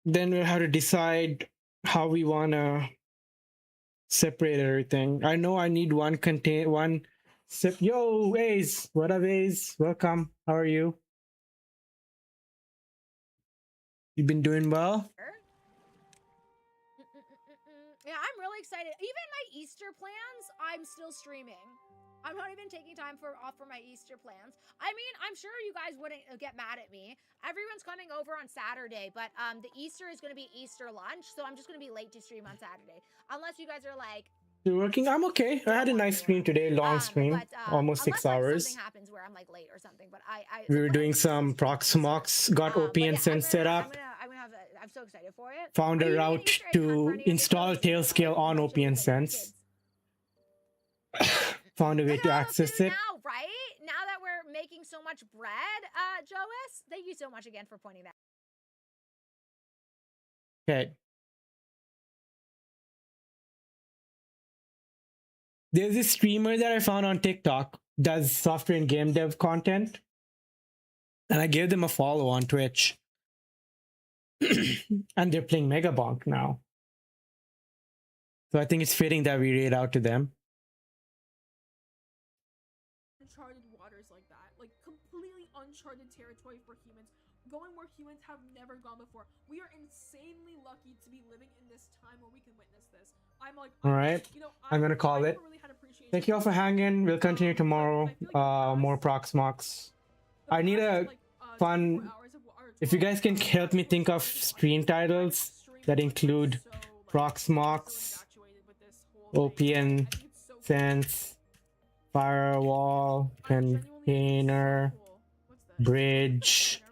Then we'll have to decide how we want to separate everything. I know I need Yo, Ace. What up, Ace? Welcome. How are you? You've been doing well? Yeah, I'm really excited. Even my Easter plans, I'm still streaming. I'm not even taking time off for my Easter plans. I mean, I'm sure you guys wouldn't get mad at me. Everyone's coming over on Saturday, but the Easter is going to be Easter lunch, so I'm just going to be late to stream on Saturday. Unless you guys are like... You're working? I'm okay. I had a nice stream today, long stream, almost 6 hours. Something happens where I'm like late or something, but We were doing some Proxmox, got OPN Sense set up. I'm so excited for it. Found a route to install Tailscale on OPN Sense. Found a way to access it. Now, right? Now that we're making so much bread, Joas, thank you so much again for pointing that. Okay. There's this streamer that I found on TikTok, does software and game dev content. And I gave them a follow on Twitch. And they're playing Mega Bonk now. So I think it's fitting that we raid out to them. Uncharted waters like that. Like completely uncharted territory for humans. Going where humans have never gone before. We are insanely lucky to be living in this time where we can witness this. I'm like, all right, you know, I'm gonna call it. Really thank you all for hanging. We'll continue tomorrow. More Proxmox. I need a fun. If you guys can help me think of stream titles that include Proxmox, OPN Sense, Firewall, Container, Bridge.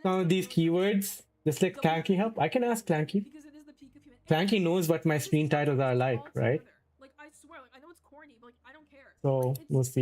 Some of these keywords, just like Clanky help. I can ask Clanky. Clanky knows what my stream titles are like, right? So we'll see.